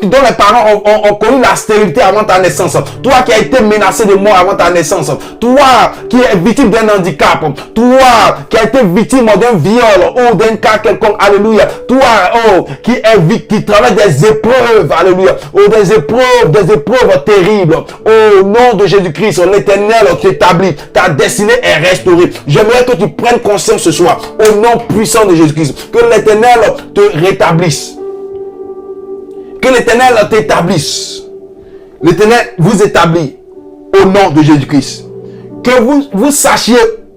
dont les parents ont connu la stérilité avant ta naissance, toi qui as été menacé de mort avant ta naissance, toi qui es victime d'un handicap, toi qui as été victime d'un viol ou d'un cas quelconque, alléluia, toi, qui traverse des épreuves, alléluia, ou des épreuves terribles, au nom de Jésus-Christ, l'Éternel t'établit, ta destinée est restaurée. J'aimerais que tu prennes conscience ce soir, au nom puissant de Jésus-Christ, que l'Éternel te rétablisse, que l'Éternel t'établisse, l'Éternel vous établit, au nom de Jésus-Christ, que vous sachiez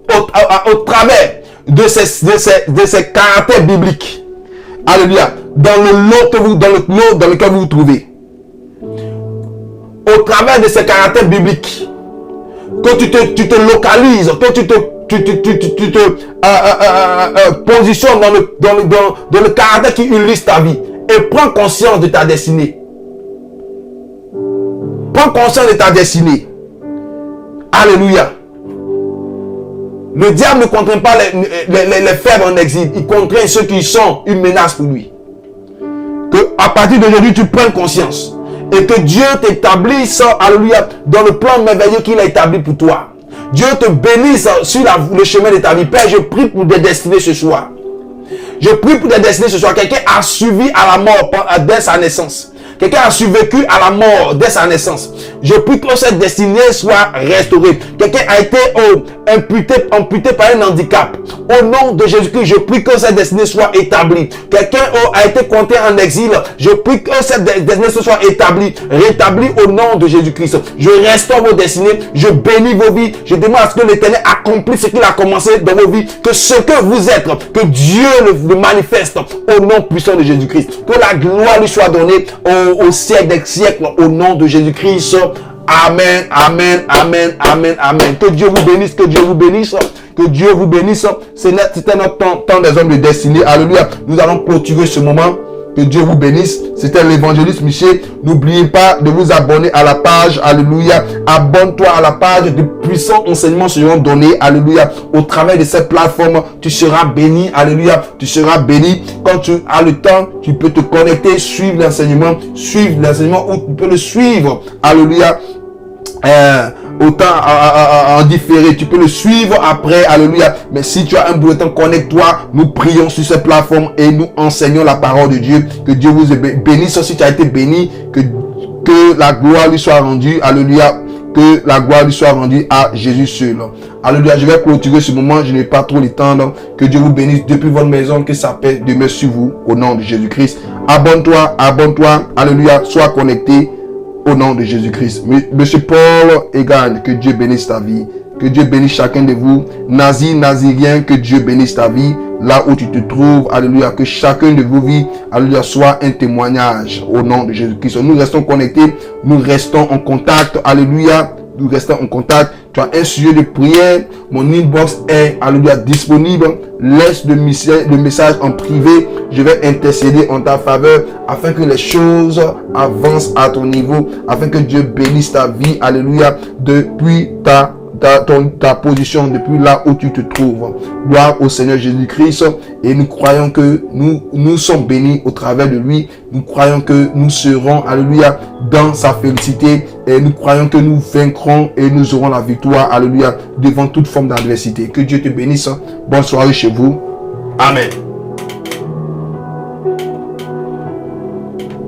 au travers de ces caractères bibliques, alléluia, dans le lot dans lequel vous vous trouvez, au travers de ces caractères bibliques, que tu te localises, que tu te positionnes dans le caractère qui illustre ta vie, et prends conscience de ta destinée. Prends conscience de ta destinée. Alléluia. Le diable ne contraint pas les faibles en exil. Il contraint ceux qui sont une menace pour lui. Que à partir d'aujourd'hui, tu prennes conscience. Et que Dieu t'établisse, alléluia, dans le plan merveilleux qu'il a établi pour toi. Dieu te bénisse sur le chemin de ta vie. Père, je prie pour des destinées ce soir. Je prie pour des destinées ce soir. Quelqu'un a suivi à la mort dès sa naissance. Quelqu'un a survécu à la mort dès sa naissance. Je prie que cette destinée soit restaurée. Quelqu'un a été amputé par un handicap. Au nom de Jésus-Christ, je prie que cette destinée soit établie. Quelqu'un a été compté en exil. Je prie que cette destinée soit établie, rétablie au nom de Jésus-Christ. Je restaure vos destinées. Je bénis vos vies. Je demande à ce que l'Éternel accomplisse ce qu'il a commencé dans vos vies. Que ce que vous êtes, que Dieu le manifeste au nom puissant de Jésus-Christ. Que la gloire lui soit donnée au siècle des siècles au nom de Jésus-Christ. Amen, amen, amen, amen, amen. Que Dieu vous bénisse, que Dieu vous bénisse, que Dieu vous bénisse. C'était notre temps des hommes de destinée. Alléluia. Nous allons clôturer ce moment. Que Dieu vous bénisse. C'était l'évangéliste Michel. N'oubliez pas de vous abonner à la page. Alléluia. Abonne-toi à la page. De puissants enseignements seront donnés. Alléluia. Au travers de cette plateforme, tu seras béni. Alléluia. Tu seras béni. Quand tu as le temps, tu peux te connecter, suivre l'enseignement. Suivre l'enseignement ou tu peux le suivre. Alléluia. Autant en différé, tu peux le suivre après, alléluia. Mais si tu as un bulletin, connecte-toi, nous prions sur cette plateforme et nous enseignons la parole de Dieu. Que Dieu vous bénisse. Si tu as été béni, que la gloire lui soit rendue, alléluia. Que la gloire lui soit rendue à Jésus seul. Alléluia. Je vais clôturer ce moment, je n'ai pas trop le temps. Que Dieu vous bénisse depuis votre maison, que sa paix demeure sur vous au nom de Jésus-Christ. Abonne-toi, alléluia, sois connecté. Au nom de Jésus-Christ. Monsieur Paul Egan, que Dieu bénisse ta vie. Que Dieu bénisse chacun de vous. Nazirien, que Dieu bénisse ta vie. Là où tu te trouves, alléluia. Que chacun de vos vies, alléluia, soit un témoignage au nom de Jésus-Christ. Nous restons connectés. Nous restons en contact. Alléluia. Nous restons en contact. Tu as un sujet de prière. Mon inbox est, alléluia, disponible. Laisse le message en privé. Je vais intercéder en ta faveur afin que les choses avancent à ton niveau. Afin que Dieu bénisse ta vie. Alléluia. Depuis ta position, depuis là où tu te trouves. Gloire au Seigneur Jésus-Christ. Et nous croyons que nous sommes bénis au travers de lui. Nous croyons que nous serons, alléluia, dans sa félicité. Et nous croyons que nous vaincrons et nous aurons la victoire, alléluia, devant toute forme d'adversité. Que Dieu te bénisse. Bonne soirée chez vous. Amen.